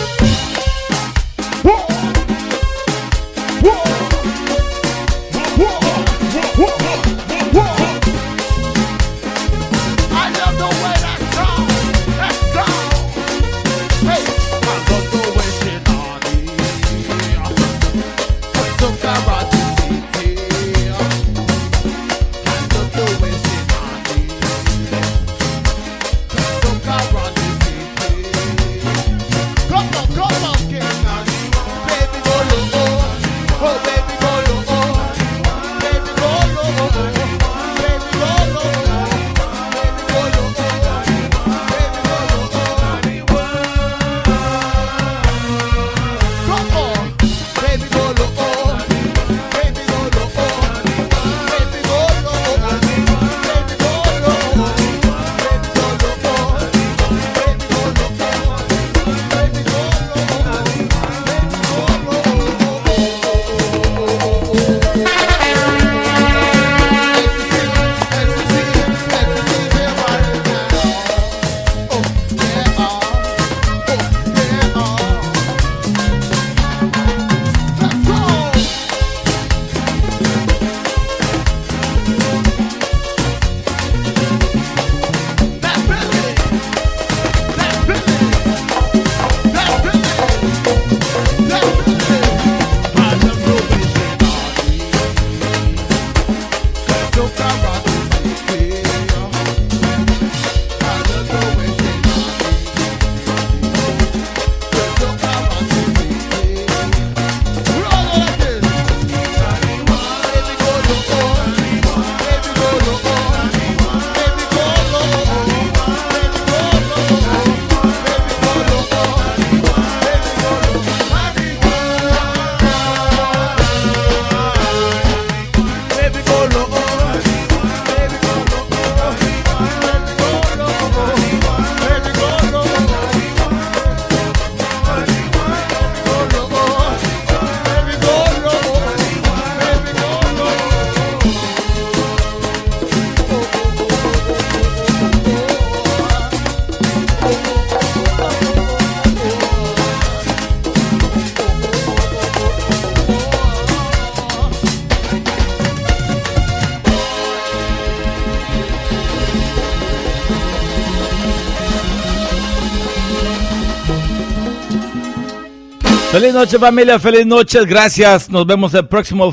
Whoa. Whoa. Whoa. Whoa. Whoa. I love the way that sound. Let's go. Hey, I love the way she naughty. I took her out to city. I love the way she naughty. I took her out to city.
Feliz noche, familia, feliz noche, gracias. Nos vemos el próximo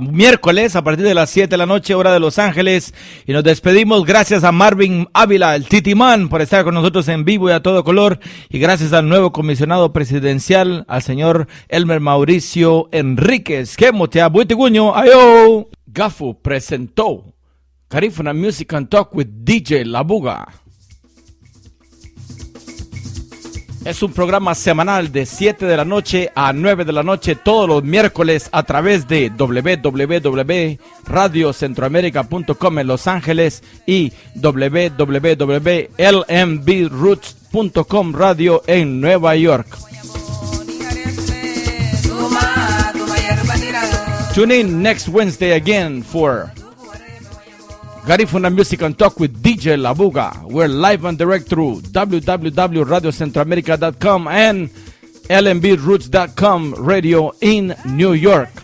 miércoles a partir de las 7 de la noche, hora de Los Ángeles. Y nos despedimos. Gracias a Marvin Ávila, el Titimán, por estar con nosotros en vivo y a todo color. Y gracias al nuevo comisionado presidencial, al señor Elmer Mauricio Enríquez. ¡Qué motea! ¡Buitiguño! ¡Ayo! Gafu presentó Garifuna Music and Talk with DJ La Buga. Es un programa semanal de 7 de la noche a 9 de la noche todos los miércoles a través de www.radiocentroamerica.com en Los Ángeles y www.lmbroots.com radio en Nueva York. Tune in next Wednesday again for Garifuna Music and Talk with DJ La Buga. We're live and direct through www.radiocentroamerica.com and lmbroots.com radio in New York.